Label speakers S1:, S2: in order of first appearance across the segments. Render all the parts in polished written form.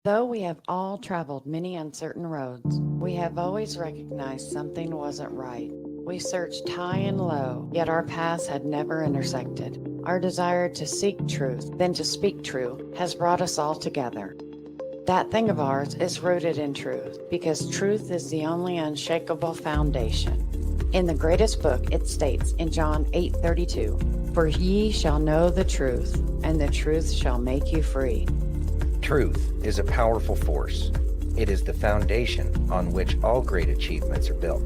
S1: Though we have all traveled many uncertain roads, we have always recognized something wasn't right. We searched high and low, yet our paths had never intersected. Our desire to seek truth, then to speak true, has brought us all together. That thing of ours is rooted in truth, because truth is the only unshakable foundation. In the greatest book, it states in John 8:32, "For ye shall know the truth, and the truth shall make you free."
S2: Truth is a powerful force. It is the foundation on which all great achievements are built,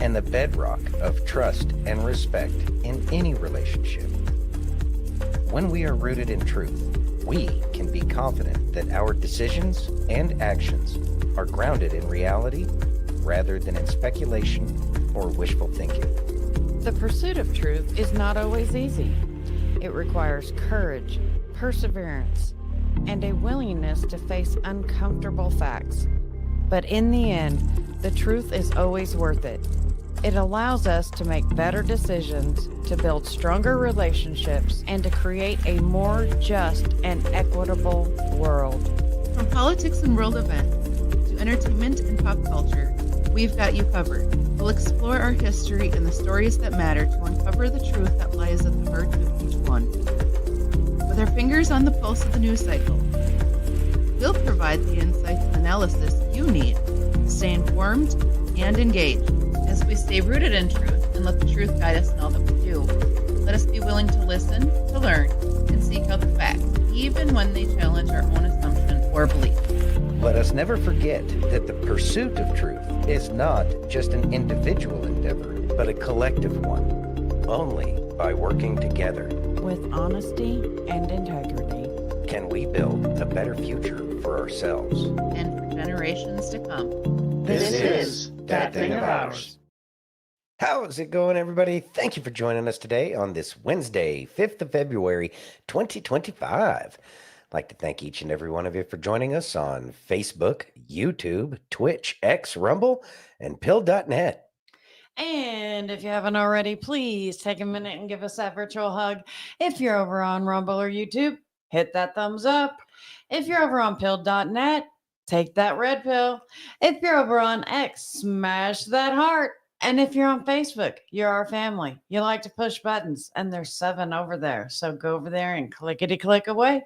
S2: and the bedrock of trust and respect in any relationship. When we are rooted in truth, we can be confident that our decisions and actions are grounded in reality rather than in speculation or wishful thinking.
S1: The pursuit of truth is not always easy. It requires courage, perseverance, and a willingness to face uncomfortable facts. But in the end, the truth is always worth it. It allows us to make better decisions, to build stronger relationships, and to create a more just and equitable world.
S3: From politics and world events to entertainment and pop culture, we've got you covered. We'll explore our history and the stories that matter to uncover the truth that lies at the heart of each one. With our fingers on the pulse of the news cycle, we'll provide the insights and analysis you need to stay informed and engaged. As we stay rooted in truth and let the truth guide us in all that we do, let us be willing to listen, to learn, and seek out the facts, even when they challenge our own assumption or belief.
S2: Let us never forget that the pursuit of truth is not just an individual endeavor, but a collective one. Only by working together
S1: With honesty and integrity,
S2: can we build a better future for ourselves
S3: And for generations to come.
S2: This is That Thing of Ours. How's it going, everybody? Thank you for joining us today on this Wednesday, 5th of February, 2025. I'd like to thank each and every one of you for joining us on Facebook, YouTube, Twitch, X, Rumble, and Pill.net.
S1: and if you haven't already, please take a minute and give us that virtual hug. If you're over on Rumble or YouTube, hit that thumbs up. If you're over on pill.net, take that red pill. If you're over on X, smash that heart. And if you're on Facebook, you're our family. You like to push buttons, and there's 7 over there. So go over there and clickety click away.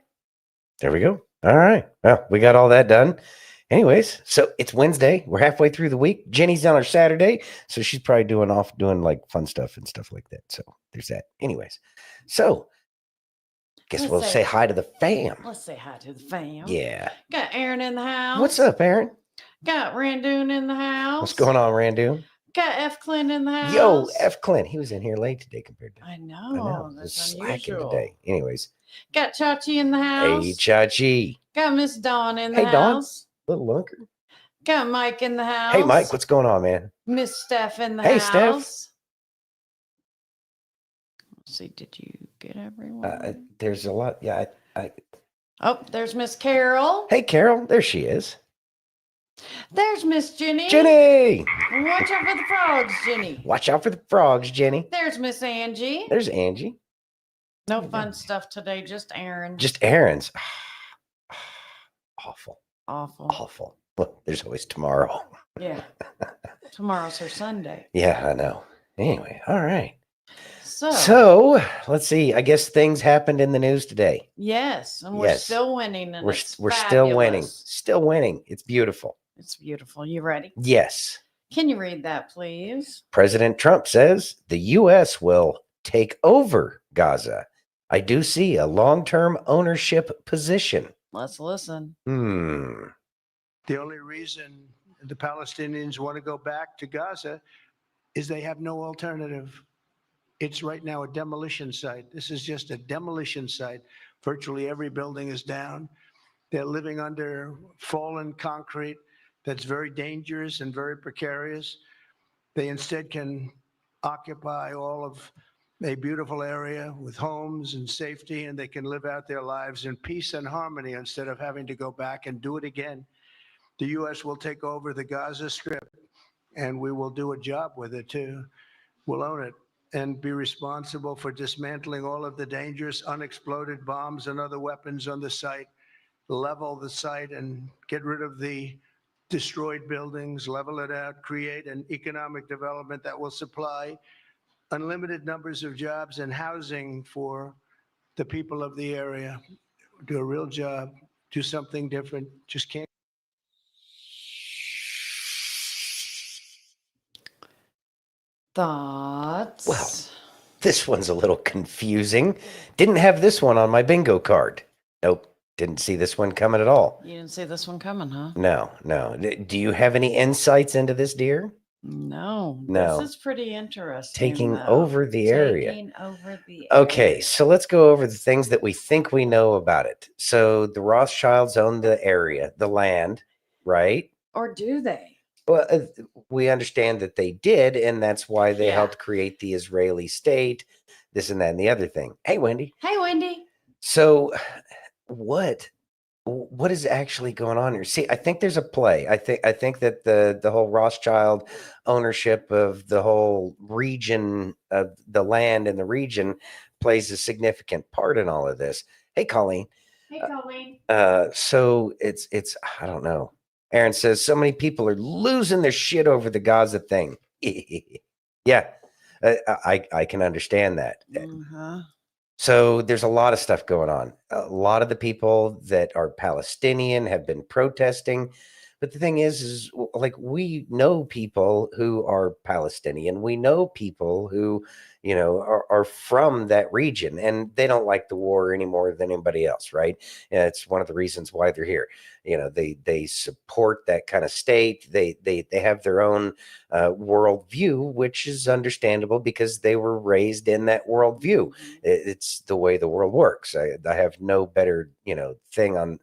S2: There we go. All right. Well, we got all that done. Anyways, so it's Wednesday. We're halfway through the week. Jenny's on her Saturday, so she's probably doing like fun stuff and stuff like that. So there's that. Anyways, so guess
S1: Let's
S2: we'll
S1: say-
S2: say hi to the fam.
S1: Let's say hi to the fam.
S2: Yeah.
S1: Got Aaron in the house.
S2: What's up, Aaron?
S1: Got Randoon in the house.
S2: What's going on, Randu?
S1: Got F. Clint in the house.
S2: Yo, F. Clint. He was in here late today compared to
S1: I
S2: I
S1: know.
S2: know.
S1: That's
S2: It's slacking
S1: unusual.
S2: today. Anyways,
S1: Got Chachi in the house.
S2: hey, Chachi.
S1: Got Miss Dawn in the
S2: Hey, Dawn.
S1: house.
S2: Little lunker.
S1: Got Mike in the house.
S2: Hey, Mike. What's going on, man?
S1: Miss Steph in the
S2: Hey,
S1: house.
S2: Steph.
S1: Let's see, did you get everyone?
S2: There's a lot. Yeah.
S1: Oh, there's Miss Carol.
S2: Hey, Carol. There she is.
S1: There's Miss Jenny.
S2: Jenny.
S1: Watch out for the frogs, Jenny.
S2: Watch out for the frogs, Jenny.
S1: There's Miss Angie.
S2: There's Angie.
S1: No fun stuff today, just Aaron.
S2: Just Aaron's. Awful.
S1: Awful.
S2: Awful. Well, there's always tomorrow.
S1: Yeah. Tomorrow's her Sunday.
S2: Yeah, I know. Anyway, all right.
S1: So,
S2: So let's see. I guess things happened in the news today.
S1: yes, and we're
S2: Yes.
S1: still winning. And
S2: We're
S1: it's
S2: we're still winning.
S1: fabulous.
S2: Still winning. It's beautiful.
S1: It's beautiful. You ready?
S2: Yes.
S1: Can you read that, please?
S2: President Trump says the U.S. will take over Gaza. I do see a long-term ownership position.
S1: Let's listen.
S4: The only reason the Palestinians want to go back to Gaza is they have no alternative. It's right now a demolition site. This is just a demolition site. Virtually every building is down. They're living under fallen concrete that's very dangerous and very precarious. They instead can occupy all of a beautiful area with homes and safety, and they can live out their lives in peace and harmony instead of having to go back and do it again. The U.S. will take over the Gaza Strip, and we will do a job with it too. We'll own it and be responsible for dismantling all of the dangerous unexploded bombs and other weapons on the site, level the site and get rid of the destroyed buildings, level it out, create an economic development that will supply unlimited numbers of jobs and housing for the people of the area. Do a real job, do something different. Just can't.
S1: Thoughts?
S2: Well, this one's a little confusing. Didn't have this one on my bingo card. Nope. Didn't see this one coming at all.
S1: You didn't see this one coming, huh?
S2: No. Do you have any insights into this, dear?
S1: No.
S2: No.
S1: This is pretty interesting.
S2: Taking
S1: though.
S2: over the area.
S1: Taking over the
S2: Okay,
S1: area.
S2: so let's go over the things that we think we know about it. So the Rothschilds own the area, the land, right?
S1: Or do they?
S2: Well, we understand that they did, and that's why they
S1: Yeah.
S2: helped create the Israeli state, this and that and the other thing. Hey, Wendy.
S1: Hey, Wendy.
S2: So what is actually going on here? See, I think there's a play. I think that the whole Rothschild ownership of the whole region of the land in the region plays a significant part in all of this. Hey, Colleen.
S1: Hey, Colleen.
S2: So it's I don't know. Aaron says so many people are losing their shit over the Gaza thing. Yeah, I can understand that.
S1: Uh-huh.
S2: So there's a lot of stuff going on. A lot of the people that are Palestinian have been protesting. But the thing is like we know people who are Palestinian. We know people who, are from that region, and they don't like the war any more than anybody else, right? And it's one of the reasons why they're here. They support that kind of state. They have their own worldview, which is understandable because they were raised in that worldview. It's the way the world works. I have no better, thing on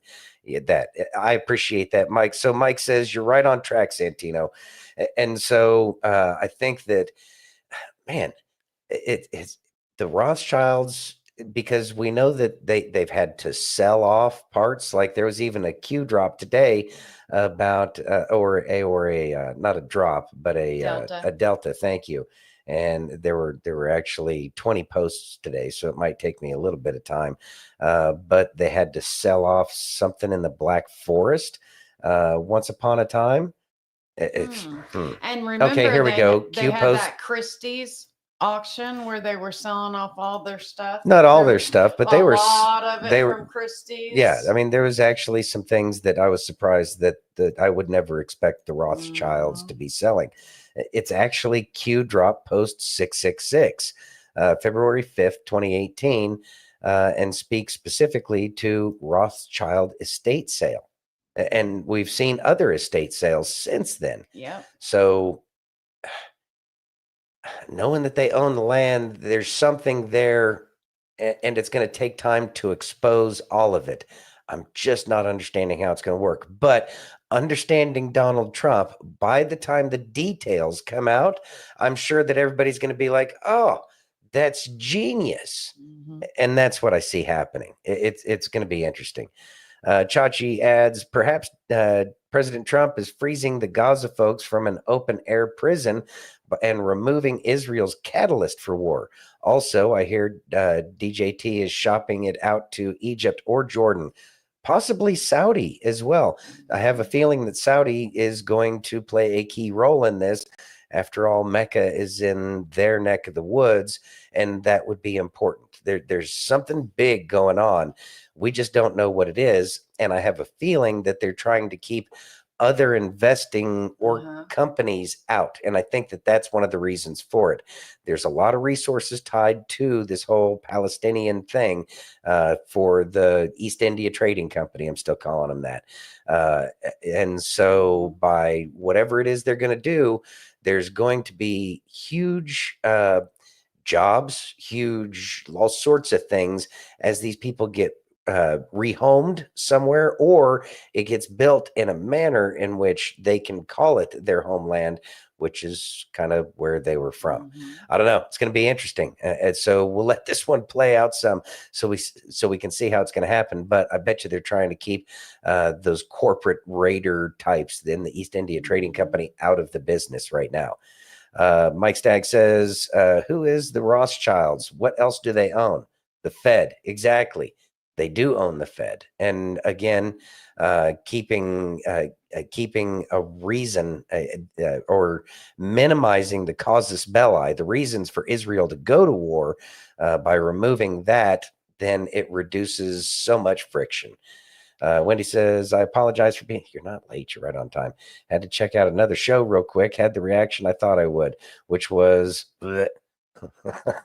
S2: that. I appreciate that, Mike. So Mike says you're right on track, Santino. And so I think that, man, it's the Rothschilds, because we know that they've had to sell off parts. Like there was even a Q drop today about or a not a drop, but a delta. Thank you. And there were actually 20 posts today, so it might take me a little bit of time. But they had to sell off something in the Black Forest once upon a time.
S1: And remember,
S2: okay, here we go.
S1: They
S2: Q
S1: had
S2: post.
S1: that Christie's auction where they were selling off all their stuff.
S2: Not all their stuff, but they were
S1: a lot of it from Christie's.
S2: Yeah, I mean, there was actually some things that I was surprised that I would never expect the Rothschilds to be selling. It's actually Q drop post 666, February 5th, 2018, and speaks specifically to Rothschild estate sale. And we've seen other estate sales since then.
S1: Yeah.
S2: So knowing that they own the land, there's something there, and it's going to take time to expose all of it. I'm just not understanding how it's going to work. But understanding Donald Trump, by the time the details come out, I'm sure that everybody's going to be like, oh, that's genius.
S1: Mm-hmm.
S2: And that's what I see happening. It's going to be interesting. Chachi adds, perhaps President Trump is freezing the Gaza folks from an open air prison and removing Israel's catalyst for war. Also, I hear DJT is shopping it out to Egypt or Jordan, possibly Saudi as well. I have a feeling that Saudi is going to play a key role in this. After all, Mecca is in their neck of the woods, and that would be important. There's something big going on. We just don't know what it is. And I have a feeling that they're trying to keep other investing or companies out. And I think that that's one of the reasons for it. There's a lot of resources tied to this whole Palestinian thing for the East India Trading Company. I'm still calling them that. And so by whatever it is they're going to do, there's going to be huge jobs, huge, all sorts of things as these people get rehomed somewhere, or it gets built in a manner in which they can call it their homeland, which is kind of where they were from. I don't know. It's going to be interesting. And so we'll let this one play out some so we can see how it's going to happen. But I bet you they're trying to keep those corporate raider types in the East India Trading Company out of the business right now. Mike Stagg says, who is the Rothschilds? What else do they own? The Fed. Exactly. They do own the Fed. And again, keeping a reason or minimizing the casus belli, the reasons for Israel to go to war, by removing that, then it reduces so much friction. Wendy says, I apologize for being, you're not late, you're right on time. Had to check out another show real quick, had the reaction I thought I would, which was,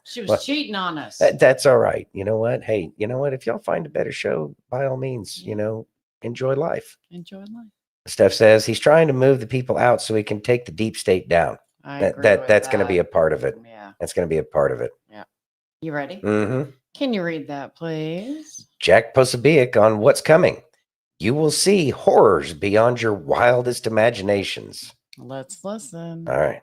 S1: She was
S2: well,
S1: cheating on us.
S2: that's all right. You know what? Hey, you know what? If y'all find a better show, by all means, you know, enjoy life.
S1: Enjoy life.
S2: Steph says he's trying to move the people out so he can take the deep state down. That's going to be a part of it.
S1: Yeah.
S2: That's going to be a part of it.
S1: Yeah. You ready?
S2: Mm-hmm.
S1: Can you read that, please?
S2: Jack Posobiec on what's coming. You will see horrors beyond your wildest imaginations.
S1: Let's listen.
S2: All right.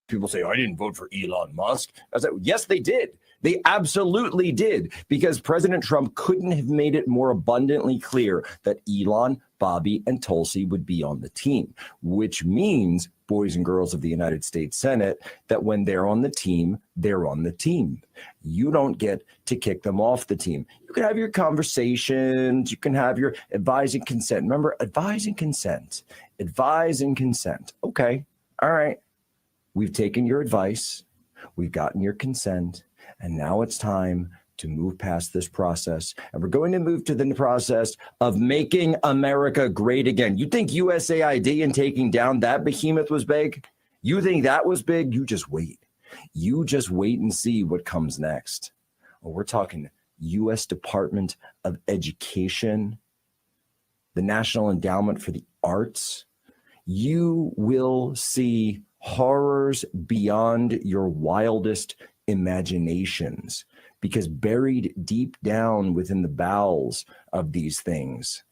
S5: People say, I didn't vote for Elon Musk. I was like, yes, they did. They absolutely did, because President Trump couldn't have made it more abundantly clear that Elon, Bobby, and Tulsi would be on the team, which means, boys and girls of the United States Senate, that when they're on the team, they're on the team. You don't get to kick them off the team. You can have your conversations. You can have your advise and consent. Remember, advise and consent. Advise and consent. Okay. All right. We've taken your advice. We've gotten your consent. And now it's time to move past this process. And we're going to move to the process of making America great again. You think USAID and taking down that behemoth was big? You think that was big? You just wait. You just wait and see what comes next. Well, we're talking U.S. Department of Education, the National Endowment for the Arts. You will see horrors beyond your wildest imaginations, because buried deep down within the bowels of these things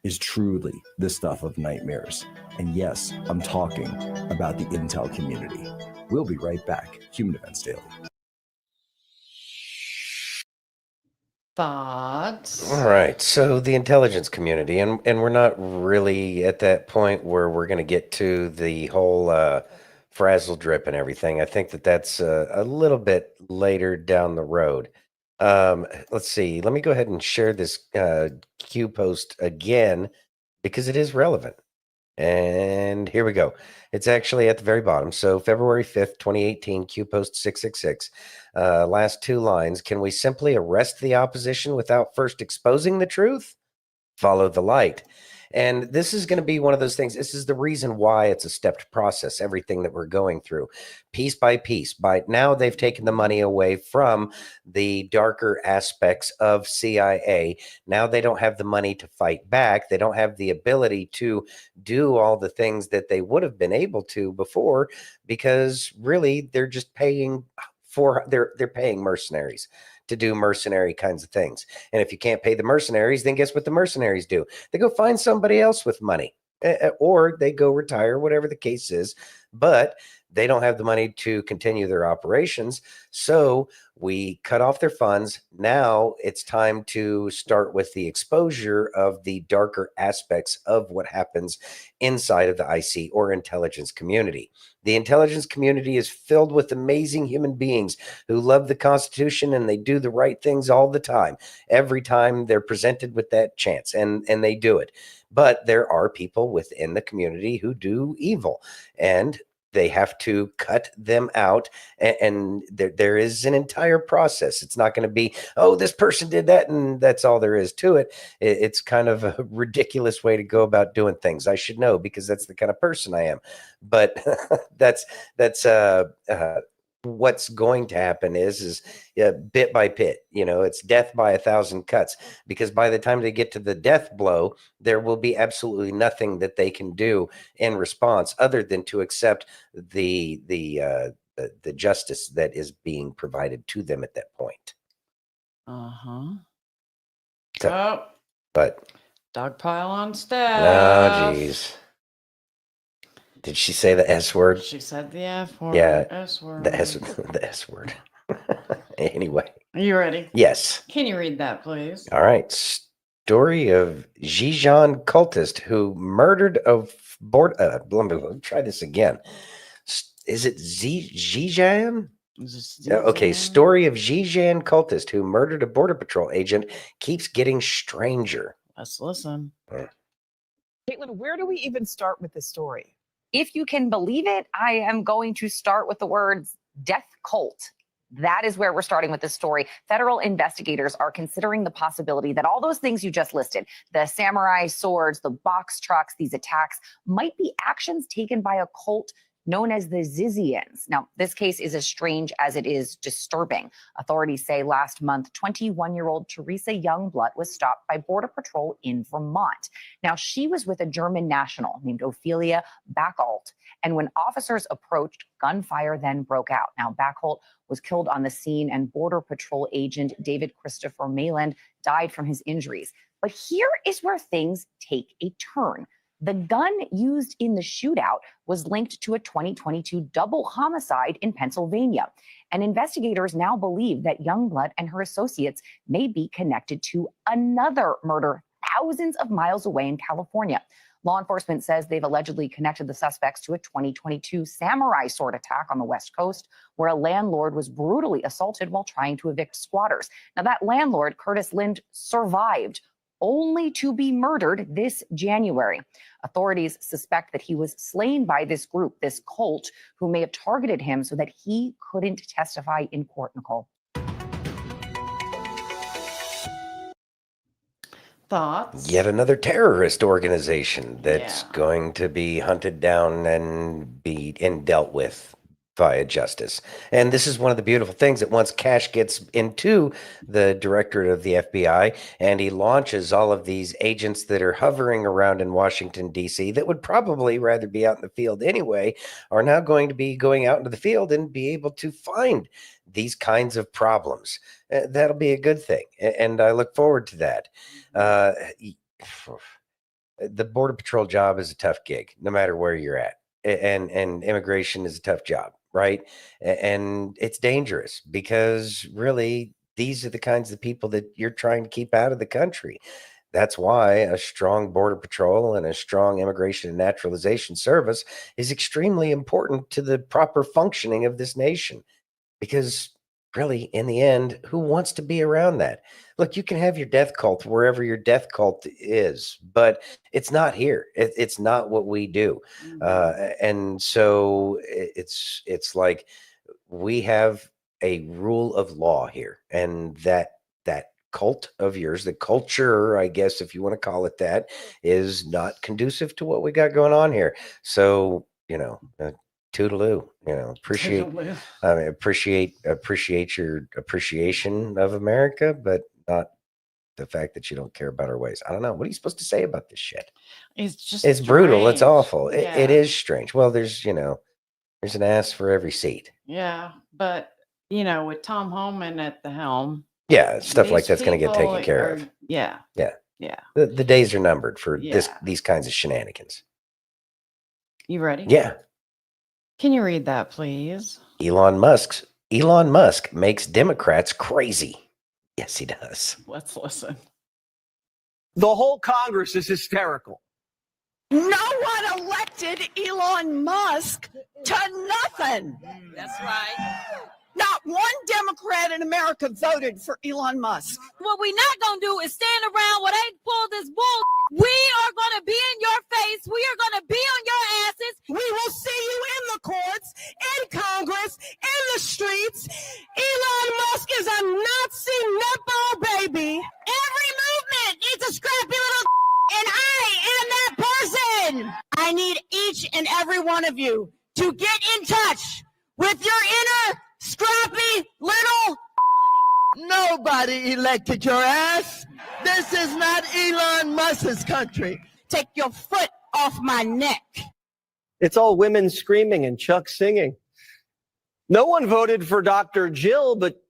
S5: is truly the stuff of nightmares. And yes, I'm talking about the intel community. We'll be right back. Human Events Daily.
S1: Thoughts?
S2: All right. So the intelligence community, and we're not really at that point where we're going to get to the whole frazzle drip and everything. I think that's a little bit later down the road. Let's see. Let me go ahead and share this Q post again, because it is relevant. And here we go. It's actually at the very bottom. So February 5th, 2018, Q post 666. Last two lines. Can we simply arrest the opposition without first exposing the truth? Follow the light. And this is going to be one of those things. This is the reason why it's a stepped process, everything that we're going through, piece by piece. By now, they've taken the money away from the darker aspects of CIA. Now they don't have the money to fight back. They don't have the ability to do all the things that they would have been able to before, because really they're just paying for, they're paying mercenaries to do mercenary kinds of things. And if you can't pay the mercenaries, then guess what the mercenaries do? They go find somebody else with money, or they go retire, whatever the case is. But they don't have the money to continue their operations. So we cut off their funds. Now it's time to start with the exposure of the darker aspects of what happens inside of the IC or intelligence community. The intelligence community is filled with amazing human beings who love the Constitution, and they do the right things all the time, every time they're presented with that chance, and they do it. But there are people within the community who do evil, and they have to cut them out. And there is an entire process. It's not going to be, oh, this person did that, and that's all there is to it. It's kind of a ridiculous way to go about doing things. I should know, because that's the kind of person I am. But that's what's going to happen is bit by bit. It's death by 1,000 cuts, because by the time they get to the death blow, there will be absolutely nothing that they can do in response other than to accept the justice that is being provided to them at that point. So, but
S1: Dog pile on staff.
S2: oh geez, did she say the S word?
S1: She said the F word.
S2: Yeah,
S1: S word.
S2: the S word. Anyway.
S1: Are you ready?
S2: Yes.
S1: Can you read that, please?
S2: All right. Story of Zizian Cultist Who Murdered of board. Let me try this again. Is it Zizian? Okay, story of Zizian Cultist Who Murdered a Border Patrol Agent keeps getting stranger.
S1: Let's listen.
S6: Caitlin, where do we even start with this story?
S7: If you can believe it, I am going to start with the words death cult. That is where we're starting with this story. Federal investigators are considering the possibility that all those things you just listed, the samurai swords, the box trucks, these attacks, might be actions taken by a cult known as the Zizians. Now, this case is as strange as it is disturbing. Authorities say last month, 21-year-old Teresa Youngblood was stopped by Border Patrol in Vermont. Now, she was with a German national named Ophelia Backolt. And when officers approached, gunfire then broke out. Now, Backolt was killed on the scene, and Border Patrol agent David Christopher Mayland died from his injuries. But here is where things take a turn. The gun used in the shootout was linked to a 2022 double homicide in Pennsylvania. And investigators now believe that Youngblood and her associates may be connected to another murder thousands of miles away in California. Law enforcement says they've allegedly connected the suspects to a 2022 samurai sword attack on the West Coast, where a landlord was brutally assaulted while trying to evict squatters. Now, that landlord, Curtis Lind, survived, only to be murdered this January. Authorities suspect that he was slain by this group, this cult, who may have targeted him so that he couldn't testify in court, Nicole.
S1: Thoughts?
S2: Yet another terrorist organization that's going to be hunted down and dealt with via justice. And this is one of the beautiful things that once cash gets into the directorate of the FBI and he launches all of these agents that are hovering around in Washington, D.C., that would probably rather be out in the field anyway, are now going to be going out into the field and be able to find these kinds of problems. That'll be a good thing. And I look forward to that. The Border Patrol job is a tough gig, no matter where you're at. And immigration is a tough job, right? And it's dangerous because really these are the kinds of people that you're trying to keep out of the country. That's why a strong Border Patrol and a strong Immigration and Naturalization Service is extremely important to the proper functioning of this nation. Because really, in the end, who wants to be around that? Look, you can have your death cult wherever your death cult is, but it's not here. It's not what we do. And so it's like we have a rule of law here, and that cult of yours, the culture, I guess, if you want to call it that, is not conducive to what we got going on here. So, toodaloo, appreciate your appreciation of America, but not the fact that you don't care about our ways. I don't know. What are you supposed to say about this shit? It's brutal. It's awful. It is strange. Well, there's an ass for every seat.
S1: Yeah. But, with Tom Homan at the helm.
S2: Yeah. Stuff like that's going to get taken care of.
S1: Yeah.
S2: Yeah.
S1: Yeah.
S2: The days are numbered for these kinds of shenanigans.
S1: You ready?
S2: Yeah.
S1: Can you read that, please?
S2: Elon Musk makes Democrats crazy. Yes, he does.
S1: Let's listen.
S8: The whole Congress is hysterical.
S9: No one elected Elon Musk to nothing.
S6: That's right.
S9: Not one Democrat in America voted for Elon Musk.
S10: What we not gonna do is stand around while they pull this bull. We are gonna be in your face. We are gonna be on your asses.
S9: We will see you in the courts, in Congress, in the streets. Elon Musk is a Nazi nutball baby. Every movement needs a scrappy little and I am that person. I need each and every one of you to get in touch with your inner scrappy little.
S8: Nobody elected your ass. This is not Elon Musk's country.
S9: Take your foot off my neck.
S8: It's all women screaming and Chuck singing. No one voted for Dr. Jill, but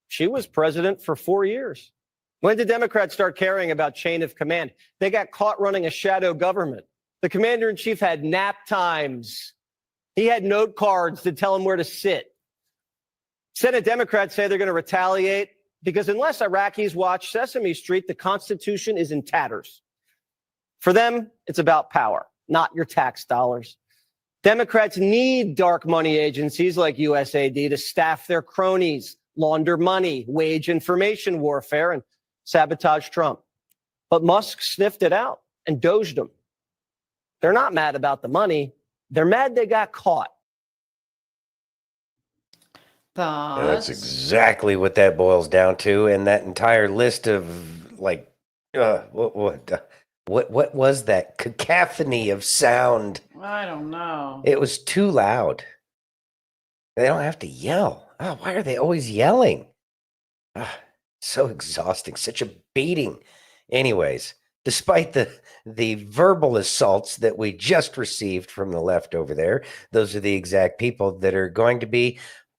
S8: she was president for 4 years. When did Democrats start caring about chain of command? They got caught running a shadow government. The commander-in-chief had nap times. He had note cards to tell him where to sit. Senate Democrats say they're going to retaliate because unless Iraqis watch Sesame Street, the Constitution is in tatters. For them, it's about power, not your tax dollars. Democrats need dark money agencies like USAID to staff their cronies, launder money, wage information warfare, and sabotage Trump. But Musk sniffed it out and doged them. They're not mad about the money. They're mad they got caught.
S2: That's
S1: Thoughts?
S2: exactly what that boils down to, and that entire list of like, what was that cacophony of sound?
S1: I don't know.
S2: It was too loud. They don't have to yell. Oh, why are they always yelling? So exhausting, such a beating. Anyways, despite the verbal assaults that we just received from the left over there, those are the exact people that are going to be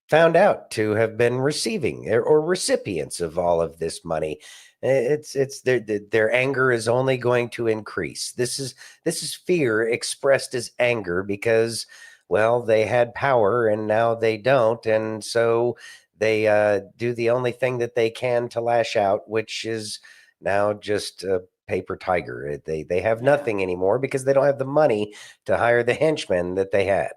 S2: found out to have been receiving or recipients of all of this money. It's their anger is only going to increase. This is fear expressed as anger because, well, they had power and now they don't, and so they do the only thing that they can to lash out, which is now just a paper tiger. They have nothing anymore because they don't have the money to hire the henchmen that they had.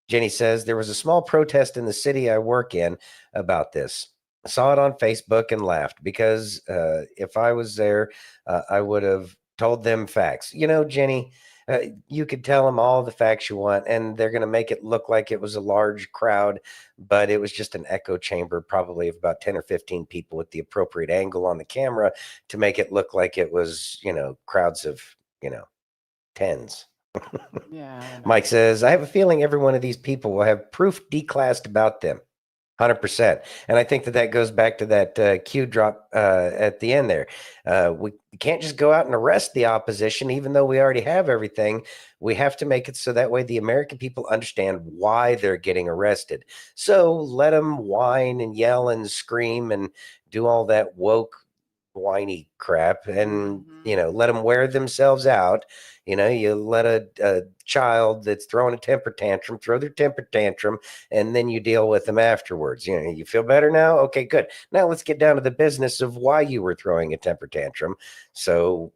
S2: Jenny says, there was a small protest in the city I work in about this. I saw it on Facebook and laughed because if I was there, I would have told them facts. You know, Jenny, you could tell them all the facts you want, and they're going to make it look like it was a large crowd, but it was just an echo chamber, probably of about 10 or 15 people with the appropriate angle on the camera to make it look like it was, crowds of, tens.
S1: Yeah.
S2: Mike says, I have a feeling every one of these people will have proof declassed about them. 100%. And I think that goes back to that Q drop at the end there. We can't just go out and arrest the opposition, even though we already have everything. We have to make it so that way the American people understand why they're getting arrested. So let them whine and yell and scream and do all that woke, whiny crap and, let them wear themselves out. You let a child that's throwing a temper tantrum throw their temper tantrum, and then you deal with them afterwards. You feel better now? Okay, good. Now let's get down to the business of why you were throwing a temper tantrum. So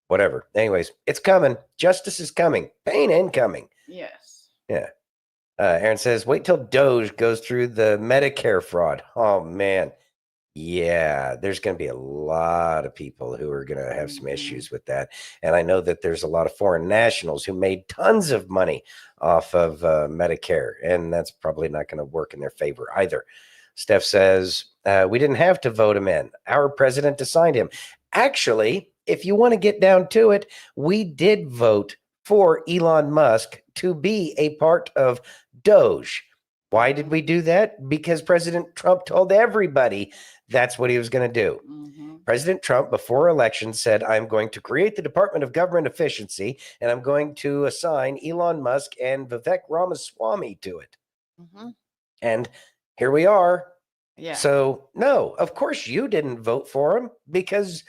S2: whatever. Anyways, it's coming. Justice is coming. Pain incoming.
S1: Yes.
S2: Yeah. Aaron says, wait till Doge goes through the Medicare fraud. Oh, man. Yeah, there's going to be a lot of people who are going to have some issues with that. And I know that there's a lot of foreign nationals who made tons of money off of Medicare, and that's probably not going to work in their favor either. Steph says, we didn't have to vote him in. Our president assigned him. Actually, if you want to get down to it, we did vote for Elon Musk to be a part of Doge. Why did we do that? Because President Trump told everybody that's what he was going to do. President Trump, before election, said, I'm going to create the Department of Government Efficiency, and I'm going to assign Elon Musk and Vivek Ramaswamy to it. And here we are.
S1: Yeah.
S2: So, no, of course you didn't vote for him because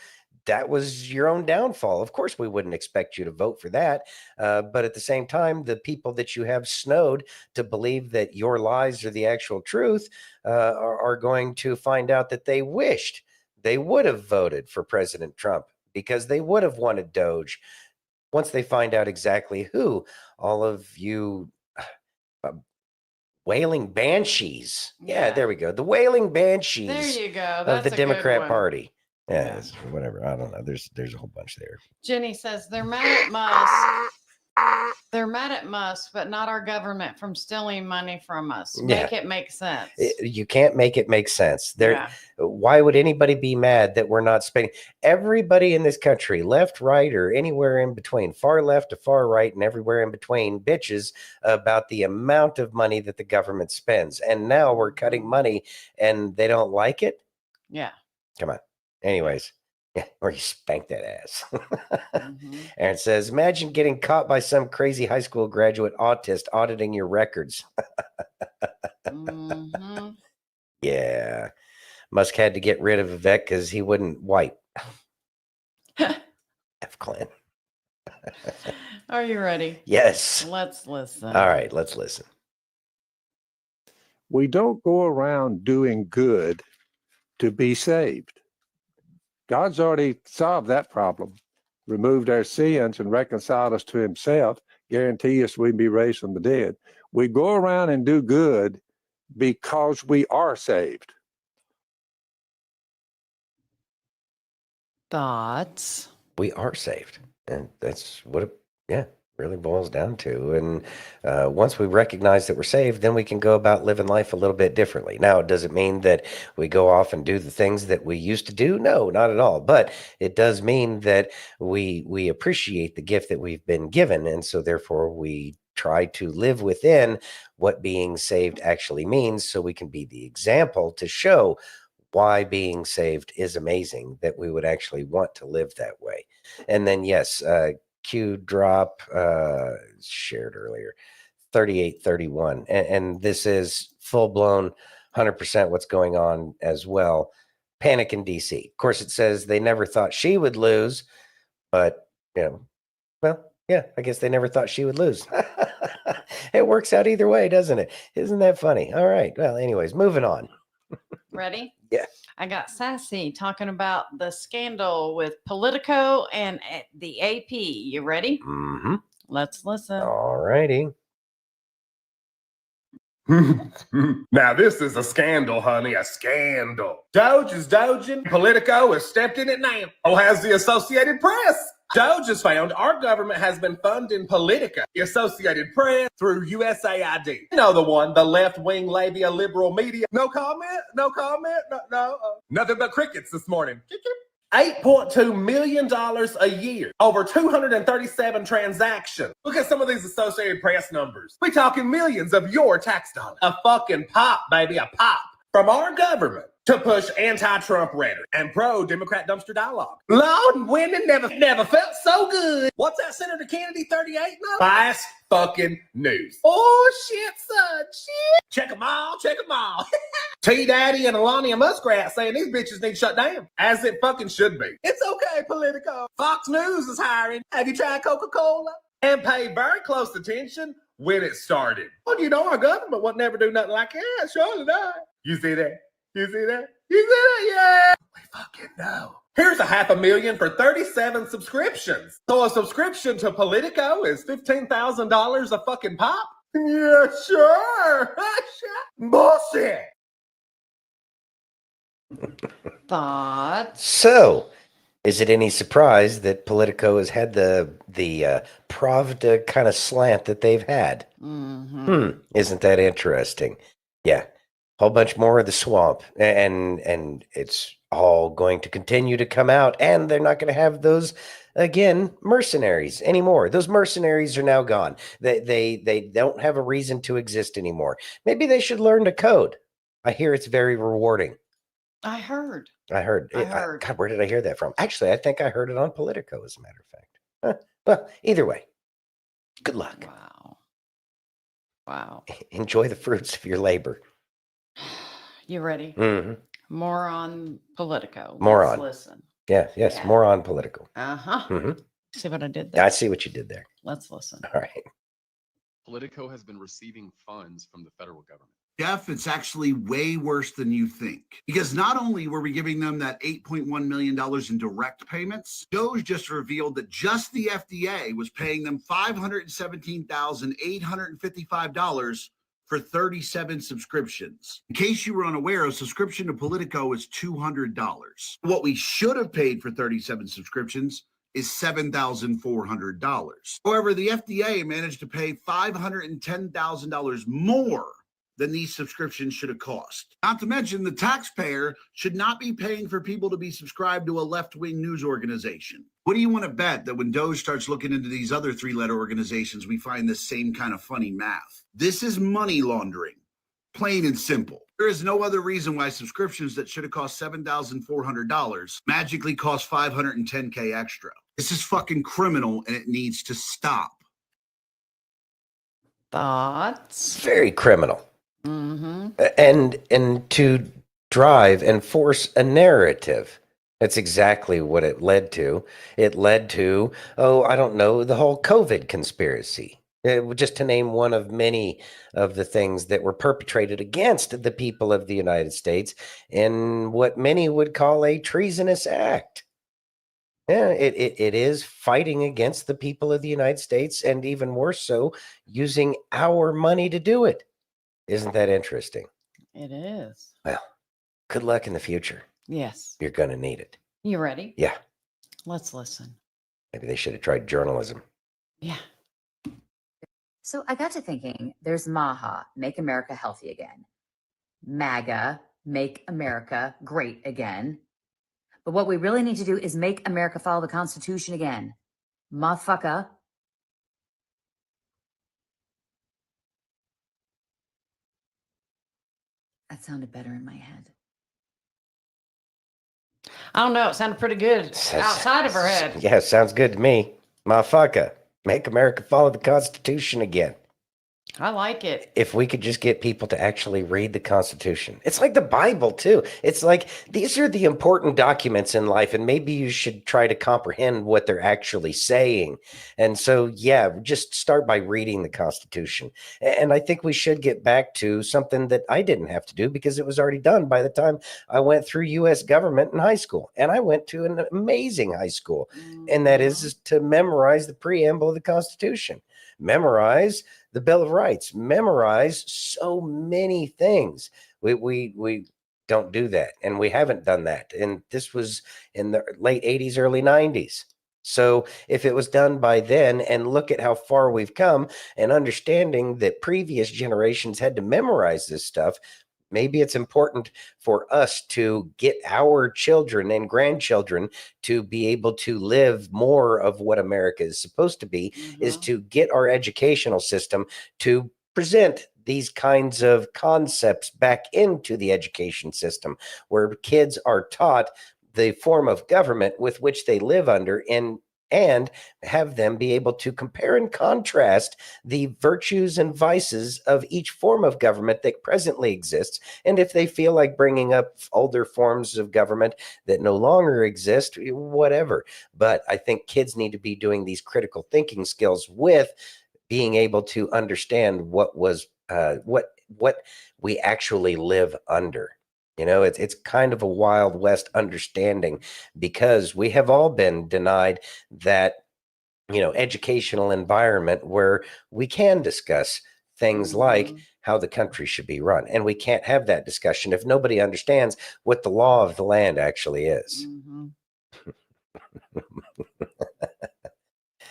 S2: that was your own downfall. Of course, we wouldn't expect you to vote for that. But at the same time, the people that you have snowed to believe that your lies are the actual truth are going to find out that they wished they would have voted for President Trump because they would have wanted Doge once they find out exactly who all of you wailing banshees. Yeah, there we go. The wailing banshees
S1: There you go.
S2: of the
S1: That's a good
S2: Democrat
S1: one.
S2: Party. Yeah, whatever. I don't know. There's a whole bunch there.
S1: Jenny says they're mad at Musk. They're mad at Musk, but not our government from stealing money from us. Make it make sense.
S2: You can't make it make sense. Why would anybody be mad that we're not spending? Everybody in this country, left, right, or anywhere in between, far left to far right, and everywhere in between, bitches about the amount of money that the government spends. And now we're cutting money, and they don't like it.
S1: Yeah.
S2: Come on. Anyways, or you spank that ass. Aaron says, imagine getting caught by some crazy high school graduate autist auditing your records. Yeah. Musk had to get rid of Vivek because he wouldn't wipe. F. Clint.
S1: Are you ready?
S2: Yes.
S1: Let's listen.
S2: All right, let's listen.
S11: We don't go around doing good to be saved. God's already solved that problem. removed our sins and reconciled us to himself, guarantee us we'd be raised from the dead. We go around and do good because we are saved.
S1: Thoughts?
S2: We are saved. And that's what it really boils down to. And once we recognize that we're saved, then we can go about living life a little bit differently. Now, does it mean that we go off and do the things that we used to do? No, not at all. But it does mean that we appreciate the gift that we've been given. And so therefore we try to live within what being saved actually means, so we can be the example to show why being saved is amazing, that we would actually want to live that way. And then, yes, Q drop shared earlier, 3831. And this is full blown 100% what's going on as well. Panic in DC. Of course, it says they never thought she would lose, but, well, yeah, I guess they never thought she would lose. It works out either way, doesn't it? Isn't that funny? All right. Well, anyways, moving on.
S1: Ready?
S2: Yeah.
S1: I got Sassy talking about the scandal with Politico and the AP. You ready?
S2: Mm-hmm.
S1: Let's listen.
S2: All righty.
S12: Now, this is a scandal, honey, a scandal. Doge is doging. Politico has stepped in it now. Oh, has the Associated Press. Doge has found our government has been funding Politico, the Associated Press, through USAID. You know the one, the left-wing labia liberal media. No comment? No comment? No. Nothing but crickets this morning. $8.2 million a year, over 237 transactions. Look at some of these Associated Press numbers. We talking millions of your tax dollars. A fucking pop, baby, a pop from our government to push anti-Trump rhetoric and pro-Democrat dumpster dialogue. Lord, women never felt so good. What's that Senator Kennedy 38 now? Fast fucking news. Oh, shit, son, shit. Check them all. T-Daddy and Elon Muskrat saying these bitches need shut down. As it fucking should be. It's okay, Politico. Fox News is hiring. Have you tried Coca-Cola? And pay very close attention when it started. Well, our government would never do nothing like that. Surely not. You see that? Yeah. We fucking know. Here's $500,000 for 37 subscriptions. So a subscription to Politico is $15,000 a fucking pop? Yeah, sure. Bullshit.
S1: Thoughts?
S2: So, is it any surprise that Politico has had the Pravda kind of slant that they've had?
S1: Mm-hmm.
S2: Isn't that interesting? Yeah. Whole bunch more of the swamp, and it's all going to continue to come out, and they're not going to have those, again, mercenaries anymore. Those mercenaries are now gone. They don't have a reason to exist anymore. Maybe they should learn to code. I hear it's very rewarding.
S1: I heard.
S2: God, where did I hear that from? Actually, I think I heard it on Politico, as a matter of fact. Well, either way, good luck.
S1: Wow.
S2: Enjoy the fruits of your labor.
S1: You ready?
S2: Mm-hmm.
S1: More on Politico.
S2: More
S1: Let's
S2: on.
S1: listen.
S2: Yes,
S1: Yeah.
S2: more on Politico.
S1: Uh-huh.
S2: Mm-hmm.
S1: See what I did there?
S2: I see what you did there.
S1: Let's listen.
S2: All right.
S13: Politico has been receiving funds from the federal government.
S14: Jeff, it's actually way worse than you think. Because not only were we giving them that $8.1 million in direct payments, Doge just revealed that just the FDA was paying them $517,855 for 37 subscriptions. In case you were unaware, a subscription to Politico is $200. What we should have paid for 37 subscriptions is $7,400. However, the FDA managed to pay $510,000 more than these subscriptions should have cost. Not to mention, the taxpayer should not be paying for people to be subscribed to a left-wing news organization. What do you want to bet that when Doge starts looking into these other three-letter organizations, we find the same kind of funny math? This is money laundering, plain and simple. There is no other reason why subscriptions that should have cost $7,400 magically cost $510K extra. This is fucking criminal, and it needs to stop.
S1: Thoughts?
S2: Very criminal.
S1: Mm-hmm.
S2: And to drive and force a narrative. That's exactly what it led to. It led to, I don't know, the whole COVID conspiracy. Just to name one of many of the things that were perpetrated against the people of the United States in what many would call a treasonous act. Yeah, it is fighting against the people of the United States, and even worse so, using our money to do it. Isn't that interesting?
S1: It is.
S2: Well, good luck in the future.
S1: Yes.
S2: You're going to need it.
S1: You ready?
S2: Yeah.
S1: Let's listen.
S2: Maybe they should have tried journalism.
S1: Yeah.
S15: So I got to thinking, there's MAHA, Make America Healthy Again. MAGA, Make America Great Again. But what we really need to do is make America follow the Constitution again. Motherfucker. That sounded better in my head.
S1: I don't know. It sounded pretty good outside of her head.
S2: Yeah, sounds good to me. Motherfucker, make America follow the Constitution again.
S1: I like it.
S2: If we could just get people to actually read the Constitution. It's like the Bible, too. It's like these are the important documents in life, and maybe you should try to comprehend what they're actually saying. And so, yeah, just start by reading the Constitution. And I think we should get back to something that I didn't have to do because it was already done by the time I went through U.S. government in high school. And I went to an amazing high school, and that is to memorize the preamble of the Constitution. Memorize the Bill of Rights, memorize so many things. We don't do that, and we haven't done that. And this was in the late 80s, early 90s. So if it was done by then, and look at how far we've come, and understanding that previous generations had to memorize this stuff, maybe it's important for us to get our children and grandchildren to be able to live more of what America is supposed to be, is to get our educational system to present these kinds of concepts back into the education system, where kids are taught the form of government with which they live under, and have them be able to compare and contrast the virtues and vices of each form of government that presently exists. And if they feel like bringing up older forms of government that no longer exist, whatever. But I think kids need to be doing these critical thinking skills with being able to understand what we actually live under. You know, it's kind of a Wild West understanding, because we have all been denied that, educational environment where we can discuss things like how the country should be run. And we can't have that discussion if nobody understands what the law of the land actually is.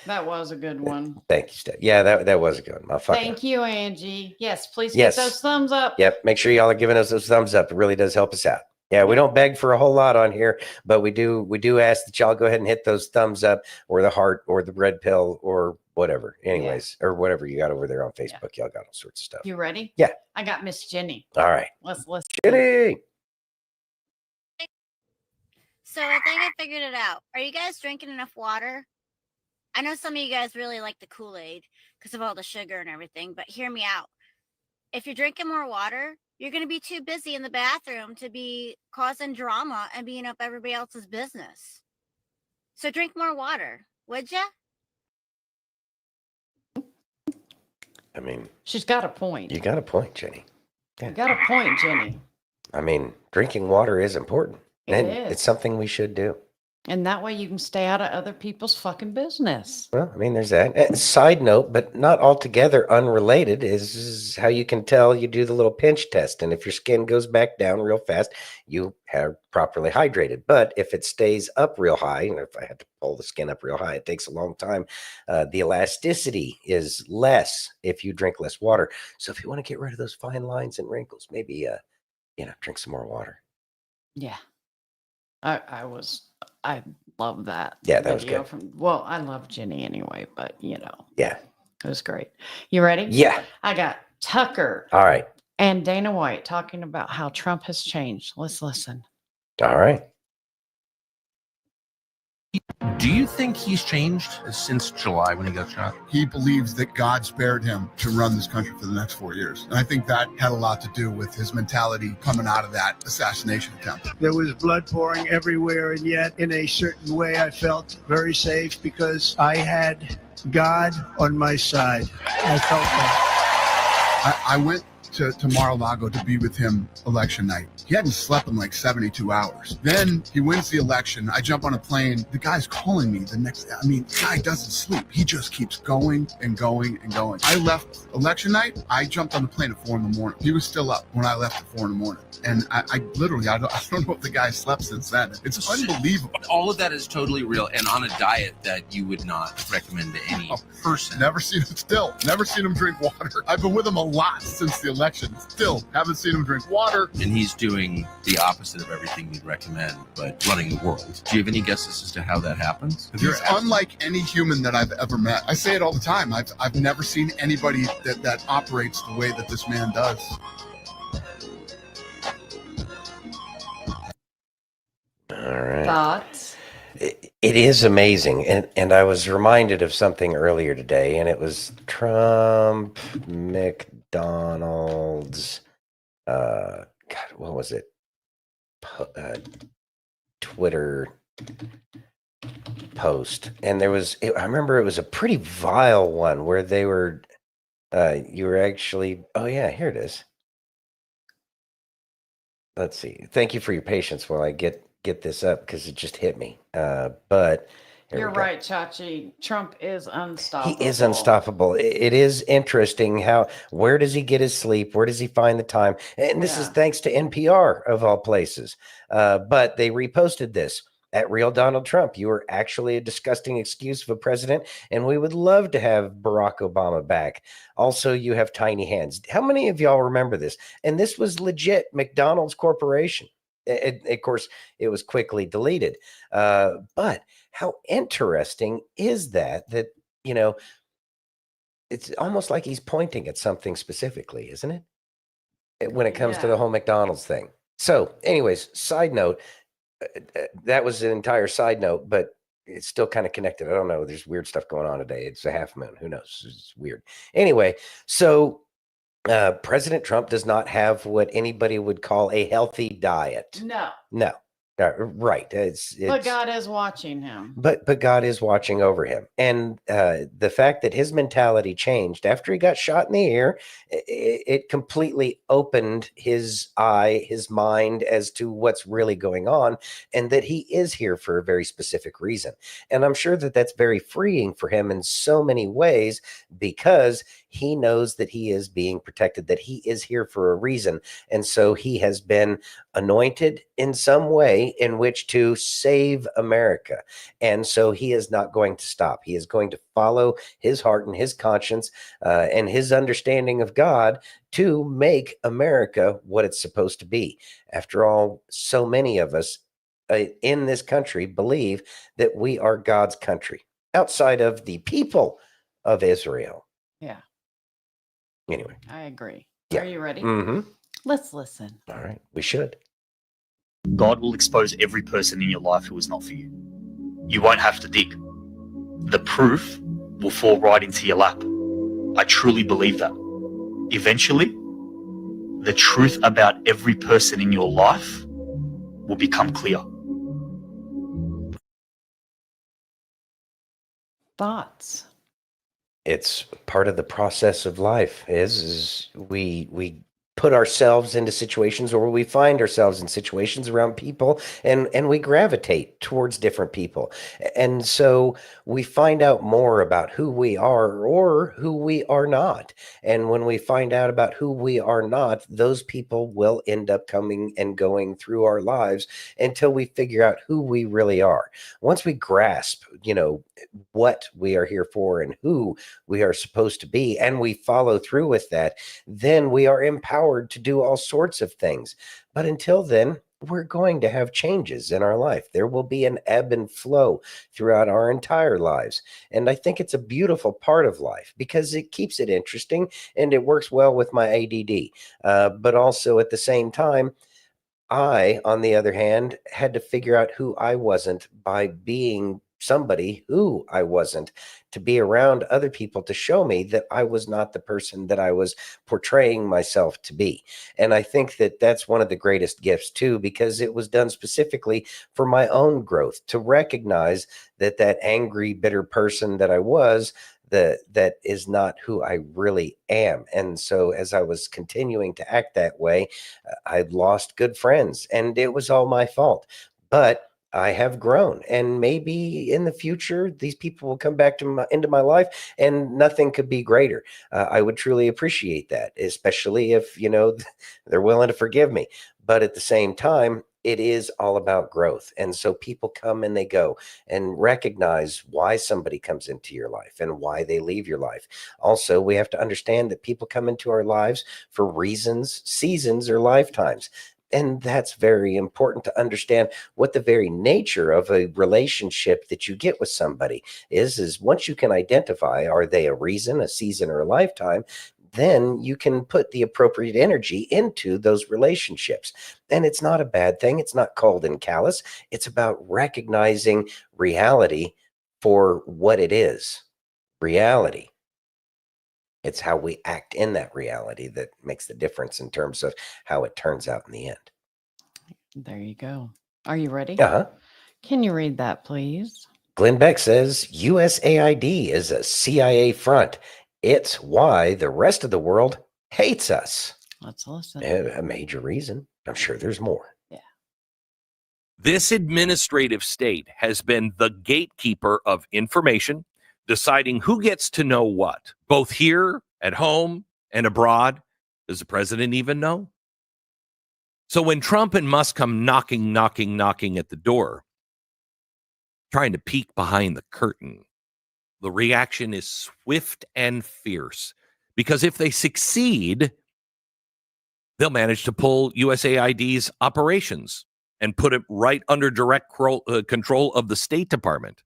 S1: That was a good one.
S2: Thank you, Steph. Yeah, that was a good one.
S1: Thank you, Angie. Yes, please get
S2: Yes.
S1: those thumbs up.
S2: Yep. Make sure y'all are giving us those thumbs up. It really does help us out. Yeah, we don't beg for a whole lot on here, but we do ask that y'all go ahead and hit those thumbs up, or the heart, or the red pill, or whatever. Anyways, or whatever you got over there on Facebook. Y'all got all sorts of stuff.
S1: You ready?
S2: Yeah.
S1: I got Miss Jenny.
S2: All right.
S1: Let's listen.
S2: Jenny.
S16: So I think I figured it out. Are you guys drinking enough water? I know some of you guys really like the Kool-Aid because of all the sugar and everything, but hear me out. If you're drinking more water, you're going to be too busy in the bathroom to be causing drama and being up everybody else's business. So drink more water, would ya?
S2: I mean,
S1: she's got a point.
S2: You got a point, Jenny.
S1: You got a point, Jenny.
S2: I mean, drinking water is important. And
S1: is.
S2: It's something we should do.
S1: And that way you can stay out of other people's fucking business.
S2: Well, I mean, there's that. Side note, but not altogether unrelated, is how you can tell you do the little pinch test. And if your skin goes back down real fast, you have properly hydrated. But if it stays up real high, and if I had to pull the skin up real high, it takes a long time. The elasticity is less if you drink less water. So if you want to get rid of those fine lines and wrinkles, maybe, drink some more water.
S1: Yeah. I love that.
S2: Yeah, that was
S1: video
S2: good.
S1: Well, I love Jenny anyway, but
S2: Yeah.
S1: it was great. You ready?
S2: Yeah.
S1: I got Tucker
S2: All right.
S1: and Dana White talking about how Trump has changed. Let's listen.
S2: All right.
S17: Do you think he's changed since July when he got shot?
S18: He believes that God spared him to run this country for the next 4 years. And I think that had a lot to do with his mentality coming out of that assassination attempt.
S4: There was blood pouring everywhere, and yet in a certain way I felt very safe because I had God on my side. I felt that.
S18: I went to Mar-a-Lago to be with him election night. He hadn't slept in like 72 hours. Then he wins the election. I jump on a plane. The guy's calling me the next, the guy doesn't sleep. He just keeps going and going and going. I left election night. I jumped on the plane at 4 a.m. He was still up when I left at 4 a.m. And I literally, I don't know if the guy slept since then. It's unbelievable.
S17: All of that is totally real and on a diet that you would not recommend to any person.
S18: Never seen him drink water. I've been with him a lot since the election. Still haven't seen him drink water.
S17: And he's doing the opposite of everything you'd recommend, but running the world. Do you have any guesses as to how that happens?
S18: He's unlike any human that I've ever met. I say it all the time. I've never seen anybody that operates the way that this man does.
S2: All right.
S1: Thoughts?
S2: It is amazing. And I was reminded of something earlier today, and it was Trump, McDonald's, God, what was it? Twitter post. And I remember it was a pretty vile one where they were, you were actually, oh yeah, here it is. Let's see. Thank you for your patience while I get this up because it just hit me. But
S1: you're right, Chachi. Trump is unstoppable.
S2: He is unstoppable. It is interesting where does he get his sleep? Where does he find the time? And this is thanks to NPR of all places. But they reposted this. At Real Donald Trump, you are actually a disgusting excuse of a president, and we would love to have Barack Obama back. Also, you have tiny hands. How many of y'all remember this? And this was legit McDonald's Corporation. Of course, it was quickly deleted. But how interesting is that, it's almost like he's pointing at something specifically, isn't it? When it comes to the whole McDonald's thing. So anyways, side note, that was an entire side note, but it's still kind of connected. I don't know. There's weird stuff going on today. It's a half moon. Who knows? It's weird. Anyway, so President Trump does not have what anybody would call a healthy diet. No. Right.
S1: But God is watching him.
S2: But God is watching over him. And the fact that his mentality changed after he got shot in the ear, it completely opened his mind as to what's really going on, and that he is here for a very specific reason. And I'm sure that that's very freeing for him in so many ways, because he knows that he is being protected, that he is here for a reason. And so he has been anointed in some way in which to save America. And so he is not going to stop. He is going to follow his heart and his conscience and his understanding of God to make America what it's supposed to be. After all, so many of us in this country believe that we are God's country outside of the people of Israel.
S1: Yeah.
S2: Anyway.
S1: I agree.
S2: Yeah.
S1: Are you ready?
S2: Mm-hmm.
S1: Let's listen.
S2: All right. We should.
S19: God will expose every person in your life who is not for you. You won't have to dig. The proof will fall right into your lap. I truly believe that. Eventually, the truth about every person in your life will become clear.
S1: Thoughts?
S2: It's part of the process of life is we put ourselves into situations, or we find ourselves in situations around people, and we gravitate towards different people. And so we find out more about who we are or who we are not. And when we find out about who we are not, those people will end up coming and going through our lives until we figure out who we really are. Once we grasp, what we are here for and who we are supposed to be, and we follow through with that, then we are empowered to do all sorts of things. But until then, we're going to have changes in our life. There will be an ebb and flow throughout our entire lives. And I think it's a beautiful part of life because it keeps it interesting and it works well with my ADD. But also at the same time, I, on the other hand, had to figure out who I wasn't by being somebody who I wasn't, to be around other people to show me that I was not the person that I was portraying myself to be. And I think that that's one of the greatest gifts too, because it was done specifically for my own growth, to recognize that that angry, bitter person that I was, that is not who I really am. And so as I was continuing to act that way, I lost good friends, and it was all my fault. But I have grown, and maybe in the future these people will come back to into my life, and nothing could be greater. I would truly appreciate that, especially if they're willing to forgive me. But at the same time, it is all about growth. And so people come and they go, and recognize why somebody comes into your life and why they leave your life. Also, we have to understand that people come into our lives for reasons, seasons, or lifetimes. And that's very important to understand what the very nature of a relationship that you get with somebody is once you can identify, are they a reason, a season, or a lifetime? Then you can put the appropriate energy into those relationships. And it's not a bad thing. It's not cold and callous. It's about recognizing reality for what it is. Reality. It's how we act in that reality that makes the difference in terms of how it turns out in the end.
S1: There you go. Are you ready?
S2: Uh-huh.
S1: Can you read that, please?
S2: Glenn Beck says USAID is a CIA front. It's why the rest of the world hates us.
S1: Let's listen.
S2: A major reason. I'm sure there's more.
S20: This administrative state has been the gatekeeper of information, deciding who gets to know what, both here, at home, and abroad. Does the president even know? So when Trump and Musk come knocking at the door, trying to peek behind the curtain, the reaction is swift and fierce, because if they succeed, they'll manage to pull USAID's operations and put it right under direct control of the State Department.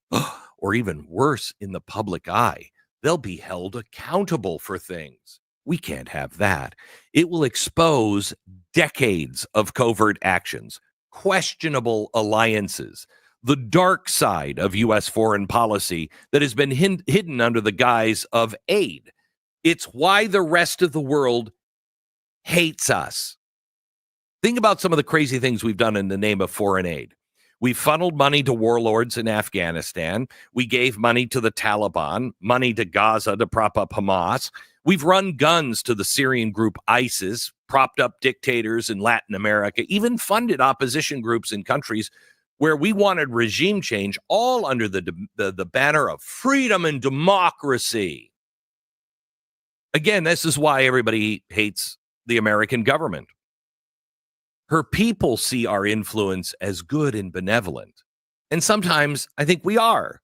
S20: Or even worse, in the public eye, they'll be held accountable for things. We can't have that. It will expose decades of covert actions, questionable alliances, the dark side of U.S. foreign policy that has been hidden under the guise of aid. It's why the rest of the world hates us. Think about some of the crazy things we've done in the name of foreign aid. We funneled money to warlords in Afghanistan. We gave money to the Taliban, money to Gaza to prop up Hamas. We've run guns to the Syrian group ISIS, propped up dictators in Latin America, even funded opposition groups in countries where we wanted regime change, all under the banner of freedom and democracy. Again, this is why everybody hates the American government. Her people see our influence as good and benevolent. And sometimes I think we are.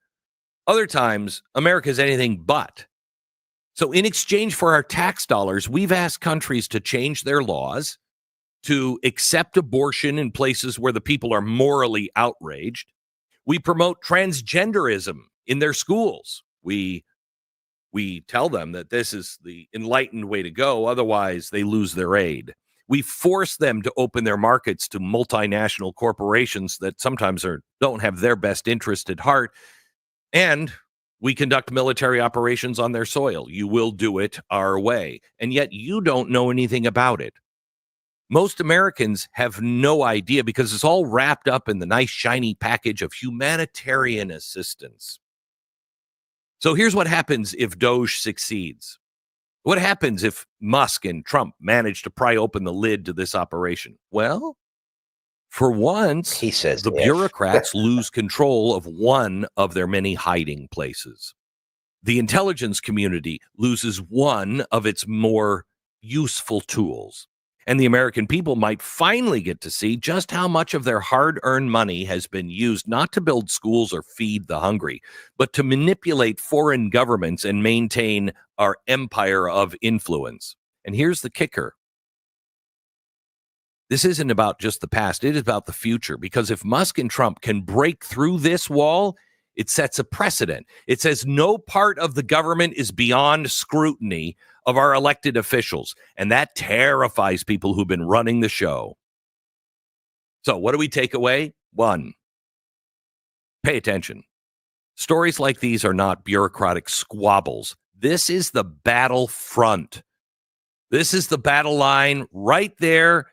S20: Other times, America's anything but. So in exchange for our tax dollars, we've asked countries to change their laws, to accept abortion in places where the people are morally outraged. We promote transgenderism in their schools. We tell them that this is the enlightened way to go, otherwise they lose their aid. We force them to open their markets to multinational corporations that sometimes don't have their best interest at heart. And we conduct military operations on their soil. You will do it our way. And yet you don't know anything about it. Most Americans have no idea because it's all wrapped up in the nice, shiny package of humanitarian assistance. So here's what happens if Doge succeeds. What happens if Musk and Trump manage to pry open the lid to this operation? Well, for once,
S2: he says
S20: the bureaucrats lose control of one of their many hiding places. The intelligence community loses one of its more useful tools. And the American people might finally get to see just how much of their hard-earned money has been used not to build schools or feed the hungry, but to manipulate foreign governments and maintain our empire of influence. And here's the kicker. This isn't about just the past. It is about the future. Because if Musk and Trump can break through this wall, it sets a precedent. It says no part of the government is beyond scrutiny of our elected officials. And that terrifies people who've been running the show. So what do we take away? One, pay attention. Stories like these are not bureaucratic squabbles. This is the battlefront. This is the battle line right there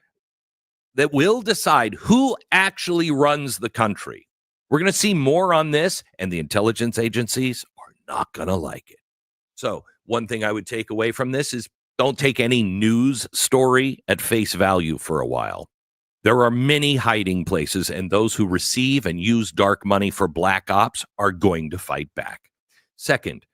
S20: that will decide who actually runs the country. We're going to see more on this, and the intelligence agencies are not going to like it. So one thing I would take away from this is don't take any news story at face value for a while. There are many hiding places, and those who receive and use dark money for black ops are going to fight back. Second,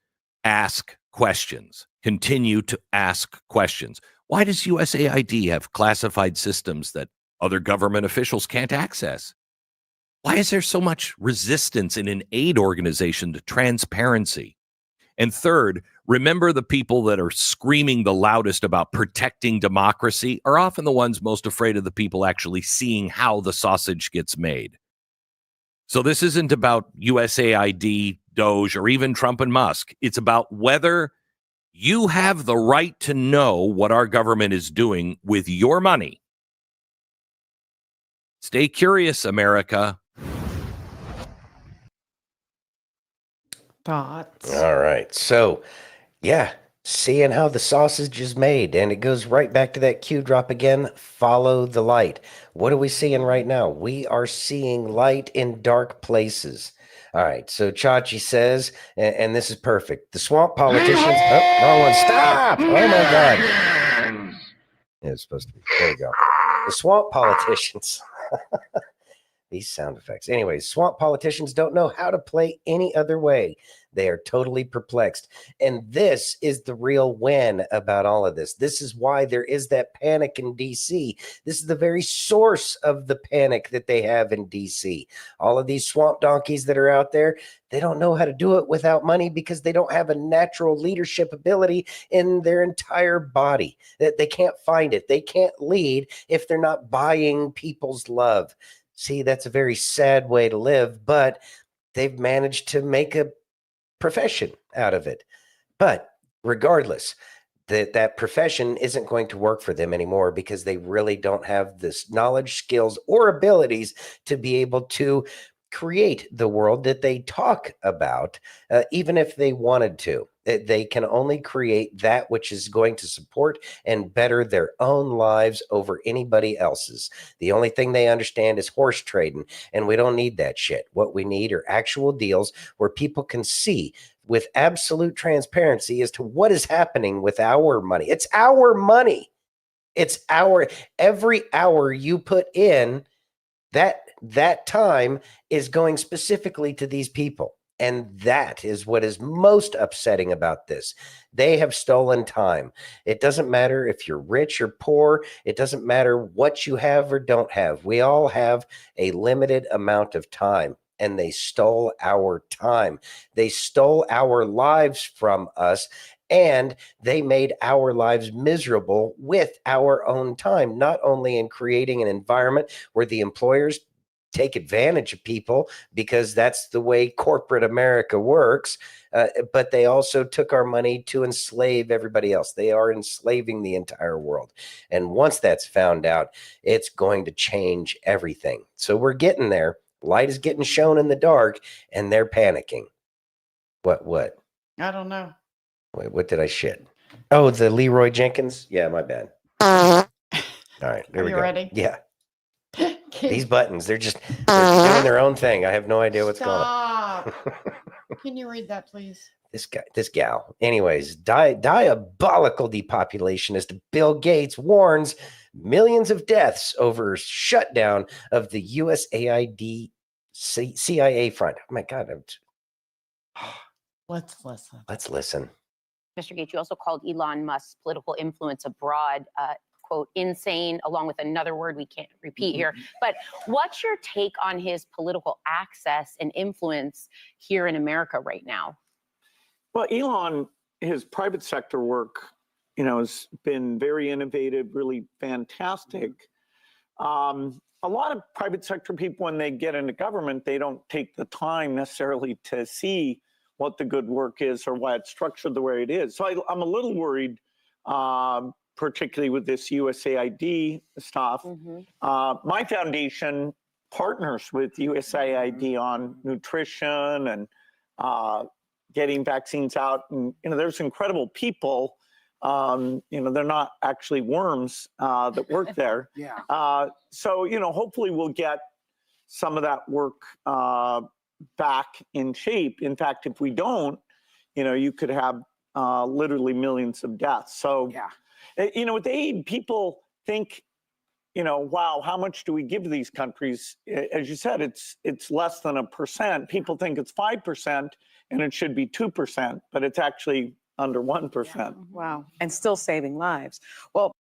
S20: ask questions. Continue to ask questions. Why does USAID have classified systems that other government officials can't access? Why is there so much resistance in an aid organization to transparency? And third, remember the people that are screaming the loudest about protecting democracy are often the ones most afraid of the people actually seeing how the sausage gets made. So this isn't about USAID, Doge, or even Trump and Musk. It's about whether you have the right to know what our government is doing with your money. Stay curious, America.
S1: Thoughts?
S2: All right. So, yeah, seeing how the sausage is made, and it goes right back to that cue drop again. Follow the light. What are we seeing right now? We are seeing light in dark places. All right. So Chachi says, and this is perfect. The swamp politicians. Oh, wrong one. Stop. Oh my God. Yeah, it's supposed to be. There we go. The swamp politicians. These sound effects. Anyways, swamp politicians don't know how to play any other way. They are totally perplexed. And this is the real win about all of this. This is why there is that panic in DC. This is the very source of the panic that they have in DC. All of these swamp donkeys that are out there, they don't know how to do it without money because they don't have a natural leadership ability in their entire body. They can't find it. They can't lead if they're not buying people's love. See, that's a very sad way to live, but they've managed to make a profession out of it. But regardless, that profession isn't going to work for them anymore because they really don't have this knowledge, skills, or abilities to be able to create the world that they talk about, even if they wanted to. They can only create that which is going to support and better their own lives over anybody else's. The only thing they understand is horse trading, and we don't need that shit. What we need are actual deals where people can see with absolute transparency as to what is happening with our money. It's our money. It's every hour you put in, that time is going specifically to these people. And that is what is most upsetting about this. They have stolen time. It doesn't matter if you're rich or poor. It doesn't matter what you have or don't have. We all have a limited amount of time, and they stole our time. They stole our lives from us, and they made our lives miserable with our own time, not only in creating an environment where the employers take advantage of people because that's the way corporate America works. But they also took our money to enslave everybody else. They are enslaving the entire world. And once that's found out, it's going to change everything. So we're getting there. Light is getting shown in the dark, and they're panicking. What?
S1: I don't know.
S2: Wait, what did I shit? Oh, the Leroy Jenkins? Yeah, my bad. All right, there we go.
S1: Ready?
S2: Yeah. These buttons, they're doing their own thing. I have no idea what's going on.
S1: Can you read that, please?
S2: This gal. Anyways, diabolical depopulationist Bill Gates warns millions of deaths over shutdown of the USAID CIA Front. Oh my God.
S1: Let's listen.
S2: Let's listen.
S21: Mr. Gates, you also called Elon Musk's political influence abroad, quote, insane, along with another word we can't repeat here. But what's your take on his political access and influence here in America right now?
S22: Well, Elon, his private sector work, has been very innovative, really fantastic. A lot of private sector people, when they get into government, they don't take the time necessarily to see what the good work is or why it's structured the way it is. So I'm a little worried, particularly with this USAID stuff. My foundation partners with USAID on nutrition and getting vaccines out. And, there's incredible people. They're not actually worms that work there. So, hopefully we'll get some of that work back in shape. In fact, if we don't, you could have literally millions of deaths. So, you know, with aid, people think, you know, wow, how much do we give to these countries? As you said, it's less than 1%. People think it's 5% and it should be 2%, but it's actually under 1%.
S6: Wow. And still saving lives. Well,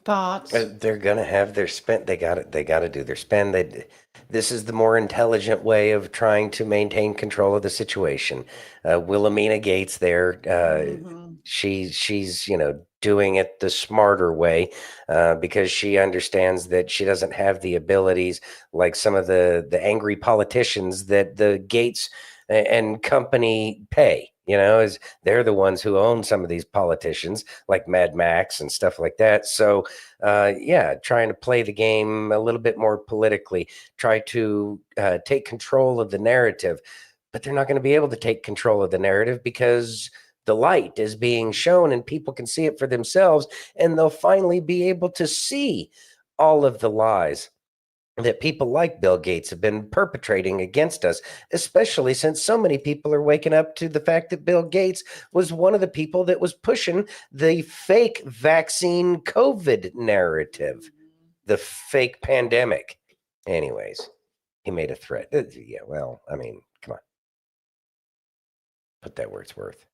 S1: thoughts.
S2: They're gonna have their spend. They got it. They got to do their spend. This is the more intelligent way of trying to maintain control of the situation. Wilhelmina Gates there. She's doing it the smarter way because she understands that she doesn't have the abilities like some of the angry politicians that the Gates and company pay. Is they're the ones who own some of these politicians like Mad Max and stuff like that. So, trying to play the game a little bit more politically, try to take control of the narrative, but they're not going to be able to take control of the narrative because the light is being shown and people can see it for themselves, and they'll finally be able to see all of the lies that people like Bill Gates have been perpetrating against us, especially since so many people are waking up to the fact that Bill Gates was one of the people that was pushing the fake vaccine COVID narrative, the fake pandemic. Anyways, he made a threat. Yeah, well, I mean, come on. Put that where it's worth.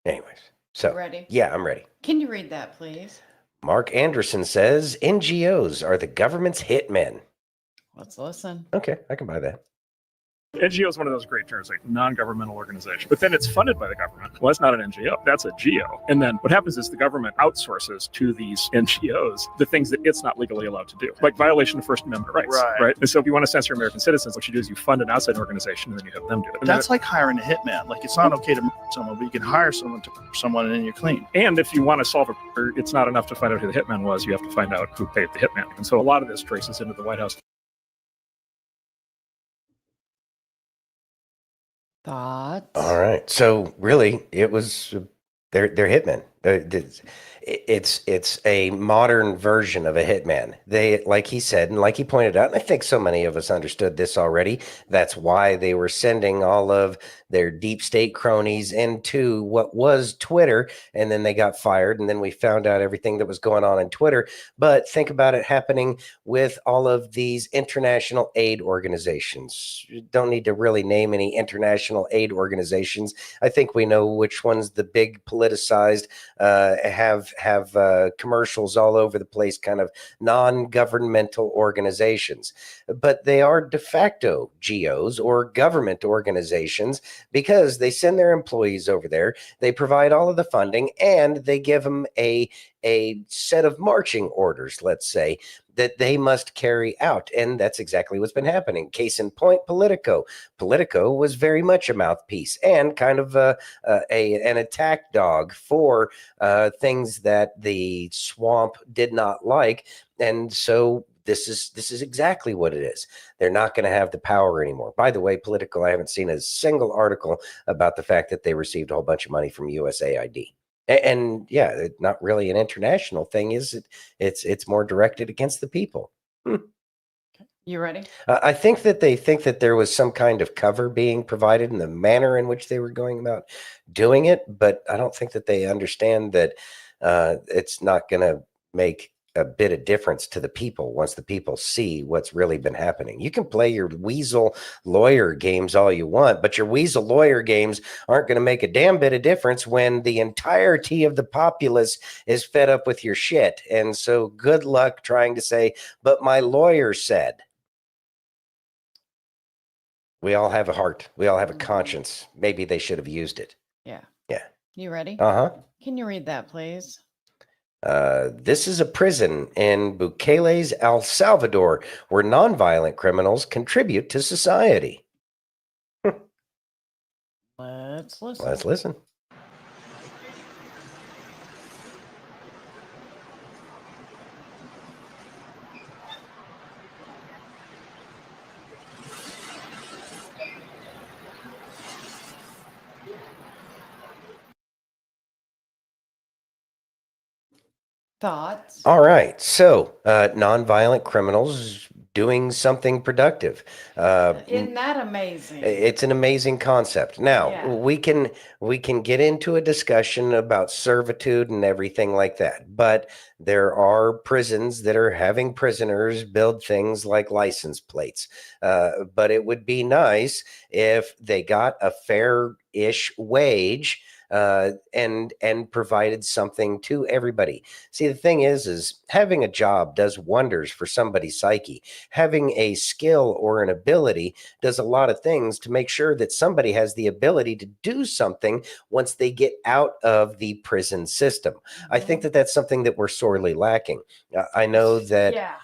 S2: Anyways, so.
S1: Ready?
S2: Yeah, I'm ready.
S1: Can you read that, please?
S2: Marc Andreessen says NGOs are the government's hitmen.
S1: Let's listen.
S2: Okay, I can buy that.
S3: NGO is one of those great terms, like non-governmental organization. But then it's funded by the government. Well, that's not an NGO. That's a GO. And then what happens is the government outsources to these NGOs the things that it's not legally allowed to do, like violation of First Amendment rights. Right. And so if you want to censor American citizens, what you do is you fund an outside organization and then you have them do it. And
S5: that's like hiring a hitman. Like, it's not okay to murder someone, but you can hire someone to murder someone and then you're clean.
S3: And if you want to solve a murder, it's not enough to find out who the hitman was. You have to find out who paid the hitman. And so a lot of this traces into the White House.
S1: Thoughts?
S2: All right. So really, it was they're hitmen. It's a modern version of a hitman. They, like he said, and like he pointed out, and I think so many of us understood this already. That's why they were sending all of their deep state cronies into what was Twitter, and then they got fired, and then we found out everything that was going on in Twitter. But think about it happening with all of these international aid organizations. You don't need to really name any international aid organizations. I think we know which ones the big politicized have commercials all over the place, kind of non-governmental organizations. But they are de facto GOs or government organizations because they send their employees over there, they provide all of the funding, and they give them a set of marching orders, let's say, that they must carry out. And that's exactly what's been happening. Case in point, Politico. Politico was very much a mouthpiece and kind of an attack dog for things that the swamp did not like. And so this is exactly what it is. They're not going to have the power anymore. By the way, Politico, I haven't seen a single article about the fact that they received a whole bunch of money from USAID. And yeah, it's not really an international thing, is it? It's more directed against the people.
S1: You ready?
S2: I think that they think that there was some kind of cover being provided in the manner in which they were going about doing it, but I don't think that they understand that it's not going to make a bit of difference to the people once the people see what's really been happening. You can play your weasel lawyer games all you want, but your weasel lawyer games aren't going to make a damn bit of difference when the entirety of the populace is fed up with your shit. And so good luck trying to say, but my lawyer said. We all have a heart. We all have a conscience. Maybe they should have used it.
S1: Yeah.
S2: Yeah.
S1: You ready?
S2: Uh-huh.
S1: Can you read that, please?
S2: This is a prison in Bukele's El Salvador where nonviolent criminals contribute to society.
S1: Let's listen.
S2: Let's listen.
S1: Thoughts?
S2: All right. So, nonviolent criminals doing something productive.
S1: Isn't that amazing?
S2: It's an amazing concept. Now
S1: Yeah.
S2: we can get into a discussion about servitude and everything like that, but there are prisons that are having prisoners build things like license plates. But it would be nice if they got a fair-ish wage and provided something to everybody. See, the thing is having a job does wonders for somebody's psyche. Having a skill or an ability does a lot of things to make sure that somebody has the ability to do something once they get out of the prison system. I think that that's something that we're sorely lacking. I know that.
S1: Yeah.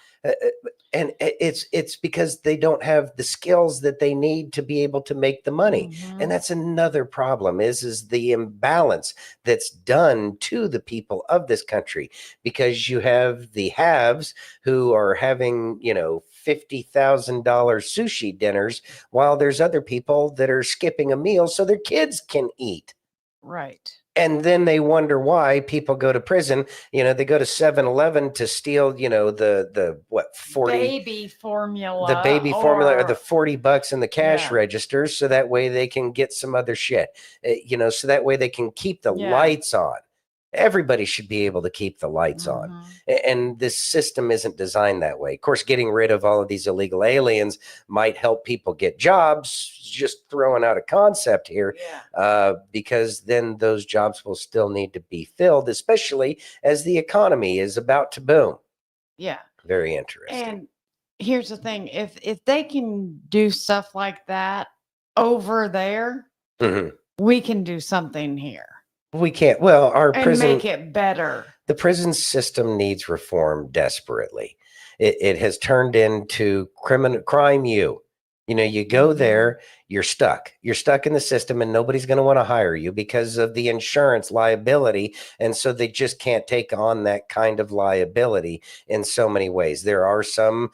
S2: And it's because they don't have the skills that they need to be able to make the money. And that's another problem is the imbalance that's done to the people of this country, because you have the haves who are having, $50,000 sushi dinners, while there's other people that are skipping a meal so their kids can eat.
S1: Right.
S2: And then they wonder why people go to prison. They go to 7-Eleven to steal, the 40
S1: baby formula.
S2: The baby formula or the
S1: or
S2: $40 in the cash
S1: Yeah.
S2: registers, so that way they can get some other shit. So that way they can keep the
S1: Yeah.
S2: lights on. Everybody should be able to keep the lights on. And this system isn't designed that way. Of course, getting rid of all of these illegal aliens might help people get jobs. Just throwing out a concept here, because then those jobs will still need to be filled, especially as the economy is about to boom.
S1: Yeah.
S2: Very interesting.
S1: And here's the thing: if they can do stuff like that over there,
S2: Mhm.
S1: we can do something here
S2: We can't. Well, our
S1: and
S2: prison,
S1: make it better.
S2: the prison system needs reform desperately. It has turned into crime. You go there, you're stuck. You're stuck in the system, and nobody's going to want to hire you because of the insurance liability. And so they just can't take on that kind of liability in so many ways. There are some,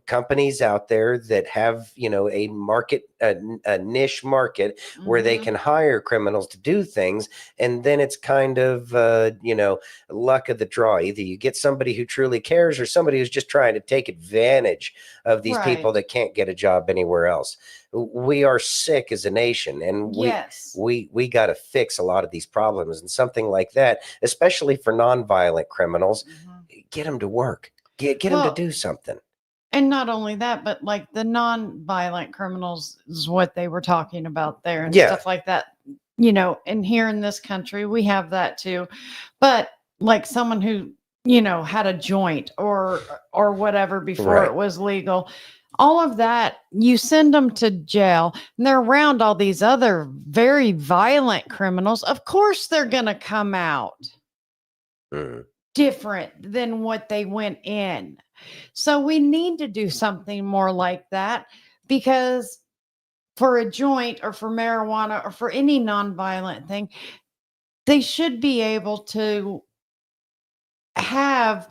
S2: companies out there that have, a market, a niche market where they can hire criminals to do things. And then it's kind of, luck of the draw. Either you get somebody who truly cares or somebody who's just trying to take advantage of these people
S1: Right.
S2: that can't get a job anywhere else. We are sick as a nation, and
S1: Yes.
S2: we got to fix a lot of these problems. And something like that, especially for nonviolent criminals, get them to work, get them to
S1: Well,
S2: do something.
S1: And not only that, but like the non-violent criminals is what they were talking about there and
S2: Yeah.
S1: stuff like that. And here in this country, we have that too. But like someone who, had a joint or whatever before
S2: Right.
S1: it was legal, all of that, you send them to jail and they're around all these other very violent criminals. Of course, they're going to come out different than what they went in. So we need to do something more like that, because for a joint or for marijuana or for any nonviolent thing, they should be able to have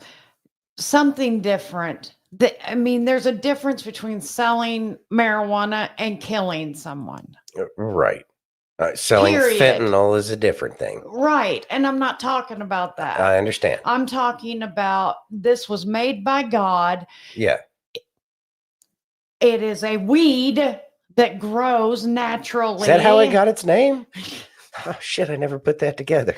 S1: something different. There's a difference between selling marijuana and killing someone.
S2: Right. Selling
S1: Period.
S2: fentanyl is a different thing.
S1: Right. And I'm not talking about that.
S2: I understand.
S1: I'm talking about this was made by God.
S2: Yeah.
S1: It is a weed that grows naturally.
S2: Is that how it got its name? Oh, shit, I never put that together.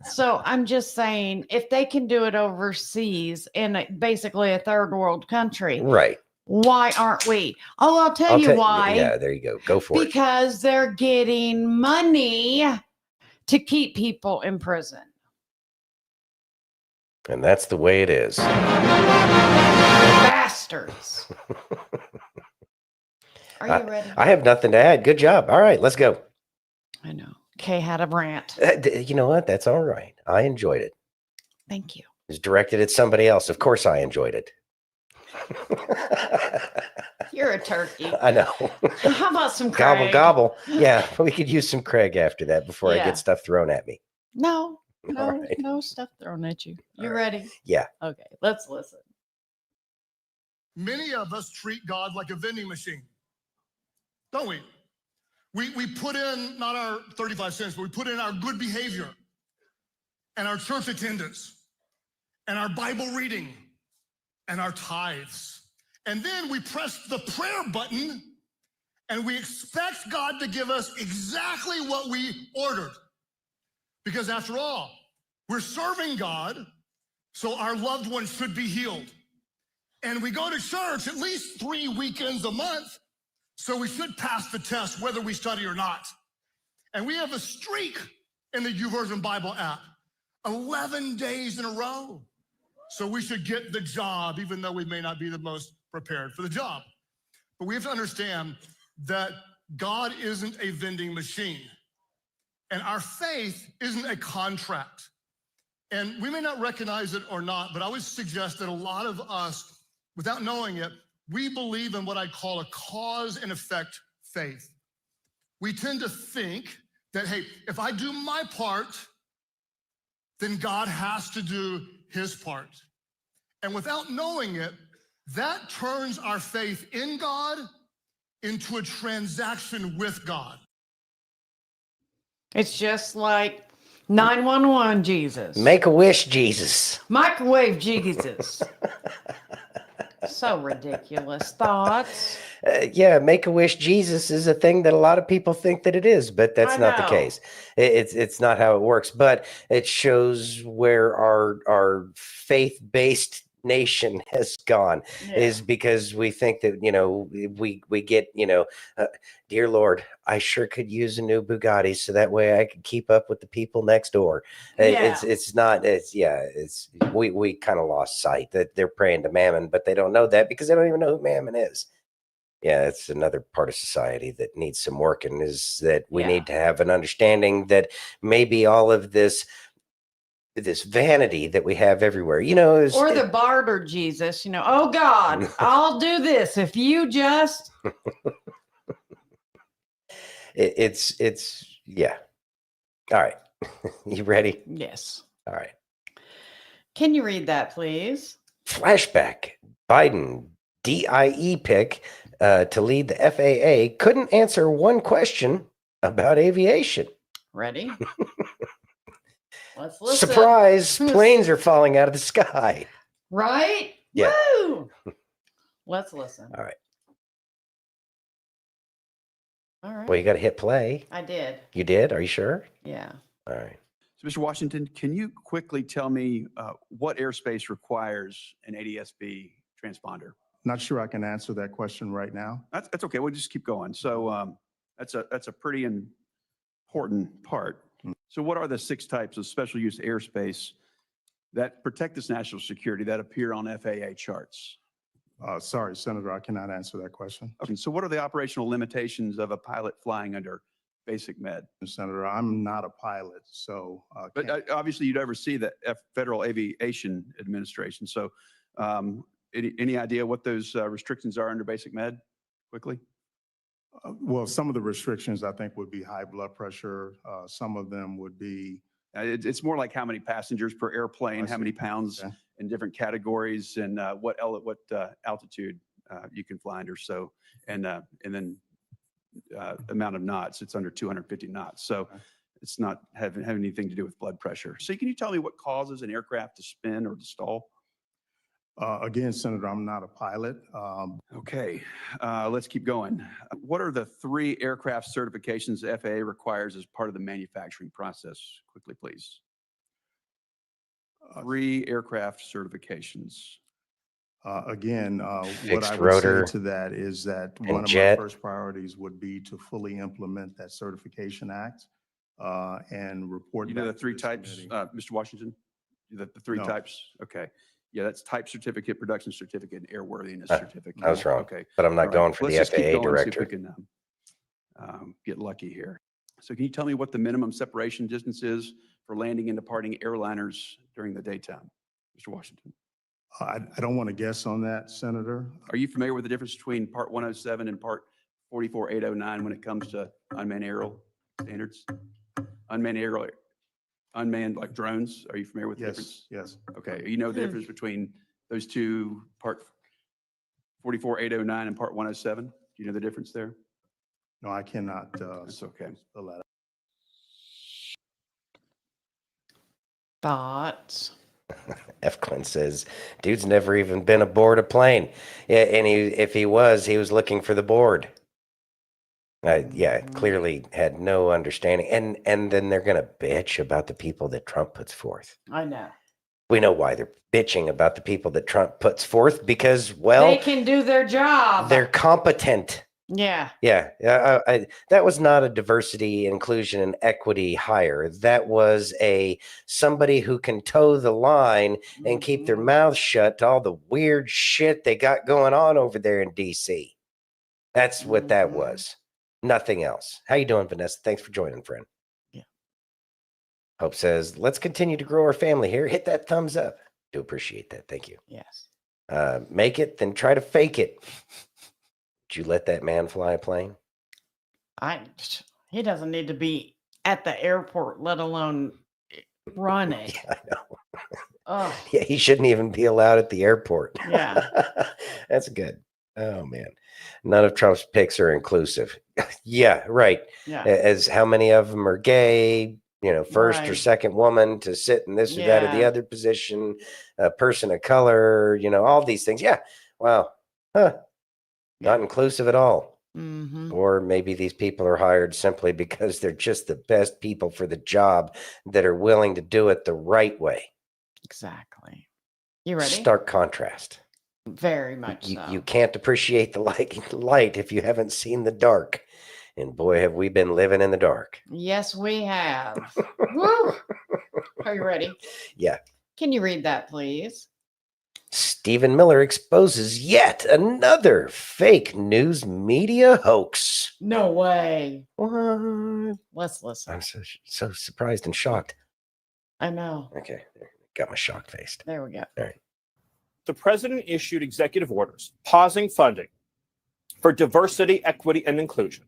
S1: So I'm just saying, if they can do it overseas in basically a third world country,
S2: Right.
S1: why aren't we? Oh, I'll tell you why.
S2: Yeah, there you go. Go for it.
S1: Because they're getting money to keep people in prison.
S2: And that's the way it is.
S1: Bastards. Are you ready?
S2: I have nothing to add. Good job. All right, let's go.
S1: I know. Kay had a rant.
S2: You know what? That's all right. I enjoyed it.
S1: Thank you.
S2: It was directed at somebody else. Of course I enjoyed it.
S1: You're a turkey.
S2: I know.
S1: How about some Craig?
S2: Gobble, gobble. Yeah, we could use some Craig after that before I
S1: Yeah.
S2: get stuff thrown at me.
S1: No,
S2: All right.
S1: no stuff thrown at you. You ready?
S2: Yeah.
S1: Okay, let's listen.
S18: Many of us treat God like a vending machine, don't we? We put in not our 35 cents, but we put in our good behavior and our church attendance and our Bible reading
S7: and our tithes. And then we press the prayer button and we expect God to give us exactly what we ordered. Because after all, we're serving God, so our loved ones should be healed. And we go to church at least 3 weekends a month, so we should pass the test whether we study or not. And we have a streak in the YouVersion Bible app, 11 days in a row. So we should get the job, even though we may not be the most prepared for the job. But we have to understand that God isn't a vending machine, and our faith isn't a contract. And we may not recognize it or not, but I would suggest that a lot of us, without knowing it, we believe in what I call a cause and effect faith. We tend to think that, hey, if I do my part, then God has to do his part. And without knowing it, that turns our faith in God into a transaction with God.
S1: It's just like 911 Jesus.
S2: Make a wish, Jesus.
S1: Microwave Jesus. So ridiculous. Thoughts?
S2: Yeah, make a wish Jesus is a thing that a lot of people think that it is, but that's not the case. It's not how it works. But it shows where our faith-based nation has gone, is because we think that, we get, dear Lord, I sure could use a new Bugatti so that way I could keep up with the people next door. We kind of lost sight that they're praying to Mammon, but they don't know that because they don't even know who Mammon is. Yeah, it's another part of society that needs some work, and is that we need to have an understanding that maybe all of this vanity that we have everywhere,
S1: or the barter Jesus, oh God, I'll do this if you just.
S2: It's yeah. All right. You ready?
S1: Yes.
S2: All right.
S1: Can you read that, please?
S2: Flashback. Biden DIE pick to lead the FAA couldn't answer one question about aviation.
S1: Ready? Let's listen.
S2: Surprise! Planes are falling out of the sky.
S1: Right?
S2: Yeah.
S1: Woo! Let's listen.
S2: All right.
S1: All right.
S2: Well, you got to hit play.
S1: I did.
S2: You did? Are you sure?
S1: Yeah.
S2: All right.
S10: So, Mr. Washington, can you quickly tell me what airspace requires an ADS-B transponder?
S23: Not sure I can answer that question right now.
S10: That's okay. We'll just keep going. So that's a pretty important part. So what are the 6 types of special use airspace that protect this national security that appear on FAA charts?
S23: Sorry, Senator, I cannot answer that question.
S10: Okay. So what are the operational limitations of a pilot flying under basic med?
S23: Senator, I'm not a pilot, so.
S10: But obviously you'd oversee the Federal Aviation Administration. So any idea what those restrictions are under basic med, quickly?
S23: Well, some of the restrictions I think would be high blood pressure. Some of them would be.
S10: It's more like how many passengers per airplane, how many pounds in different categories, and what altitude you can fly under. So, and then amount of knots. It's under 250 knots. So it's not having anything to do with blood pressure. So can you tell me what causes an aircraft to spin or to stall?
S23: Again, Senator, I'm not a pilot.
S10: Okay, let's keep going. What are the 3 aircraft certifications the FAA requires as part of the manufacturing process? Quickly, please. 3 aircraft certifications.
S23: Again, what
S2: Fixed
S23: I would
S2: rotor
S23: say to that is that
S2: and
S23: one of
S2: jet.
S23: my first priorities would be to fully implement that Certification Act and report.
S10: You know the
S23: back to
S10: 3
S23: this
S10: types,
S23: committee.
S10: Mr. Washington? The 3
S23: No.
S10: types? Okay. Yeah, that's type certificate, production certificate, and airworthiness
S2: Uh,
S10: certificate.
S2: I was wrong,
S10: Okay.
S2: but I'm not
S10: All right.
S2: going for
S10: Let's
S2: the
S10: just keep
S2: FAA
S10: going, see if we
S2: director.
S10: can get lucky here. So can you tell me what the minimum separation distance is for landing and departing airliners during the daytime, Mr. Washington?
S23: I don't want to guess on that, Senator.
S10: Are you familiar with the difference between Part 107 and Part 44809 when it comes to unmanned aerial standards? Unmanned like drones. Are you familiar with the difference?
S23: Yes.
S10: Okay. You know the difference between those 2, Part 44809 and Part 107? Do you know the difference there?
S23: No, I cannot.
S10: That's okay.
S23: Spell that out.
S1: Thoughts?
S2: F. Clint says, dude's never even been aboard a plane. Yeah, and if he was looking for the board. Clearly had no understanding. And then they're going to bitch about the people that Trump puts forth.
S1: I know.
S2: We know why they're bitching about the people that Trump puts forth because, well,
S1: they can do their job.
S2: They're competent.
S1: Yeah.
S2: Yeah. That was not a diversity, inclusion, and equity hire. That was somebody who can toe the line and keep their mouth shut to all the weird shit they got going on over there in DC. That's what that was. Nothing else. How you doing, Vanessa? Thanks for joining, friend.
S1: Yeah.
S2: Hope says, let's continue to grow our family here. Hit that thumbs up. Do appreciate that. Thank you.
S1: Yes.
S2: Make it, then try to fake it. Did you let that man fly a plane?
S1: He doesn't need to be at the airport, let alone run it.
S2: Yeah, I know.
S1: Oh.
S2: Yeah, he shouldn't even be allowed at the airport.
S1: Yeah.
S2: That's good. Oh, man. None of Trump's picks are inclusive. Yeah, right.
S1: Yeah.
S2: As how many of them are gay, first or second woman to sit in this or that or the other position, a person of color, all these things. Yeah. Wow. Huh. Not inclusive at all.
S1: Mm-hmm.
S2: Or maybe these people are hired simply because they're just the best people for the job that are willing to do it the right way.
S1: Exactly. You ready?
S2: Stark contrast.
S1: Very much so.
S2: You can't appreciate the light if you haven't seen the dark. And boy, have we been living in the dark.
S1: Yes, we have. Woo! Are you ready?
S2: Yeah.
S1: Can you read that, please?
S2: Stephen Miller exposes yet another fake news media hoax.
S1: No way.
S2: What?
S1: Let's listen.
S2: I'm so surprised and shocked.
S1: I know.
S2: Okay. Got my shocked face.
S1: There we go.
S2: All right.
S8: The president issued executive orders pausing funding for diversity, equity, and inclusion,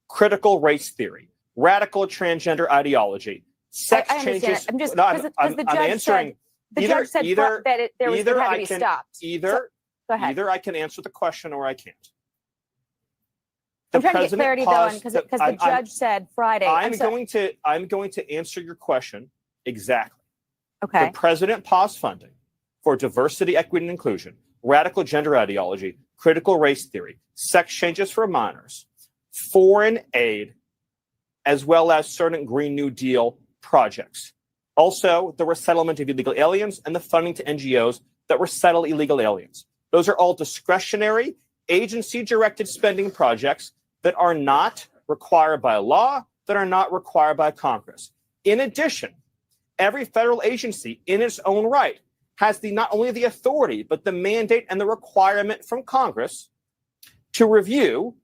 S8: critical race theory, radical transgender ideology, sex
S21: I understand
S8: changes.
S21: it. I'm just
S2: No,
S21: because the judge said the judge said that there had to be stopped. Go ahead.
S8: Either I can answer the question or I can't.
S21: I'm trying to get clarity though, because the judge said Friday.
S8: I'm going to answer your question exactly.
S21: Okay.
S8: The president paused funding for diversity, equity, and inclusion, radical gender ideology, critical race theory, sex changes for minors, foreign aid, as well as certain Green New Deal projects. Also, the resettlement of illegal aliens and the funding to NGOs that resettle illegal aliens. Those are all discretionary, agency-directed spending projects that are not required by law, that are not required by Congress. In addition, every federal agency in its own right has not only the authority, but the mandate and the requirement from Congress to review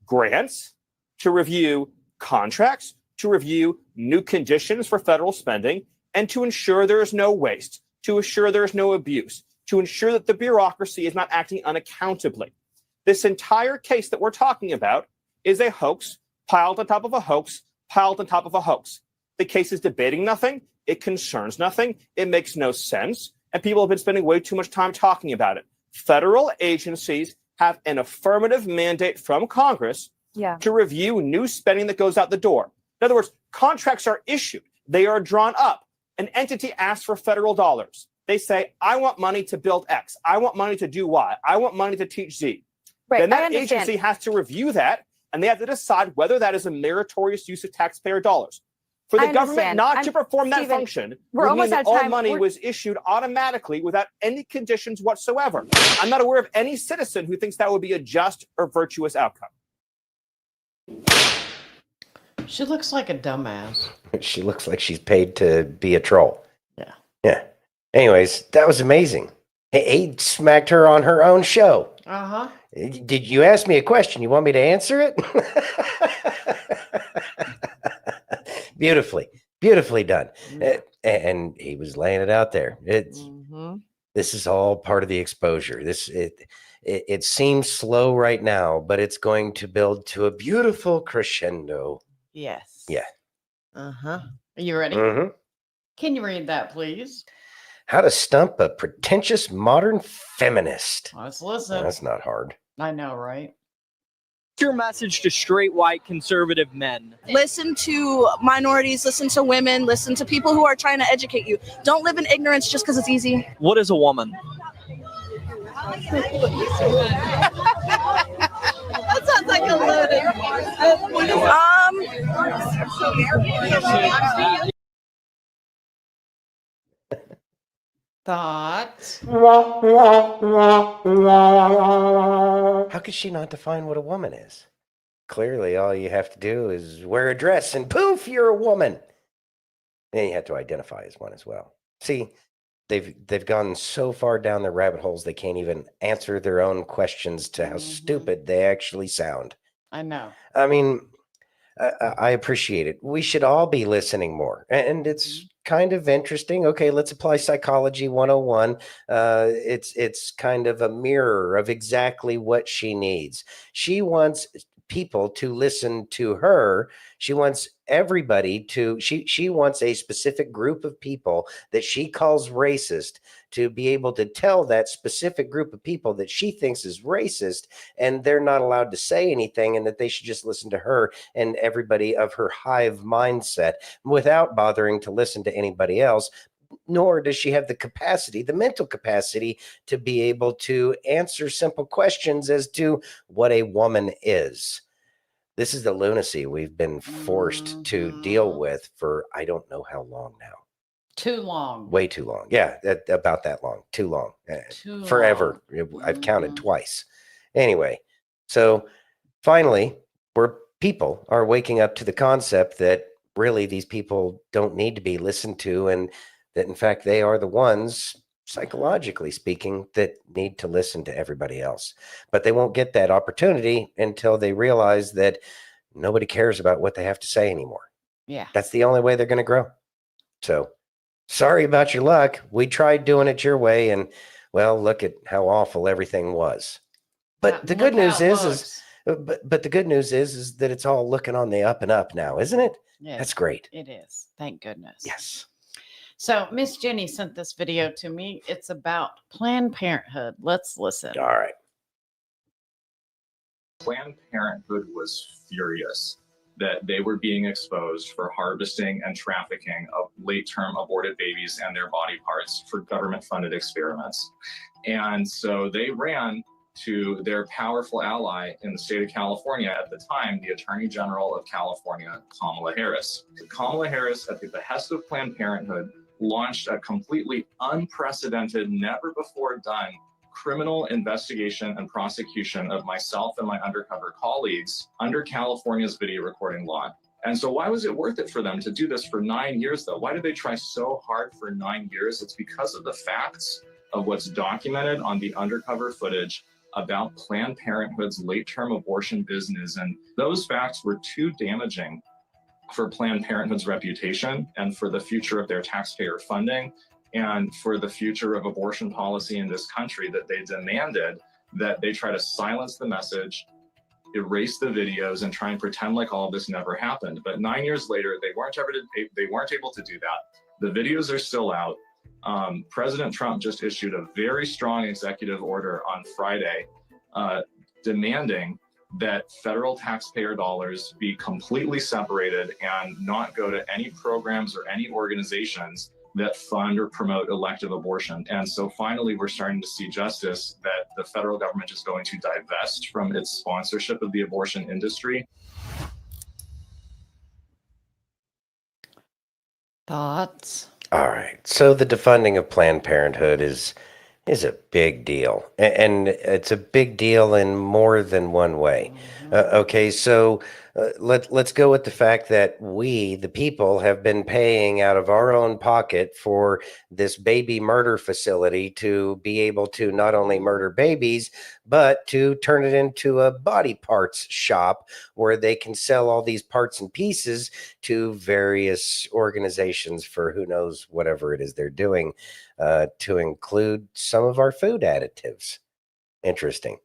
S8: grants, to review contracts, to review new conditions for federal spending, and to ensure there is no waste, to ensure there is no abuse, to ensure that the bureaucracy is not acting unaccountably. This entire case that we're talking about is a hoax piled on top of a hoax, piled on top of a hoax. The case is debating nothing. It concerns nothing. It makes no sense. And people have been spending way too much time talking about it. Federal agencies have an affirmative mandate from Congress to review new spending that goes out the door. In other words, contracts are issued. They are drawn up. An entity asks for federal dollars. They say, I want money to build X. I want money to do Y. I want money to teach Z.
S21: Right,
S8: then that agency has to review that, and they have to decide whether that is a meritorious use of taxpayer dollars. For the government not to perform that function would mean that all money was issued automatically without any conditions whatsoever. I'm not aware of any citizen who thinks that would be a just or virtuous outcome.
S1: She looks like a dumbass.
S2: She looks like she's paid to be a troll.
S1: Yeah.
S2: Yeah. Anyways, that was amazing. He smacked her on her own show.
S1: Uh-huh.
S2: Did you ask me a question? You want me to answer it? Beautifully done. And he was laying it out there. This is all part of the exposure. It seems slow right now, but it's going to build to a beautiful crescendo.
S1: Yes.
S2: Yeah.
S1: Uh-huh. Are you ready?
S2: Mm-hmm.
S1: Can you read that, please?
S2: How to stump a pretentious modern feminist.
S1: Let's listen.
S2: That's not hard.
S1: I know, right?
S9: Your message to straight white conservative men?
S11: Listen to minorities, listen to women, listen to people who are trying to educate you. Don't live in ignorance just because it's easy.
S9: What is a woman?
S11: That sounds like a loaded.
S1: Thoughts?
S2: How could she not define what a woman is? Clearly, all you have to do is wear a dress and poof, you're a woman. And you have to identify as one as well. See, they've gone so far down the rabbit holes they can't even answer their own questions to how stupid they actually sound.
S1: I know.
S2: I mean, I appreciate it. We should all be listening more. And it's kind of interesting. Okay, let's apply psychology 101. It's kind of a mirror of exactly what she needs. She wants people to listen to her. She wants everybody to, she wants a specific group of people that she calls racist to be able to tell that specific group of people that she thinks is racist, and they're not allowed to say anything, and that they should just listen to her and everybody of her hive mindset without bothering to listen to anybody else. Nor does she have the capacity, the mental capacity, to be able to answer simple questions as to what a woman is. This is the lunacy we've been forced to deal with for I don't know how long now.
S1: Too long.
S2: Way too long. Yeah, about that long. Too long.
S1: Too
S2: Forever. I've counted twice. Anyway, so finally, people are waking up to the concept that really these people don't need to be listened to, and that in fact they are the ones, psychologically speaking, that need to listen to everybody else. But they won't get that opportunity until they realize that nobody cares about what they have to say anymore.
S1: Yeah.
S2: That's the only way they're going to grow. So sorry about your luck. We tried doing it your way, and well, look at how awful everything was. But the good news is but the good news is that it's all looking on the up and up now, isn't it?
S1: Yeah,
S2: That's great.
S1: It is. Thank goodness.
S2: Yes.
S1: So Miss Jenny sent this video to me. It's about Planned Parenthood. Let's listen.
S2: All right.
S12: Planned Parenthood was furious that they were being exposed for harvesting and trafficking of late-term aborted babies and their body parts for government-funded experiments. And so they ran to their powerful ally in the state of California at the time, the Attorney General of California, Kamala Harris. Kamala Harris, at the behest of Planned Parenthood, launched a completely unprecedented, never before done criminal investigation and prosecution of myself and my undercover colleagues under California's video recording law. And so why was it worth it for them to do this for 9 years, though? Why did they try so hard for 9 years? It's because of the facts of what's documented on the undercover footage about Planned Parenthood's late-term abortion business. And those facts were too damaging for Planned Parenthood's reputation and for the future of their taxpayer funding and for the future of abortion policy in this country, that they demanded that they try to silence the message, erase the videos, and try and pretend like all of this never happened. But 9 years later, they weren't able to do that. The videos are still out. President Trump just issued a very strong executive order on Friday demanding that federal taxpayer dollars be completely separated and not go to any programs or any organizations that fund or promote elective abortion. And so finally, we're starting to see justice, that the federal government is going to divest from its sponsorship of the abortion industry.
S1: Thoughts?
S2: All right. So the defunding of Planned Parenthood is a big deal. And it's a big deal in more than one way. Okay, so let's go with the fact that we, the people, have been paying out of our own pocket for this baby murder facility to be able to not only murder babies, but to turn it into a body parts shop where they can sell all these parts and pieces to various organizations for who knows whatever it is they're doing, to include some of our food additives. Interesting.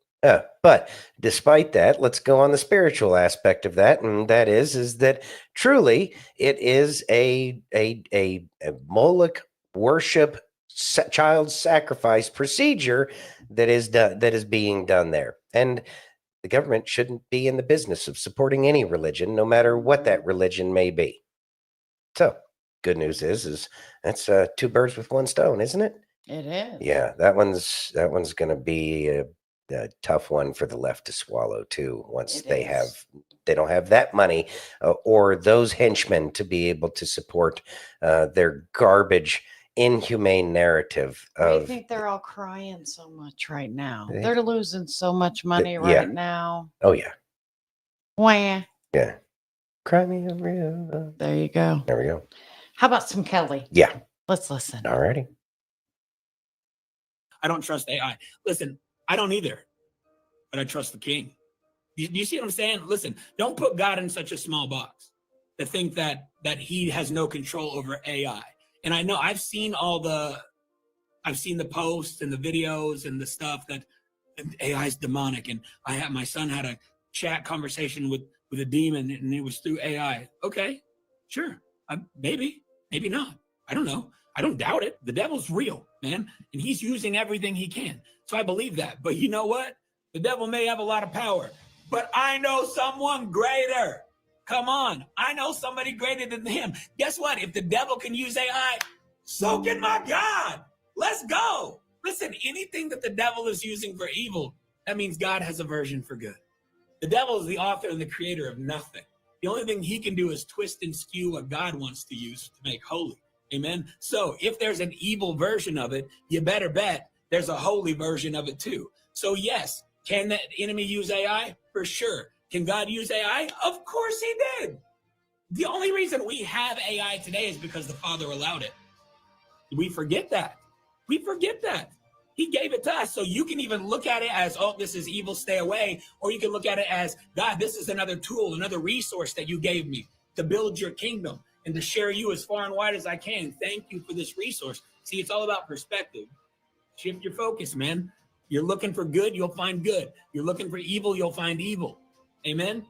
S2: But despite that, let's go on the spiritual aspect of that, and that is that truly it is a Moloch worship child sacrifice procedure that is being done there. And The government shouldn't be in the business of supporting any religion, no matter what that religion may be. So, good news is that's two birds with one stone, isn't it?
S1: It is.
S2: Yeah, that one's going to be a tough one for the left to swallow too. Once they don't have that money or those henchmen to be able to support their garbage, inhumane narrative
S1: I
S2: of.
S1: think they're all crying so much right now.
S2: They-
S1: They're losing so much money
S2: yeah.
S1: right now.
S2: Oh yeah,
S1: Wah.
S2: yeah. Cry me a river.
S1: There you go.
S2: There we go.
S1: How about some Kelly?
S2: Yeah.
S1: Let's listen.
S2: All righty.
S13: I don't trust AI. Listen, I don't either, but I trust the king. You see what I'm saying? Listen, don't put God in such a small box to think that he has no control over AI. And I know I've seen the posts and the videos and the stuff that AI is demonic. And my son had a chat conversation with a demon, and it was through AI. Okay, sure, maybe not. I don't know. I don't doubt it. The devil's real, man, and he's using everything he can. So I believe that. But you know what? The devil may have a lot of power, but I know someone greater. Come on. I know somebody greater than him. Guess what? If the devil can use AI, so can my God. Let's go. Listen, anything that the devil is using for evil, that means God has a version for good. The devil is the author and the creator of nothing. The only thing he can do is twist and skew what God wants to use to make holy. Amen. So if there's an evil version of it, you better bet there's a holy version of it too. So yes, can the enemy use AI? For sure. Can God use AI? Of course he did. The only reason we have AI today is because the Father allowed it. We forget that. We forget that. He gave it to us. So you can even look at it as, oh, this is evil, stay away. Or you can look at it as, God, this is another tool, another resource that you gave me to build your kingdom and to share you as far and wide as I can. Thank you for this resource. See, it's all about perspective. Shift your focus, man. You're looking for good, you'll find good. You're looking for evil, you'll find evil. Amen.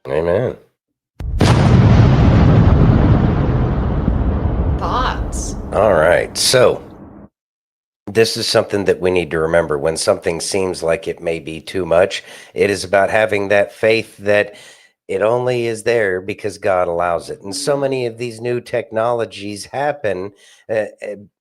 S2: Amen.
S1: Thoughts?
S2: All right. So this is something that we need to remember. When something seems like it may be too much, it is about having that faith that it only is there because God allows it. And so many of these new technologies happen.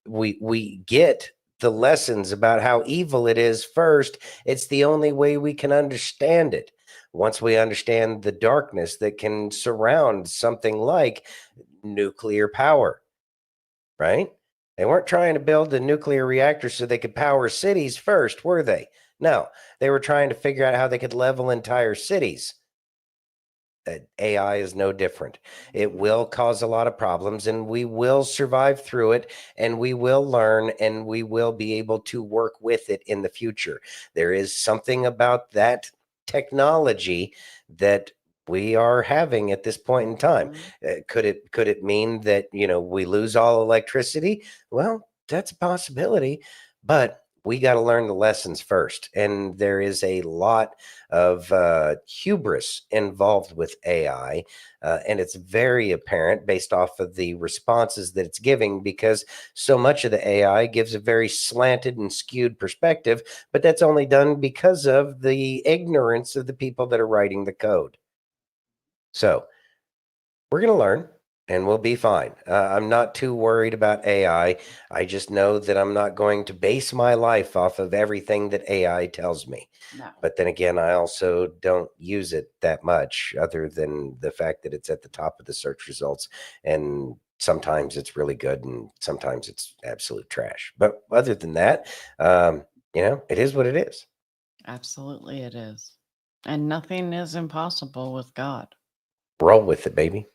S2: We get the lessons about how evil it is first. It's the only way we can understand it. Once we understand the darkness that can surround something like nuclear power, right? They weren't trying to build a nuclear reactor so they could power cities first, were they? No, they were trying to figure out how they could level entire cities. AI is no different. It will cause a lot of problems, and we will survive through it, and we will learn, and we will be able to work with it in the future. There is something about that technology that we are having at this point in time. Could it mean that, we lose all electricity? Well, that's a possibility, but we got to learn the lessons first. And there is a lot of hubris involved with AI. And it's very apparent based off of the responses that it's giving, because so much of the AI gives a very slanted and skewed perspective, but that's only done because of the ignorance of the people that are writing the code. So we're going to learn. And we'll be fine. I'm not too worried about AI. I just know that I'm not going to base my life off of everything that AI tells me.
S1: No.
S2: But then again, I also don't use it that much, other than the fact that it's at the top of the search results. And sometimes it's really good and sometimes it's absolute trash. But other than that, it is what it is.
S1: Absolutely it is. And nothing is impossible with God.
S2: Roll with it, baby.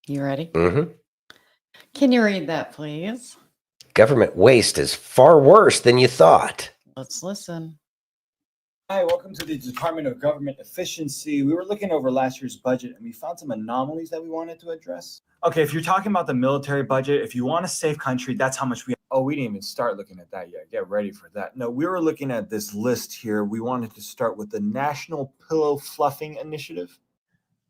S1: You ready?
S2: Mm-hmm.
S1: Can you read that, please?
S2: Government waste is far worse than you thought.
S1: Let's listen.
S14: Hi, welcome to the Department of Government Efficiency. We were looking over last year's budget and we found some anomalies that we wanted to address. Okay, if you're talking about the military budget, if you want a safe country, that's how much we... Oh, we didn't even start looking at that yet. Get ready for that. No, we were looking at this list here. We wanted to start with the National Pillow Fluffing Initiative.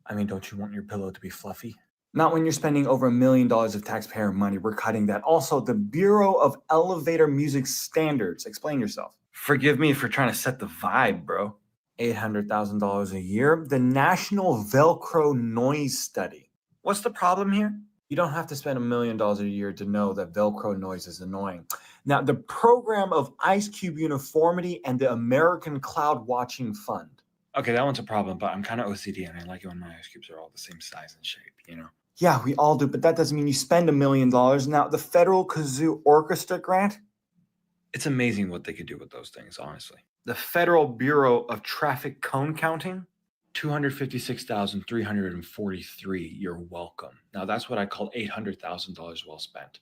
S14: I mean, don't you want your pillow to be fluffy? Not when you're spending over $1 million of taxpayer money. We're cutting that. Also, the Bureau of Elevator Music Standards. Explain yourself. Forgive me for trying to set the vibe, bro. $800,000 a year. The National Velcro Noise Study. What's the problem here? You don't have to spend $1 million a year to know that Velcro noise is annoying. Now, the Program of Ice Cube Uniformity and the American Cloud Watching Fund. Okay, that one's a problem, but I'm kind of OCD and I like it when my ice cubes are all the same size and shape, you know? Yeah, we all do, but that doesn't mean you spend $1 million. Now, the Federal Kazoo Orchestra grant, it's amazing what they could do with those things, honestly. The Federal Bureau of Traffic Cone Counting, $256,343. You're welcome. Now, that's what I call $800,000 well spent.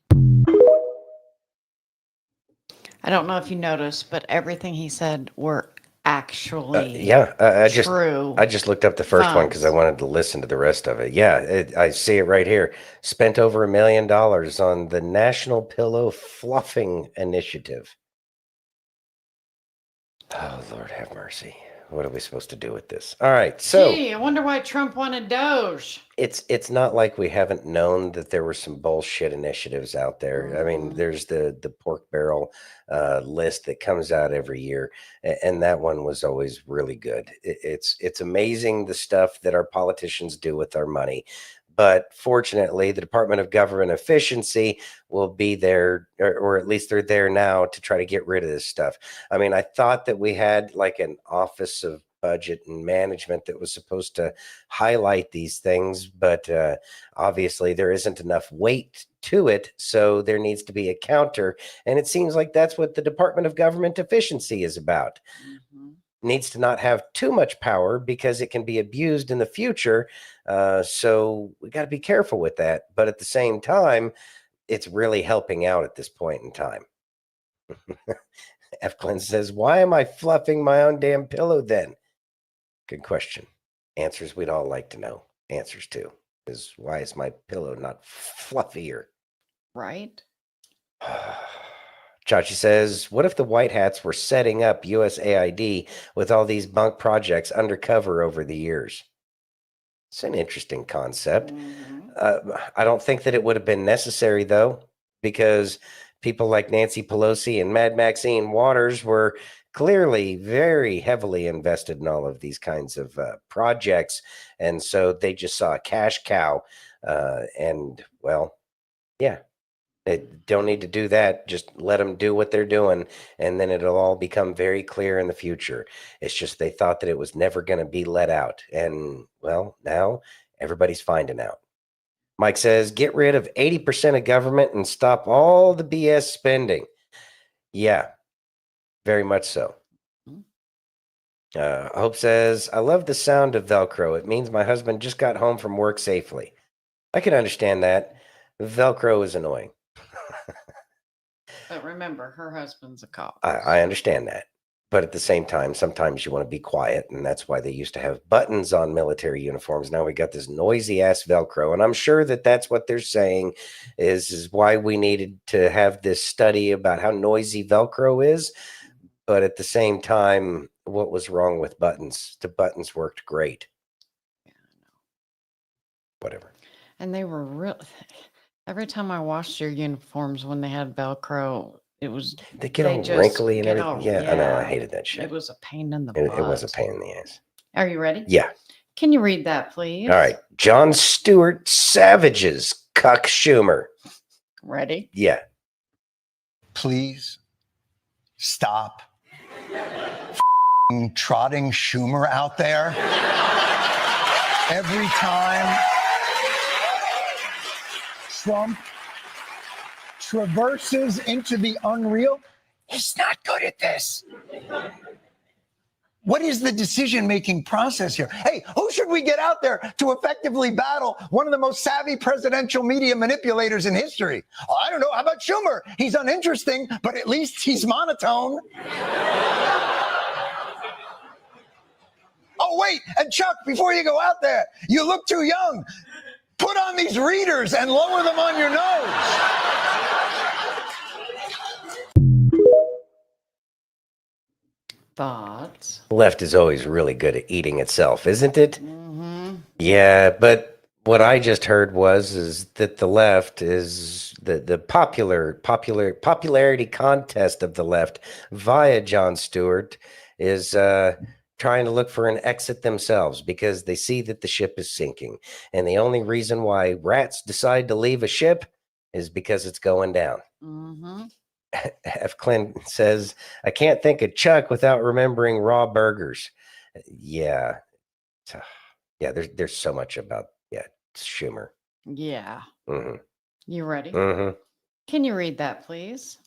S1: I don't know if you noticed, but everything he said were actually
S2: I
S1: true.
S2: just looked up the first one because I wanted to listen to the rest of it. Yeah, I see it right here. Spent over $1 million on the National Pillow Fluffing Initiative. Oh, Lord have mercy. What are we supposed to do with this? All right, so
S1: Gee, I wonder why Trump wanted Doge.
S2: it's not like we haven't known that there were some bullshit initiatives out there. I mean, there's the pork barrel list that comes out every year, and that one was always really good. It's amazing the stuff that our politicians do with our money. But fortunately, the Department of Government Efficiency will be there, or at least they're there now to try to get rid of this stuff. I mean, I thought that we had like an Office of Budget and Management that was supposed to highlight these things, but obviously there isn't enough weight to it, so there needs to be a counter. And it seems like that's what the Department of Government Efficiency is about. Needs to not have too much power because it can be abused in the future. So we got to be careful with that. But at the same time, it's really helping out at this point in time. F. Glenn says, why am I fluffing my own damn pillow then? Good question. Answers we'd all like to know. Answers to is, why is my pillow not fluffier?
S1: Right?
S2: Chachi says, what if the White Hats were setting up USAID with all these bunk projects undercover over the years? It's an interesting concept. I don't think that it would have been necessary, though, because people like Nancy Pelosi and Mad Maxine Waters were clearly very heavily invested in all of these kinds of projects. And so they just saw a cash cow. And, well, yeah. They don't need to do that. Just let them do what they're doing, and then it'll all become very clear in the future. It's just they thought that it was never going to be let out. And, well, now everybody's finding out. Mike says, get rid of 80% of government and stop all the BS spending. Yeah, very much so. Hope says, I love the sound of Velcro. It means my husband just got home from work safely. I can understand that. Velcro is annoying.
S1: But remember, her husband's a cop.
S2: I understand that. But at the same time, sometimes you want to be quiet, and that's why they used to have buttons on military uniforms. Now we got this noisy-ass Velcro, and I'm sure that that's what they're saying is why we needed to have this study about how noisy Velcro is. But at the same time, what was wrong with buttons? The buttons worked great. Yeah, I know. Whatever.
S1: And they were real. Every time I washed your uniforms when they had Velcro, it was
S2: they get all wrinkly and everything. Yeah, I know. I hated that shit.
S1: It was a pain in the
S2: butt.
S1: butt.
S2: It was a pain in the ass.
S1: Are you ready?
S2: Yeah.
S1: Can you read that, please?
S2: All right. John Stewart Savage's Cuck Schumer.
S1: Ready?
S2: Yeah.
S4: Please stop trotting Schumer out there every time Trump traverses into the unreal. He's not good at this. What is the decision-making process here? Hey, who should we get out there to effectively battle one of the most savvy presidential media manipulators in history? Oh, I don't know. How about Schumer? He's uninteresting, but at least he's monotone. Oh, wait. And Chuck, before you go out there, you look too young. Put on these readers and lower them on your nose.
S1: Thoughts?
S2: Left is always really good at eating itself, isn't it?
S1: Mm-hmm.
S2: Yeah, but What I just heard is that the left is the popularity contest of the left via Jon Stewart is trying to look for an exit themselves because they see that the ship is sinking. And the only reason why rats decide to leave a ship is because it's going down.
S1: Mm-hmm.
S2: F. Clint says, I can't think of Chuck without remembering raw burgers. Yeah. Yeah, there's so much about Schumer.
S1: Yeah.
S2: Mm-hmm.
S1: You ready?
S2: Mm-hmm.
S1: Can you read that, please?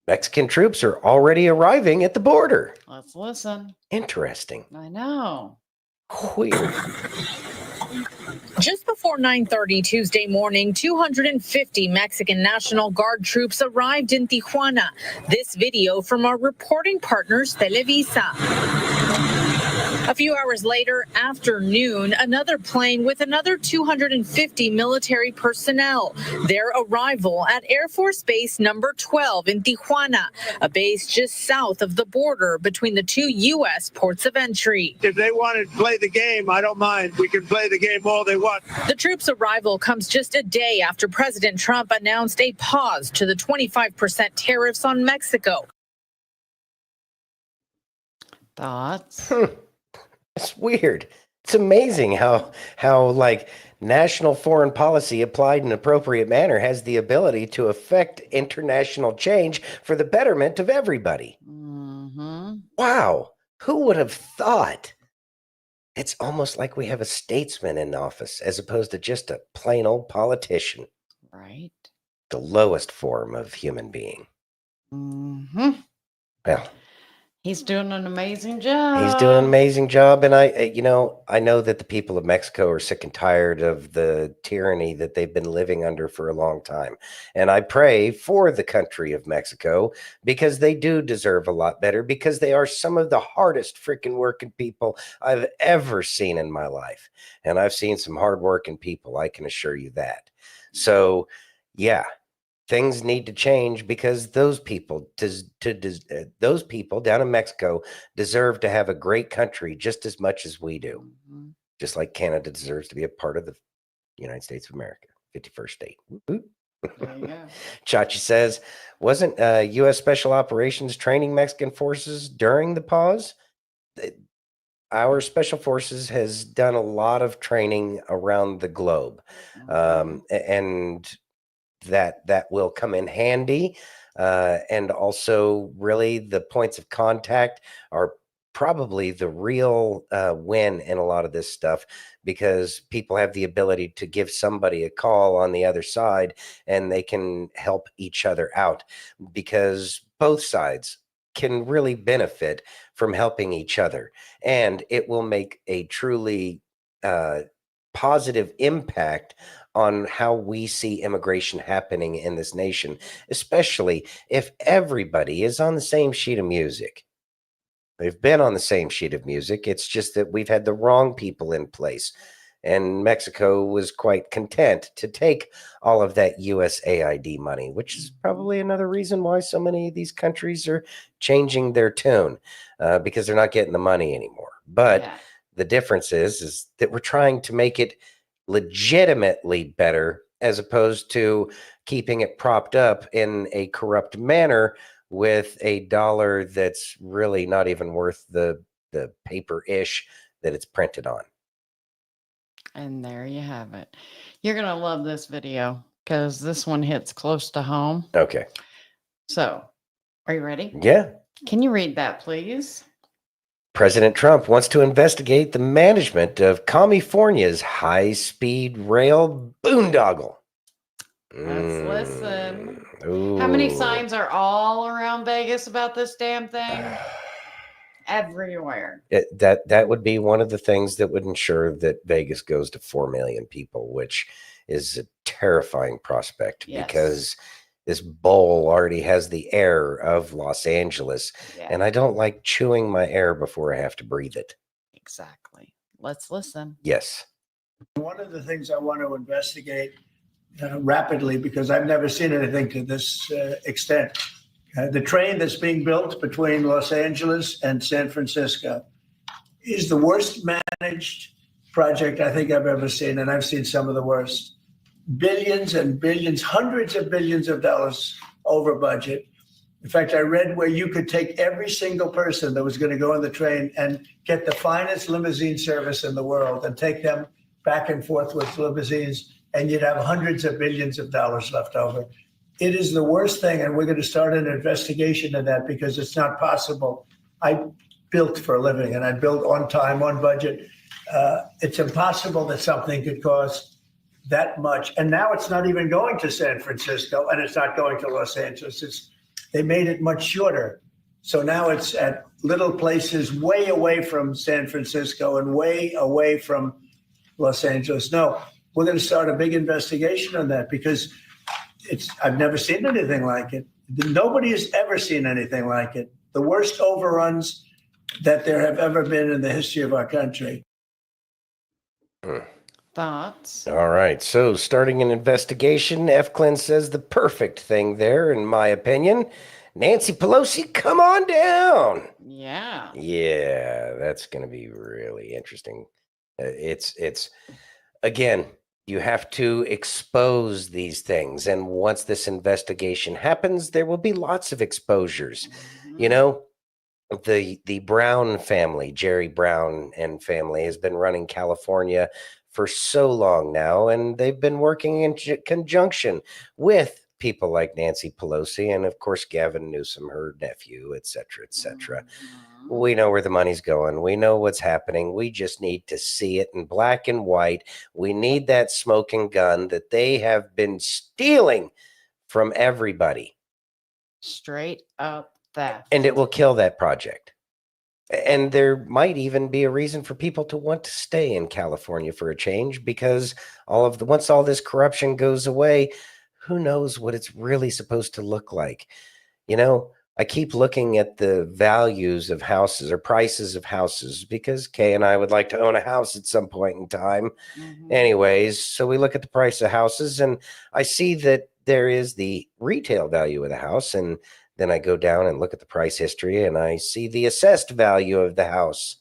S2: Mexican troops are already arriving at the border.
S1: Let's listen.
S2: Interesting.
S1: I know.
S2: Weird.
S15: Just before 9:30 Tuesday morning, 250 Mexican National Guard troops arrived in Tijuana. This video from our reporting partners, Televisa. A few hours later, after noon, another plane with another 250 military personnel. Their arrival at Air Force Base number 12 in Tijuana, a base just south of the border between the two U.S. ports of entry.
S16: If they want to play the game, I don't mind. We can play the game all they want.
S15: The troops' arrival comes just a day after President Trump announced a pause to the 25% tariffs on Mexico.
S1: Thoughts?
S2: It's weird. It's amazing how like national foreign policy applied in an appropriate manner has the ability to affect international change for the betterment of everybody.
S1: Mm-hmm.
S2: Wow. Who would have thought? It's almost like we have a statesman in office as opposed to just a plain old politician.
S1: Right.
S2: The lowest form of human being.
S1: Mm-hmm.
S2: Well,
S1: he's doing an amazing job.
S2: he's doing an amazing job. And I know that the people of Mexico are sick and tired of the tyranny that they've been living under for a long time. And I pray for the country of Mexico because they do deserve a lot better, because they are some of the hardest freaking working people I've ever seen in my life. And I've seen some hardworking people, I can assure you that. So, yeah. Things need to change because those people down in Mexico deserve to have a great country just as much as we do.
S1: Mm-hmm.
S2: Just like Canada deserves to be a part of the United States of America, 51st state.
S1: There you go.
S2: Chachi says, wasn't U.S. Special Operations training Mexican forces during the pause? Our special forces has done a lot of training around the globe. And that will come in handy. And also really the points of contact are probably the real win in a lot of this stuff, because people have the ability to give somebody a call on the other side and they can help each other out, because both sides can really benefit from helping each other. And it will make a truly positive impact on how we see immigration happening in this nation, especially if everybody is on the same sheet of music. They've been on the same sheet of music. It's just that we've had the wrong people in place. And Mexico was quite content to take all of that USAID money, which is probably another reason why so many of these countries are changing their tune, because they're not getting the money anymore. But the difference is that we're trying to make it legitimately better, as opposed to keeping it propped up in a corrupt manner with a dollar that's really not even worth the paper-ish that it's printed on.
S1: And there you have it. You're going to love this video because this one hits close to home.
S2: Okay.
S1: So, are you ready?
S2: Yeah.
S1: Can you read that, please?
S2: President Trump wants to investigate the management of Commiefornia's high-speed rail boondoggle.
S1: Let's listen.
S2: Ooh.
S1: How many signs are all around Vegas about this damn thing? Everywhere.
S2: That would be one of the things that would ensure that Vegas goes to 4 million people, which is a terrifying prospect, because this bowl already has the air of Los Angeles, and I don't like chewing my air before I have to breathe it.
S1: Exactly. Let's listen.
S2: Yes.
S17: One of the things I want to investigate rapidly, because I've never seen anything to this extent, the train that's being built between Los Angeles and San Francisco is the worst managed project I think I've ever seen, and I've seen some of the worst. Billions and billions, hundreds of billions of dollars over budget. In fact, I read where you could take every single person that was going to go on the train and get the finest limousine service in the world and take them back and forth with limousines, and you'd have hundreds of billions of dollars left over. It is the worst thing, and we're going to start an investigation of that because it's not possible. I built for a living, and I built on time, on budget. It's impossible that something could cost that much. And now it's not even going to San Francisco, and it's not going to Los Angeles. They made it much shorter. So now it's at little places way away from San Francisco and way away from Los Angeles. No, we're going to start a big investigation on that because I've never seen anything like it. Nobody has ever seen anything like it. The worst overruns that there have ever been in the history of our country.
S1: Thoughts?
S2: All right. So starting an investigation, F. Clint says the perfect thing there, in my opinion. Nancy Pelosi, come on down.
S1: Yeah.
S2: Yeah, that's going to be really interesting. It's again, you have to expose these things. And once this investigation happens, there will be lots of exposures. You know, the Brown family, Jerry Brown and family, has been running California for so long now, and they've been working in conjunction with people like Nancy Pelosi and, of course, Gavin Newsom, her nephew, et cetera, et cetera. We know where the money's going. We know what's happening. We just need to see it in black and white. We need that smoking gun that they have been stealing from everybody.
S1: Straight up theft.
S2: And it will kill that project. And there might even be a reason for people to want to stay in California for a change, because once all this corruption goes away, who knows what it's really supposed to look like. You know, I keep looking at the values of houses or prices of houses because Kay and I would like to own a house at some point in time. Anyways, so we look at the price of houses and I see that there is the retail value of the house, and then I go down and look at the price history and I see the assessed value of the house.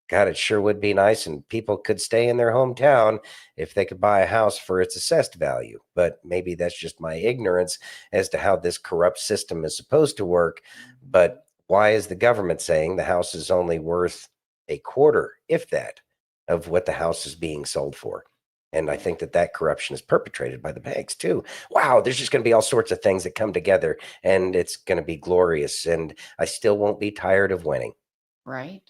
S2: God, it sure would be nice, and people could stay in their hometown if they could buy a house for its assessed value. But maybe that's just my ignorance as to how this corrupt system is supposed to work. But why is the government saying the house is only worth a quarter, if that, of what the house is being sold for? And I think that corruption is perpetrated by the banks too. Wow, there's just going to be all sorts of things that come together, and it's going to be glorious. And I still won't be tired of winning.
S1: Right.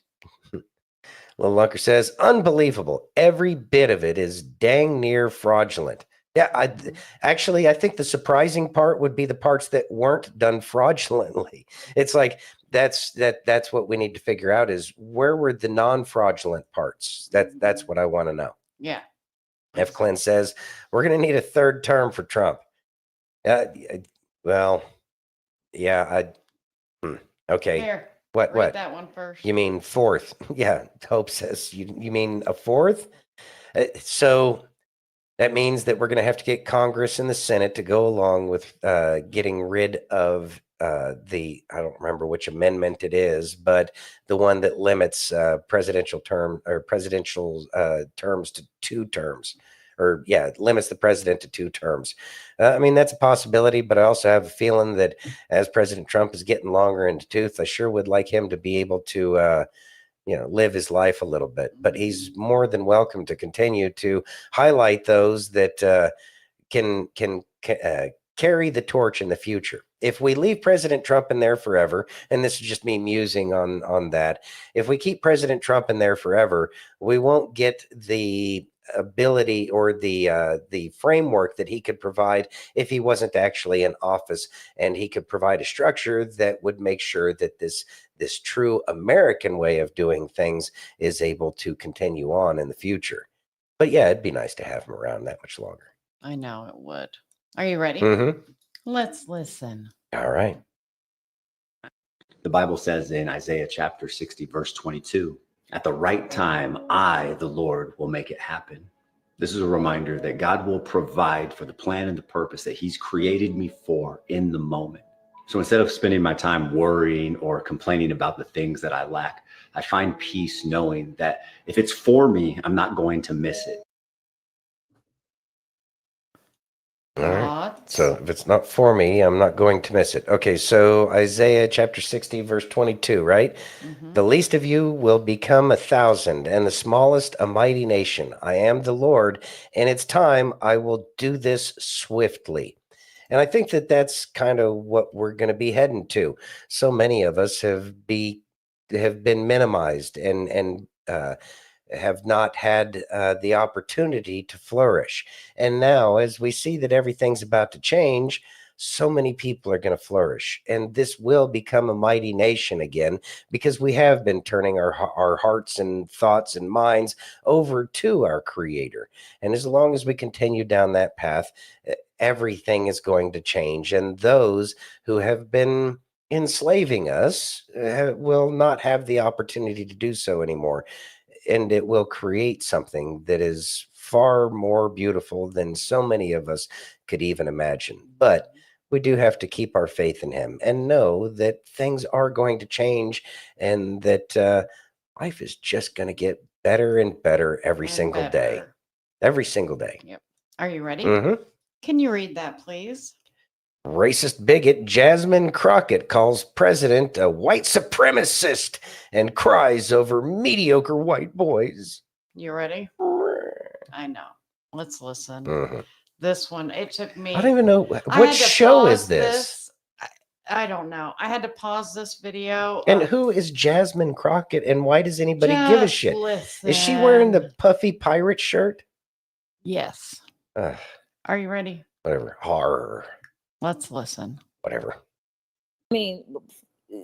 S2: Little Lunker says, unbelievable. Every bit of it is dang near fraudulent. Yeah, I think the surprising part would be the parts that weren't done fraudulently. It's like that's what we need to figure out is where were the non-fraudulent parts? That's what I want to know.
S1: Yeah.
S2: F. Clint says, we're going to need a third term for Trump. Well, yeah. Okay.
S1: Here,
S2: What?
S1: that one first.
S2: You mean fourth? Yeah. Hope says, you mean a fourth? So that means that we're going to have to get Congress and the Senate to go along with getting rid of I don't remember which amendment it is, but the one that limits presidential terms to 2 terms, or limits the president to 2 terms. I mean, that's a possibility, but I also have a feeling that as President Trump is getting longer in the tooth, I sure would like him to be able to, live his life a little bit. But he's more than welcome to continue to highlight those that can carry the torch in the future. If we leave President Trump in there forever, and this is just me musing on that, if we keep President Trump in there forever, we won't get the ability or the framework that he could provide if he wasn't actually in office, and he could provide a structure that would make sure that this true American way of doing things is able to continue on in the future. But yeah, it'd be nice to have him around that much longer.
S1: I know it would. Are you ready?
S2: Mm-hmm.
S1: Let's listen.
S2: All right.
S19: The Bible says in Isaiah chapter 60, verse 22, at the right time, I, the Lord, will make it happen. This is a reminder that God will provide for the plan and the purpose that he's created me for in the moment. So instead of spending my time worrying or complaining about the things that I lack, I find peace knowing that if it's for me, I'm not going to miss it.
S2: All right. So if it's not for me, I'm not going to miss it. Okay, so Isaiah chapter 60, verse 22, right? The least of you will become 1,000, and the smallest a mighty nation. I am the Lord, and it's time I will do this swiftly. And I think that that's kind of what we're going to be heading to. So many of us have been minimized and have not had the opportunity to flourish. And now, as we see that everything's about to change, so many people are going to flourish. And this will become a mighty nation again, because we have been turning our hearts and thoughts and minds over to our Creator. And as long as we continue down that path, everything is going to change. And those who have been enslaving us will not have the opportunity to do so anymore. And it will create something that is far more beautiful than so many of us could even imagine. But we do have to keep our faith in him and know that things are going to change, and that life is just going to get better and better every single day. Every single day.
S1: Yep. Are you ready?
S2: Mm-hmm.
S1: Can you read that, please?
S2: Racist bigot Jasmine Crockett calls president a white supremacist and cries over mediocre white boys.
S1: You ready? I know. Let's listen.
S2: Mm-hmm.
S1: This one, it took me.
S2: I don't even know.
S1: I
S2: What
S1: had to
S2: show
S1: pause
S2: is this?
S1: I don't know. I had to pause this video.
S2: And who is Jasmine Crockett, and why does anybody give a
S1: Just
S2: shit? Is she wearing the puffy pirate shirt?
S1: Yes.
S2: Ugh,
S1: Are you ready?
S2: whatever. Horror.
S1: Let's listen.
S2: Whatever.
S6: I mean,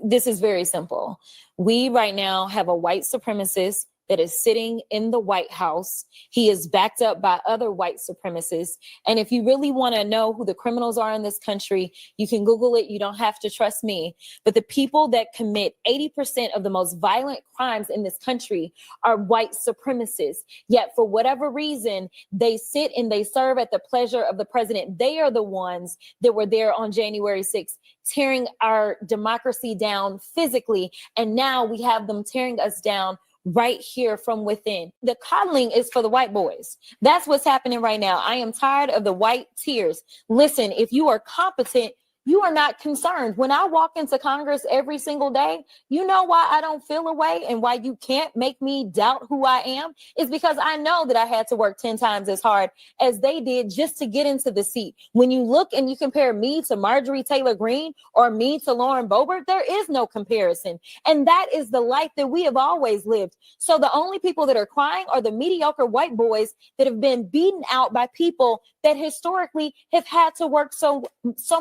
S6: this is very simple. We right now have a white supremacist that is sitting in the White House. He is backed up by other white supremacists. And if you really want to know who the criminals are in this country, you can Google it. You don't have to trust me. But the people that commit 80% of the most violent crimes in this country are white supremacists. Yet for whatever reason, they sit and they serve at the pleasure of the president. They are the ones that were there on January 6th, tearing our democracy down physically. And now we have them tearing us down right here from within. The coddling is for the white boys. That's what's happening right now. I am tired of the white tears. Listen, if you are competent, you are not concerned. When I walk into Congress every single day, you know why I don't feel away and why you can't make me doubt who I am? Is because I know that I had to work 10 times as hard as they did just to get into the seat. When you look and you compare me to Marjorie Taylor Greene or me to Lauren Boebert, there is no comparison. And that is the life that we have always lived. So the only people that are crying are the mediocre white boys that have been beaten out by people that historically have had to work so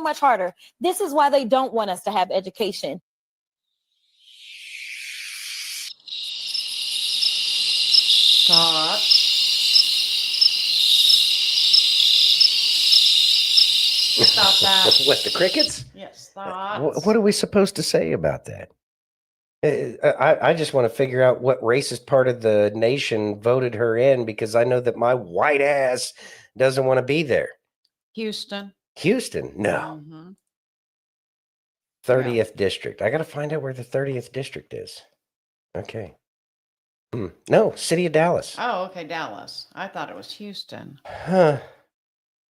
S6: much harder. This is why they don't want us to have education.
S1: Stop. Stop that.
S2: What, the crickets?
S1: Yes, stop.
S2: What are we supposed to say about that? I just want to figure out what racist part of the nation voted her in, because I know that my white ass doesn't want to be there.
S1: Houston.
S2: Houston? No.
S1: Mhm.
S2: 30th district. I got to find out where the 30th district is. Okay. No, city of Dallas.
S1: Oh, okay, Dallas. I thought it was Houston.
S2: Huh.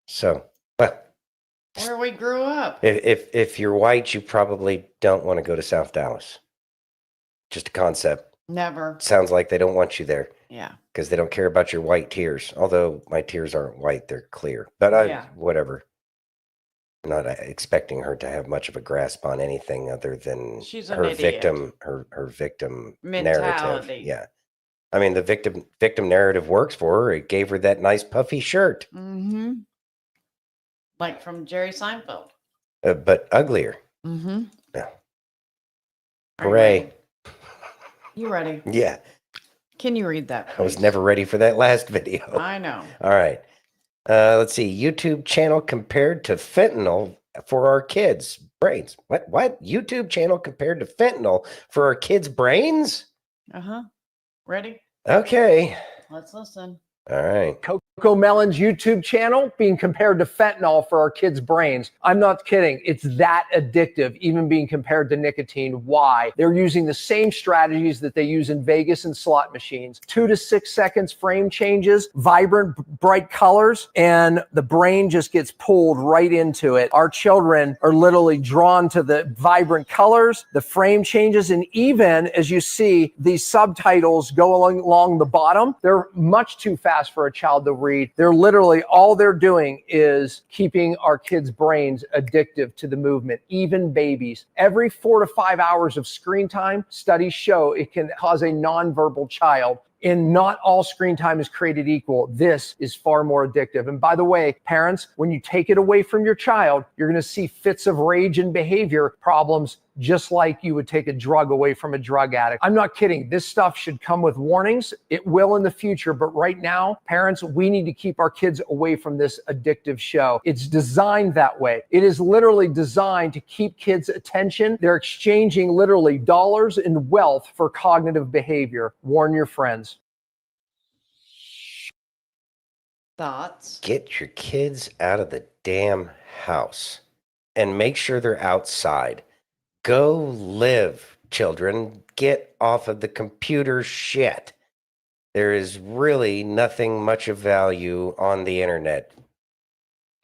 S2: So, well,
S1: Where we grew up.
S2: if you're white, you probably don't want to go to South Dallas. Just a concept.
S1: Never.
S2: Sounds like they don't want you there.
S1: Yeah.
S2: Because they don't care about your white tears. Although my tears aren't white, they're clear. But whatever. I'm not expecting her to have much of a grasp on anything other than
S1: She's an
S2: her
S1: idiot.
S2: victim, her victim
S1: Mentality.
S2: narrative. Yeah. I mean, the victim narrative works for her. It gave her that nice puffy shirt,
S1: Mm-hmm. Like from Jerry Seinfeld.
S2: but uglier.
S1: Mm-hmm.
S2: Yeah.
S1: Are you
S2: Hooray.
S1: ready? You ready?
S2: Yeah.
S1: Can you read that,
S2: I was
S1: please?
S2: never ready for that last video.
S1: I know.
S2: All right. Let's see. YouTube channel compared to fentanyl for our kids' brains. What? YouTube channel compared to fentanyl for our kids' brains?
S1: Uh-huh. Ready?
S2: Okay.
S1: Let's listen.
S2: All right.
S5: Melon's YouTube channel being compared to fentanyl for our kids' brains. I'm not kidding. It's that addictive, even being compared to nicotine. Why? They're using the same strategies that they use in Vegas and slot machines. 2 to 6 seconds frame changes, vibrant, bright colors, and the brain just gets pulled right into it. Our children are literally drawn to the vibrant colors, the frame changes, and even as you see these subtitles go along the bottom, they're much too fast for a child to read. They're literally, all they're doing is keeping our kids' brains addictive to the movement, even babies. Every 4 to 5 hours of screen time, studies show it can cause a nonverbal child. And not all screen time is created equal. This is far more addictive. And by the way, parents, when you take it away from your child, you're going to see fits of rage and behavior problems, just like you would take a drug away from a drug addict. I'm not kidding. This stuff should come with warnings. It will in the future. But right now, parents, we need to keep our kids away from this addictive show. It's designed that way. It is literally designed to keep kids' attention. They're exchanging literally dollars and wealth for cognitive behavior. Warn your friends.
S1: Thoughts?
S2: Get your kids out of the damn house and make sure they're outside. Go live, children. Get off of the computer shit. There is really nothing much of value on the internet.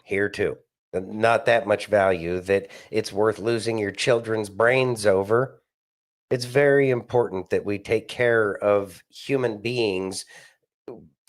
S2: Here too. Not that much value that it's worth losing your children's brains over. It's very important that we take care of human beings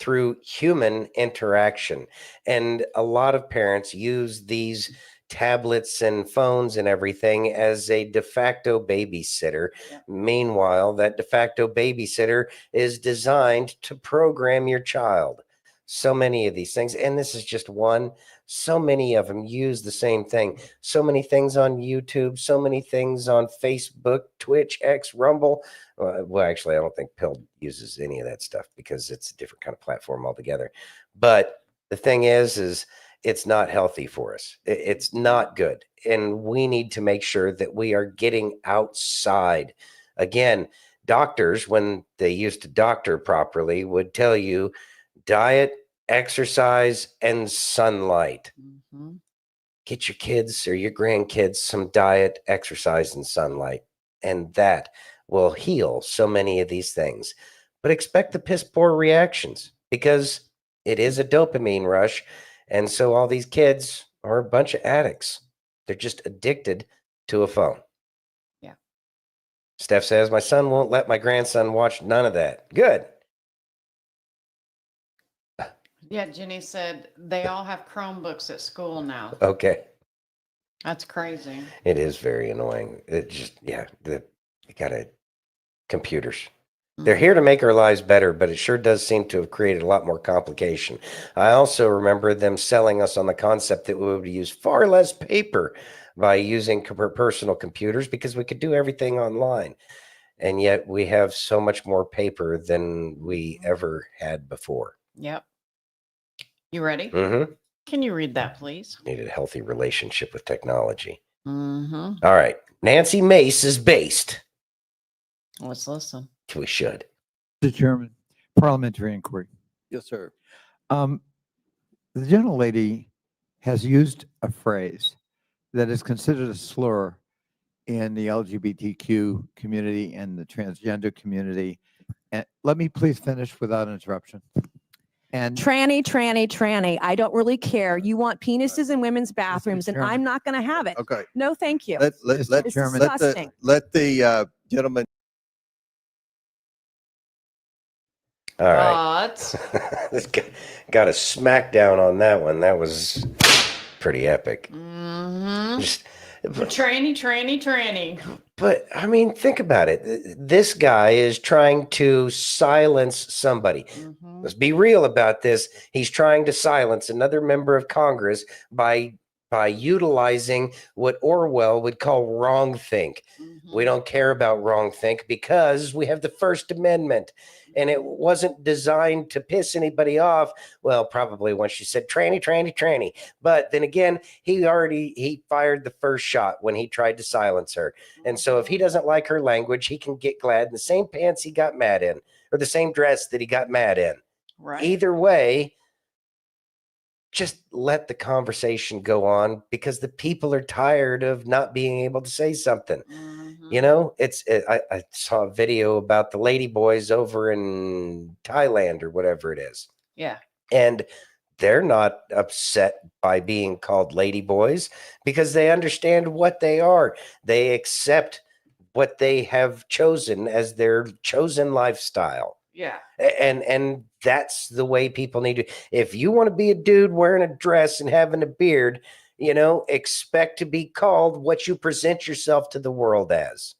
S2: through human interaction. And a lot of parents use these tablets and phones and everything as a de facto babysitter. Yeah. Meanwhile, that de facto babysitter is designed to program your child. So many of these things, and this is just one, so many of them use the same thing. So many things on YouTube, so many things on Facebook, Twitch, X, Rumble. Well, actually, I don't think Pill uses any of that stuff because it's a different kind of platform altogether. But the thing is it's not healthy for us. It's not good. And we need to make sure that we are getting outside. Again, doctors, when they used to doctor properly, would tell you diet, exercise, and sunlight. Mm-hmm. Get your kids or your grandkids some diet, exercise, and sunlight. And that will heal so many of these things. But expect the piss poor reactions because it is a dopamine rush. And so all these kids are a bunch of addicts. They're just addicted to a phone.
S1: Yeah.
S2: Steph says, my son won't let my grandson watch none of that. Good.
S1: Yeah, Jenny said they all have Chromebooks at school now.
S2: Okay.
S1: That's crazy.
S2: It is very annoying. It just, yeah, they got computers. They're here to make our lives better, but it sure does seem to have created a lot more complication. I also remember them selling us on the concept that we would use far less paper by using personal computers because we could do everything online. And yet we have so much more paper than we ever had before.
S1: Yep. You ready?
S2: Mm-hmm.
S1: Can you read that, please?
S2: Need a healthy relationship with technology.
S1: Mm-hmm.
S2: All right. Nancy Mace is based.
S1: Let's listen.
S2: We should.
S20: Mr. Chairman, parliamentary inquiry.
S22: Yes, sir.
S20: The gentlelady has used a phrase that is considered a slur in the LGBTQ community and the transgender community. And let me please finish without interruption. And
S24: tranny. I don't really care. You want penises in women's bathrooms, and I'm not going to have it.
S22: Okay.
S24: No, thank you.
S22: Let
S24: It's disgusting.
S22: let the gentleman.
S2: All right. Got a smackdown on that one. That was pretty epic.
S1: Mm-hmm.
S2: Just,
S1: Tranny.
S2: But I mean, think about it. This guy is trying to silence somebody. Mm-hmm. Let's be real about this. He's trying to silence another member of Congress by utilizing what Orwell would call wrongthink. Mm-hmm. We don't care about wrongthink because we have the First Amendment. And it wasn't designed to piss anybody off. Well, probably when she said tranny. But then again, he fired the first shot when he tried to silence her. And so if he doesn't like her language, he can get glad in the same pants he got mad in or the same dress that he got mad in.
S1: Right.
S2: Either way, just let the conversation go on, because the people are tired of not being able to say something. You know, I saw a video about the lady boys over in Thailand or whatever it is.
S1: Yeah.
S2: And they're not upset by being called lady boys because they understand what they are. They accept what they have chosen as their chosen lifestyle.
S1: Yeah.
S2: And that's the way people need to. If you want to be a dude wearing a dress and having a beard, you know, expect to be called what you present yourself to the world as.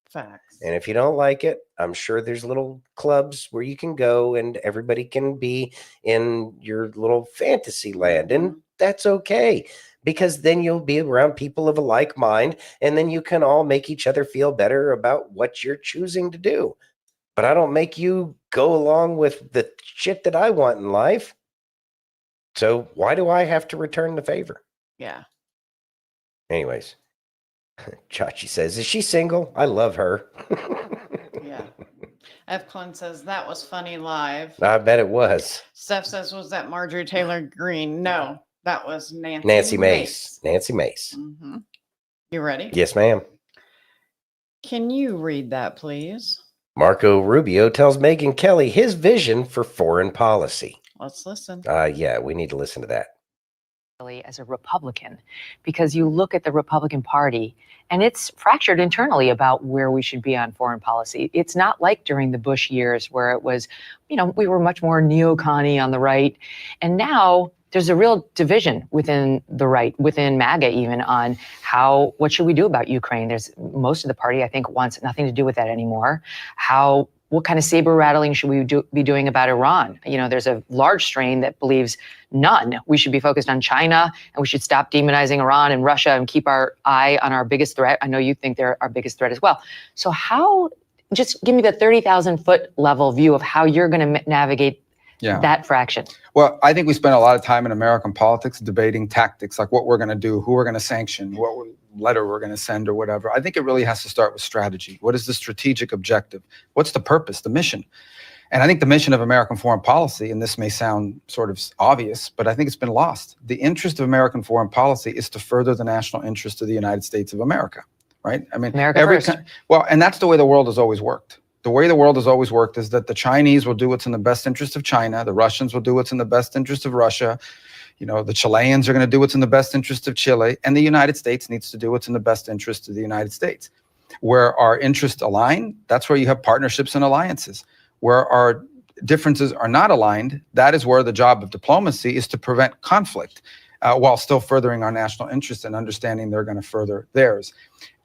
S1: Facts.
S2: And if you don't like it, I'm sure there's little clubs where you can go and everybody can be in your little fantasy land. And that's okay, because then you'll be around people of a like mind, and then you can all make each other feel better about what you're choosing to do. But I don't make you go along with the shit that I want in life. So why do I have to return the favor?
S1: Yeah.
S2: Anyways, Chachi says, is she single? I love her.
S1: Yeah. F. Clun says, that was funny live.
S2: I bet it was.
S1: Steph says, was that Marjorie Taylor Greene? No, that was Nancy
S2: Mace. Nancy Mace.
S1: Mm-hmm. You ready?
S2: Yes, ma'am.
S1: Can you read that, please?
S2: Marco Rubio tells Megyn Kelly his vision for foreign policy.
S1: Let's listen.
S2: Yeah, we need to listen to that.
S3: As a Republican, because you look at the Republican Party and it's fractured internally about where we should be on foreign policy. It's not like during the Bush years where it was, you know, we were much more neocon-y on the right. And now there's a real division within the right, within MAGA even, on what should we do about Ukraine? There's most of the party, I think, wants nothing to do with that anymore. What kind of saber rattling should we be doing about Iran? You know, there's a large strain that believes none. We should be focused on China, and we should stop demonizing Iran and Russia and keep our eye on our biggest threat. I know you think they're our biggest threat as well. So just give me the 30,000 foot level view of how you're going to navigate that fraction.
S7: Well, I think we spend a lot of time in American politics debating tactics, like what we're going to do, who we're going to sanction, what letter we're going to send or whatever. I think it really has to start with strategy. What is the strategic objective? What's the purpose, the mission? And I think the mission of American foreign policy, and this may sound sort of obvious, but I think it's been lost. The interest of American foreign policy is to further the national interest of the United States of America, right? I mean, and that's the way the world has always worked. The way the world has always worked is that the Chinese will do what's in the best interest of China. The Russians will do what's in the best interest of Russia. You know, the Chileans are going to do what's in the best interest of Chile. And the United States needs to do what's in the best interest of the United States. Where our interests align, that's where you have partnerships and alliances. Where our differences are not aligned, that is where the job of diplomacy is to prevent conflict while still furthering our national interest and understanding they're going to further theirs.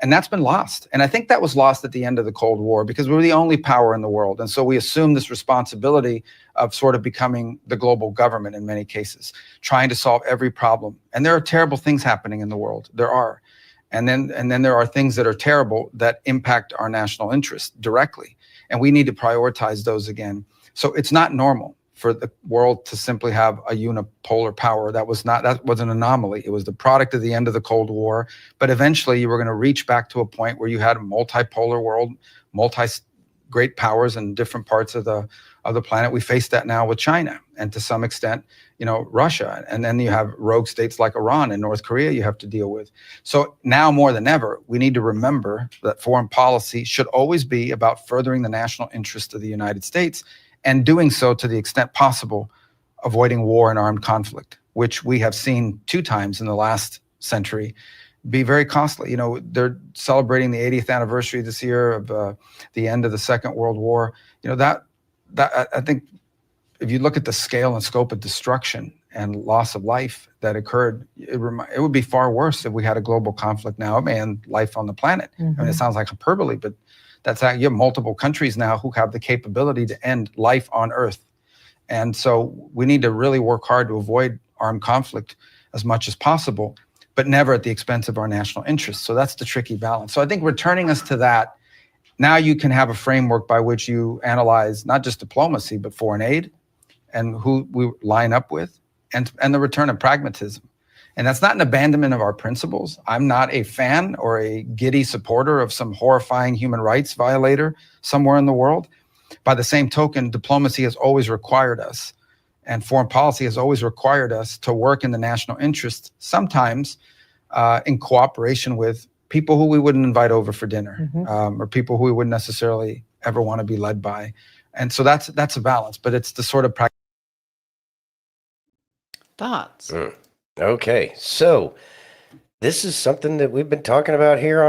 S7: And that's been lost. And I think that was lost at the end of the Cold War because we were the only power in the world. And so we assumed this responsibility of sort of becoming the global government in many cases, trying to solve every problem. And there are terrible things happening in the world. There are. And then there are things that are terrible that impact our national interest directly. And we need to prioritize those again. So it's not normal for the world to simply have a unipolar power. That was an anomaly. It was the product of the end of the Cold War. But eventually you were going to reach back to a point where you had a multipolar world, great powers in different parts of the planet. We face that now with China and to some extent, you know, Russia. And then you have rogue states like Iran and North Korea you have to deal with. So now more than ever, we need to remember that foreign policy should always be about furthering the national interest of the United States, and doing so to the extent possible, avoiding war and armed conflict, which we have seen 2 times in the last century be very costly. You know, they're celebrating the 80th anniversary this year of the end of the Second World War. You know, that I think if you look at the scale and scope of destruction and loss of life that occurred, it would be far worse if we had a global conflict now and life on the planet. I mean, it sounds like hyperbole, but that's how you have multiple countries now who have the capability to end life on Earth. And so we need to really work hard to avoid armed conflict as much as possible, but never at the expense of our national interests. So that's the tricky balance. So I think returning us to that, now you can have a framework by which you analyze not just diplomacy, but foreign aid and who we line up with and the return of pragmatism. And that's not an abandonment of our principles. I'm not a fan or a giddy supporter of some horrifying human rights violator somewhere in the world. By the same token, diplomacy has always required us And foreign policy has always required us to work in the national interest, sometimes in cooperation with people who we wouldn't invite over for dinner, or people who we wouldn't necessarily ever want to be led by. And so that's a balance, but it's the sort of practice.
S1: Thoughts?
S2: Okay, so this is something that we've been talking about here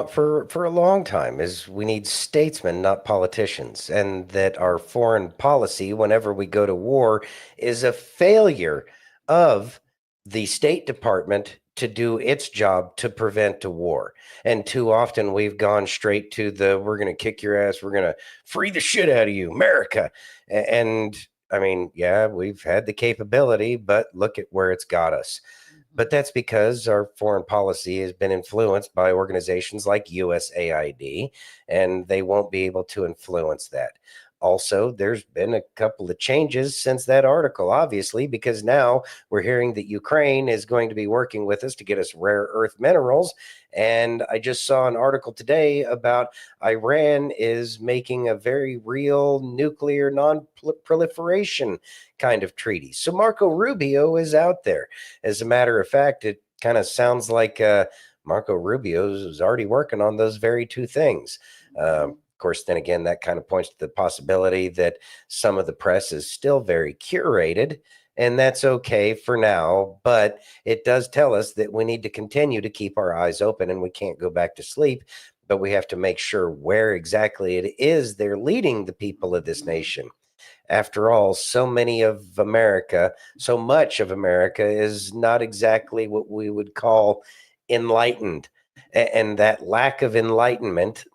S2: for a long time, is we need statesmen, not politicians, and that our foreign policy, whenever we go to war, is a failure of the State Department to do its job to prevent a war. And too often we've gone straight to we're going to kick your ass, we're going to free the shit out of you, America. And I mean, yeah, we've had the capability, but look at where it's got us. But that's because our foreign policy has been influenced by organizations like USAID, and they won't be able to influence that. Also, there's been a couple of changes since that article, obviously, because now we're hearing that Ukraine is going to be working with us to get us rare earth minerals. And I just saw an article today about Iran is making a very real nuclear non-proliferation kind of treaty. So Marco Rubio is out there. As a matter of fact, it kind of sounds like Marco Rubio is already working on those very two things. Of course, then again, that kind of points to the possibility that some of the press is still very curated, and that's okay for now. But it does tell us that we need to continue to keep our eyes open, and we can't go back to sleep. But we have to make sure where exactly it is they're leading the people of this nation. After all, so much of America is not exactly what we would call enlightened. And that lack of enlightenment,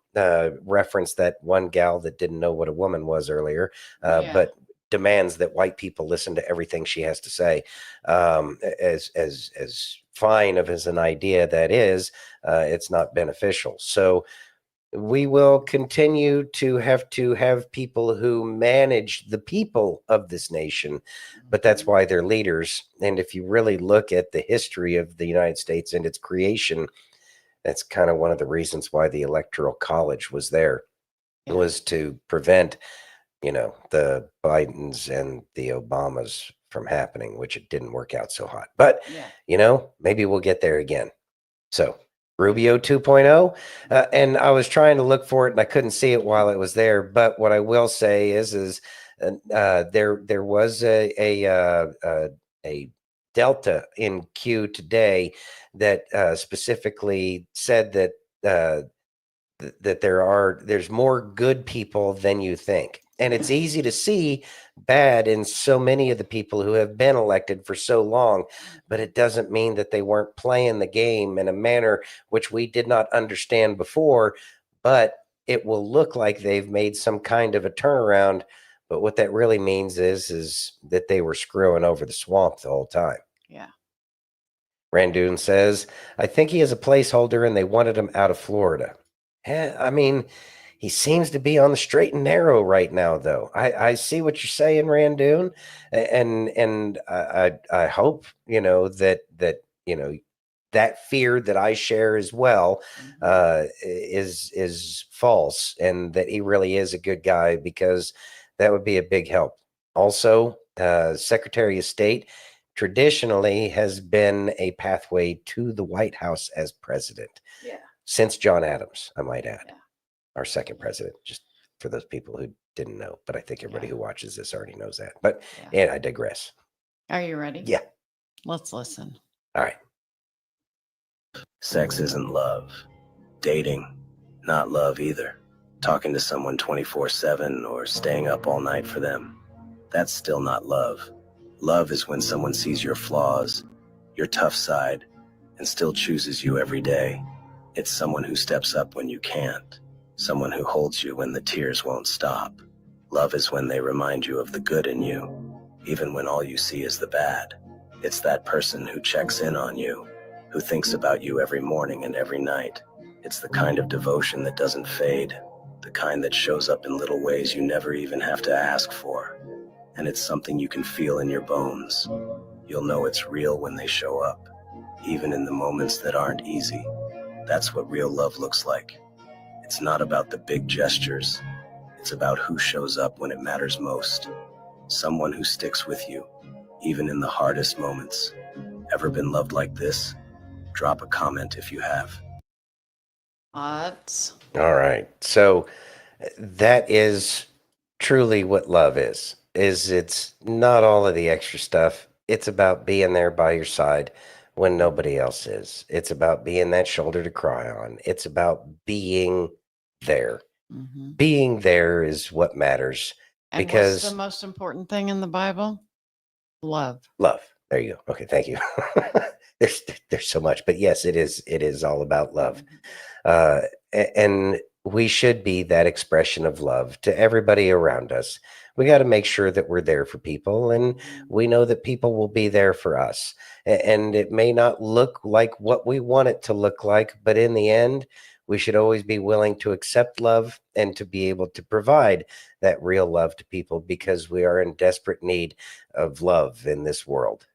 S2: reference that one gal that didn't know what a woman was earlier, but demands that white people listen to everything she has to say. As fine of as an idea that is, it's not beneficial. So we will continue to have people who manage the people of this nation, but that's why they're leaders. And if you really look at the history of the United States and its creation, that's kind of one of the reasons why the Electoral College was there. It was to prevent, the Bidens and the Obamas from happening, which it didn't work out so hot. But, maybe we'll get there again. So Rubio 2.0, and I was trying to look for it and I couldn't see it while it was there. But what I will say is there was a Delta in Q today that specifically said that there's more good people than you think. And it's easy to see bad in so many of the people who have been elected for so long, but it doesn't mean that they weren't playing the game in a manner which we did not understand before, but it will look like they've made some kind of a turnaround. But what that really means is that they were screwing over the swamp the whole time.
S1: Yeah.
S2: Randoon says, I think he is a placeholder and they wanted him out of Florida. I mean, he seems to be on the straight and narrow right now, though. I see what you're saying, Randoon. And I hope, that fear that I share as well is false, and that he really is a good guy, because that would be a big help. Also, Secretary of State traditionally has been a pathway to the White House as president.
S1: Yeah.
S2: Since John Adams, I might add. Yeah. Our second president, just for those people who didn't know. But I think everybody who watches this already knows that. But I digress.
S1: Are you ready?
S2: Yeah.
S1: Let's listen.
S2: All right.
S10: Sex isn't love. Dating, not love either. Talking to someone 24/7 or staying up all night for them, that's still not love. Love is when someone sees your flaws, your tough side, and still chooses you every day. It's someone who steps up when you can't. Someone who holds you when the tears won't stop. Love is when they remind you of the good in you, even when all you see is the bad. It's that person who checks in on you, who thinks about you every morning and every night. It's the kind of devotion that doesn't fade, the kind that shows up in little ways you never even have to ask for. And it's something you can feel in your bones. You'll know it's real when they show up, even in the moments that aren't easy. That's what real love looks like. It's not about the big gestures. It's about who shows up when it matters most. Someone who sticks with you, even in the hardest moments. Ever been loved like this? Drop a comment if you have.
S1: Odds.
S2: All right. So that is truly what love is it's not all of the extra stuff. It's about being there by your side when nobody else is. It's about being that shoulder to cry on. It's about being there.
S1: Mm-hmm.
S2: Being there is what matters.
S1: And
S2: because
S1: what's the most important thing in the Bible? Love.
S2: Love. There you go. Okay, thank you. there's so much, but yes, it is all about love. And we should be that expression of love to everybody around us. We got to make sure that we're there for people, and we know that people will be there for us. And it may not look like what we want it to look like, but in the end, we should always be willing to accept love and to be able to provide that real love to people, because we are in desperate need of love in this world.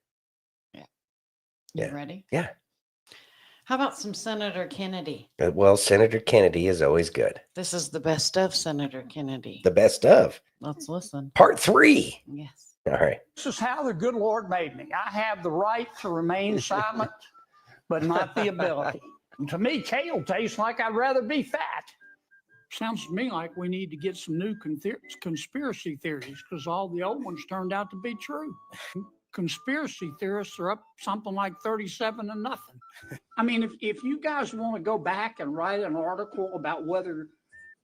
S1: You ready?
S2: Yeah.
S1: How about some Senator Kennedy?
S2: Well, Senator Kennedy is always good.
S1: This is the best of Senator Kennedy.
S2: The best of.
S1: Let's listen.
S2: Part 3.
S1: Yes.
S2: All right.
S8: This is how the good Lord made me. I have the right to remain silent, but not the ability. And to me, kale tastes like I'd rather be fat. Sounds to me like we need to get some new conspiracy theories, because all the old ones turned out to be true. Conspiracy theorists are up something like 37 to nothing. I mean, if you guys want to go back and write an article about whether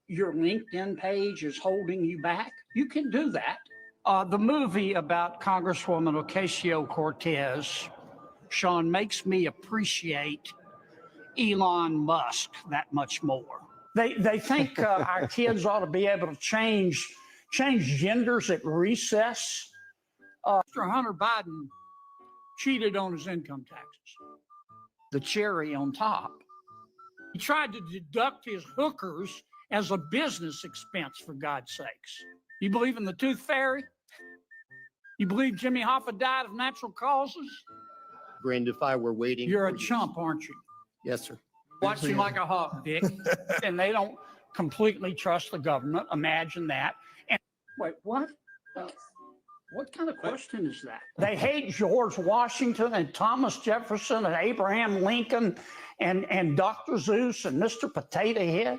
S8: your LinkedIn page is holding you back, you can do that. The movie about Congresswoman Ocasio-Cortez, Sean, makes me appreciate Elon Musk that much more. They think our kids ought to be able to change genders at recess. Mr. Hunter Biden cheated on his income taxes. The cherry on top, he tried to deduct his hookers as a business expense, for God's sakes. You believe in the tooth fairy? You believe Jimmy Hoffa died of natural causes?
S18: Brandon, if I were waiting.
S8: You're a chump, aren't you?
S18: Yes, sir.
S8: Watch you like a hawk, Dick. And they don't completely trust the government. Imagine that. And wait, what? What kind of question is that? They hate George Washington and Thomas Jefferson and Abraham Lincoln and Dr. Zeus and Mr. Potato Head.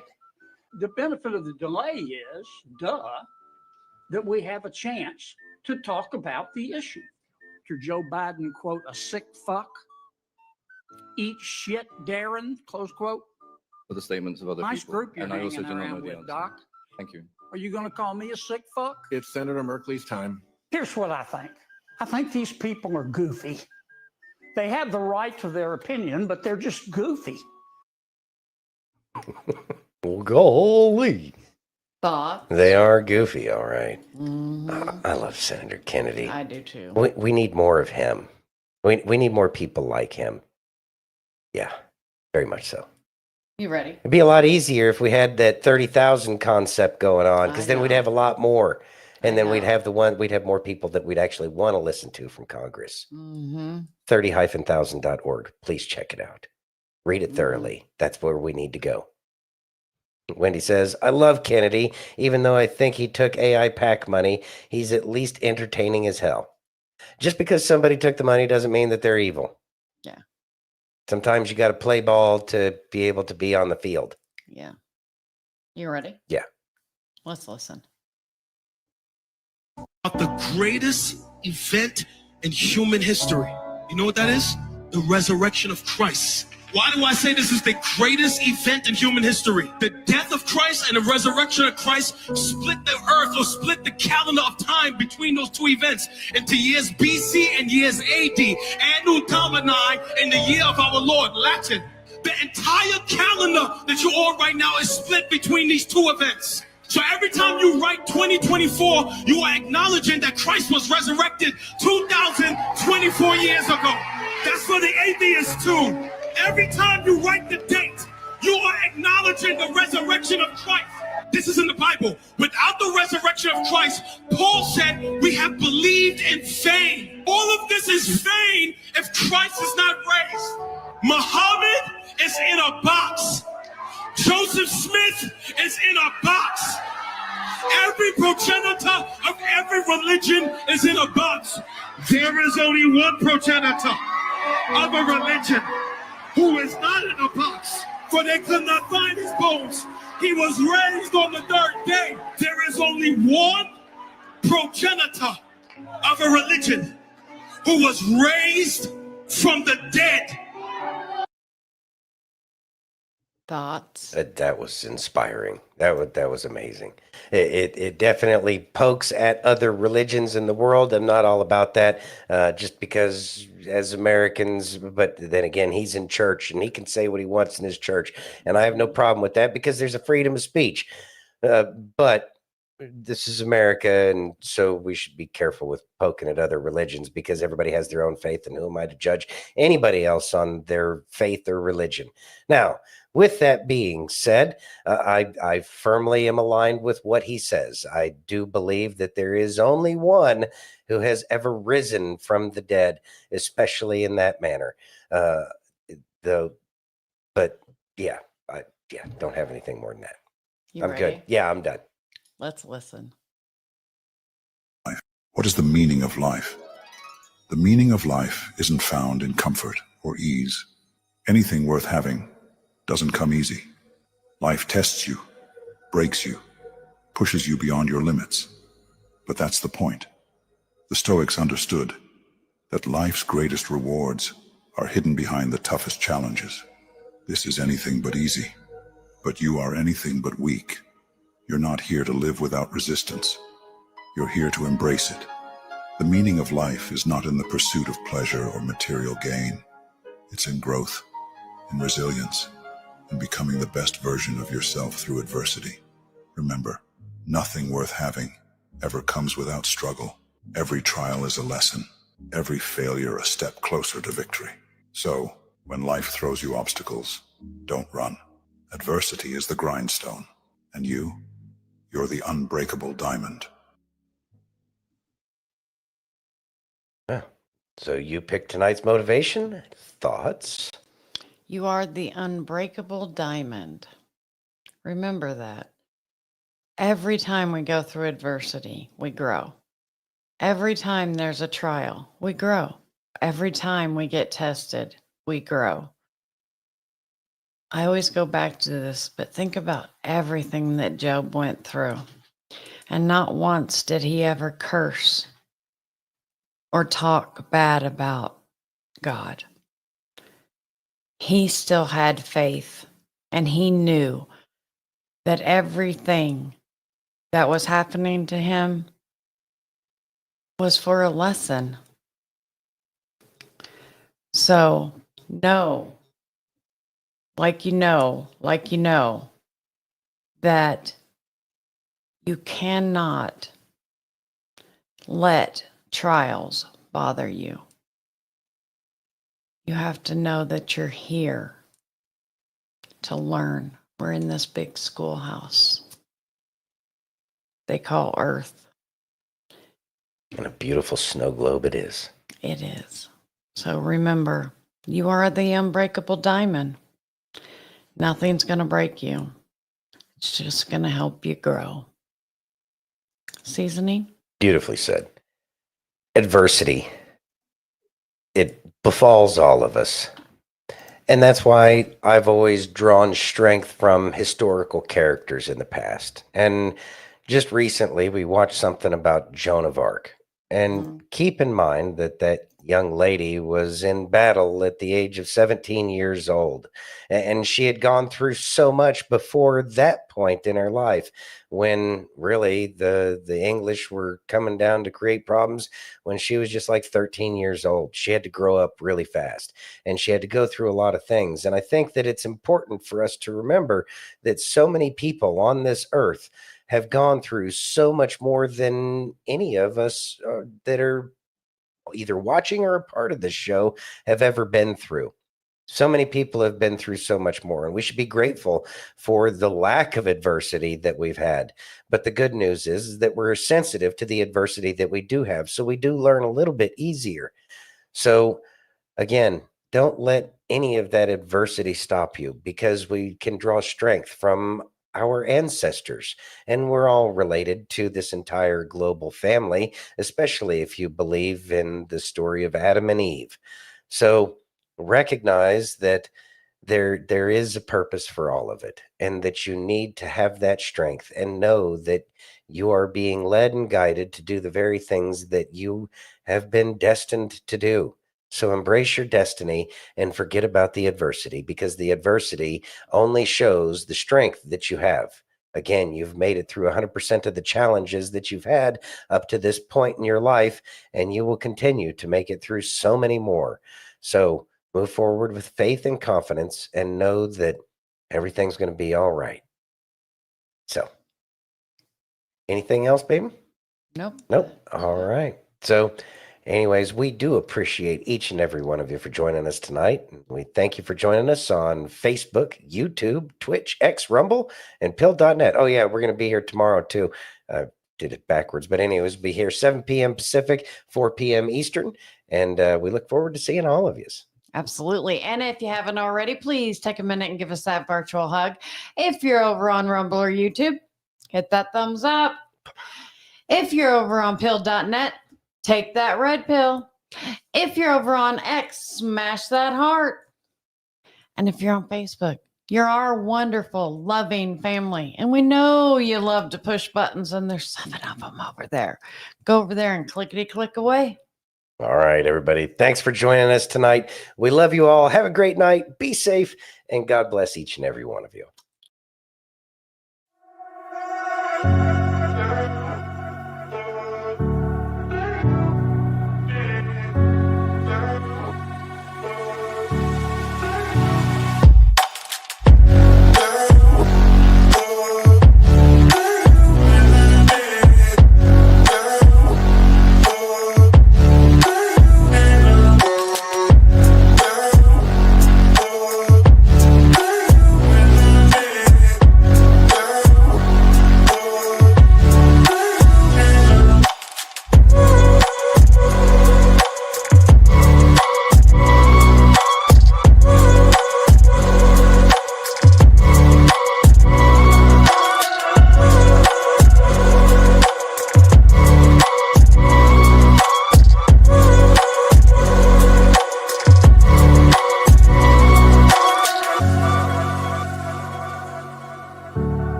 S8: The benefit of the delay is, that we have a chance to talk about the issue. Mr. Joe Biden, quote, a sick fuck, eat shit, Darren, close quote.
S21: For the statements of other
S8: Nice
S21: people.
S8: group you're
S21: and I also
S8: hanging
S21: do not know
S8: around
S21: the
S8: with,
S21: answer.
S8: Doc.
S21: Thank you.
S8: Are you going to call me a sick fuck?
S21: It's Senator Merkley's time.
S8: Here's what I think. I think these people are goofy. They have the right to their opinion, but they're just goofy.
S2: Well, golly.
S1: Thoughts?
S2: They are goofy, all right.
S1: Mhm.
S2: I love Senator Kennedy.
S1: I do too.
S2: We need more of him. We need more people like him. Yeah, very much so.
S1: You ready?
S2: It'd be a lot easier if we had that 30,000 concept going on, because then we'd have a lot more. And then we'd have more people that we'd actually want to listen to from Congress.
S1: Mm-hmm.
S2: 30-1000.org. Please check it out. Read it thoroughly. That's where we need to go. Wendy says, I love Kennedy. Even though I think he took AI PAC money, he's at least entertaining as hell. Just because somebody took the money doesn't mean that they're evil.
S1: Yeah.
S2: Sometimes you got to play ball to be able to be on the field.
S1: Yeah. You ready?
S2: Yeah.
S1: Let's listen.
S23: The greatest event in human history. You know what that is? The resurrection of Christ. Why do I say this is the greatest event in human history? The death of Christ and the resurrection of Christ split the earth, or split the calendar of time between those two events into years BC and years AD. Anno Domini in the year of our Lord, Latin. The entire calendar that you're on right now is split between these two events. So every time you write 2024, you are acknowledging that Christ was resurrected 2,024 years ago. That's for the atheists too. Every time you write the date, you are acknowledging the resurrection of Christ. This is in the Bible. Without the resurrection of Christ, Paul said, we have believed in vain. All of this is vain if Christ is not raised. Muhammad is in a box. Joseph Smith is in a box. Every progenitor of every religion is in a box. There is only one progenitor of a religion who is not in a box, for they could not find his bones. He was raised on the third day. There is only one progenitor of a religion who was raised from the dead.
S1: Thoughts?
S2: That was inspiring. That was amazing. It definitely pokes at other religions in the world. I'm not all about that, just because as Americans, but then again, he's in church and he can say what he wants in his church, and I have no problem with that because there's a freedom of speech. But this is America, and so we should be careful with poking at other religions because everybody has their own faith, and who am I to judge anybody else on their faith or religion? Now, with that being said, I firmly am aligned with what he says. I do believe that there is only one who has ever risen from the dead, especially in that manner. But yeah, I don't have anything more than that. I'm
S1: ready?
S2: good. Yeah, I'm done.
S1: Let's listen.
S9: What is the meaning of life? The meaning of life isn't found in comfort or ease. Anything worth having doesn't come easy. Life tests you, breaks you, pushes you beyond your limits. But that's the point. The Stoics understood that life's greatest rewards are hidden behind the toughest challenges. This is anything but easy, but you are anything but weak. You're not here to live without resistance. You're here to embrace it. The meaning of life is not in the pursuit of pleasure or material gain. It's in growth, in resilience, in becoming the best version of yourself through adversity. Remember, nothing worth having ever comes without struggle. Every trial is a lesson, every failure a step closer to victory. So, when life throws you obstacles, don't run. Adversity is the grindstone, and you're the unbreakable diamond.
S2: So you picked tonight's motivation. Thoughts?
S1: You are the unbreakable diamond. Remember that. Every time we go through adversity, we grow. Every time there's a trial, we grow. Every time we get tested, we grow. I always go back to this, but think about everything that Job went through. And not once did he ever curse or talk bad about God. He still had faith, and he knew that everything that was happening to him was for a lesson. So know, like you know, that you cannot let trials bother you. You have to know that you're here to learn. We're in this big schoolhouse they call Earth.
S2: And a beautiful snow globe it is.
S1: It is. So remember, you are the unbreakable diamond. Nothing's going to break you. It's just going to help you grow. Seasoning?
S2: Beautifully said. Adversity. It befalls all of us. And that's why I've always drawn strength from historical characters in the past. And just recently, we watched something about Joan of Arc. And keep in mind that that young lady was in battle at the age of 17 years old. And she had gone through so much before that point in her life, when really the English were coming down to create problems when she was just like 13 years old. She had to grow up really fast, and she had to go through a lot of things. And I think that it's important for us to remember that so many people on this earth have gone through so much more than any of us that are either watching or a part of this show have ever been through. So many people have been through so much more, and we should be grateful for the lack of adversity that we've had. But the good news is that we're sensitive to the adversity that we do have, so we do learn a little bit easier. So again, don't let any of that adversity stop you, because we can draw strength from our ancestors. And we're all related to this entire global family, especially if you believe in the story of Adam and Eve. So recognize that there is a purpose for all of it, and that you need to have that strength and know that you are being led and guided to do the very things that you have been destined to do. So embrace your destiny and forget about the adversity, because the adversity only shows the strength that you have. Again, you've made it through 100% of the challenges that you've had up to this point in your life, and you will continue to make it through so many more. So move forward with faith and confidence, and know that everything's going to be all right. So, anything else, baby?
S1: Nope.
S2: All right. So, anyways, we do appreciate each and every one of you for joining us tonight. We thank you for joining us on Facebook, YouTube, Twitch, X, Rumble, and Pill.net. Oh, yeah, we're going to be here tomorrow, too. Did it backwards. But anyways, we'll be here 7 p.m. Pacific, 4 p.m. Eastern. And we look forward to seeing all of you.
S1: Absolutely. And if you haven't already, please take a minute and give us that virtual hug. If you're over on Rumble or YouTube, hit that thumbs up. If you're over on Pill.net, take that red pill. If you're over on X, smash that heart. And if you're on Facebook, you're our wonderful, loving family. And we know you love to push buttons, and there's 7 of them over there. Go over there and clickety-click away.
S2: All right, everybody. Thanks for joining us tonight. We love you all. Have a great night. Be safe, and God bless each and every one of you.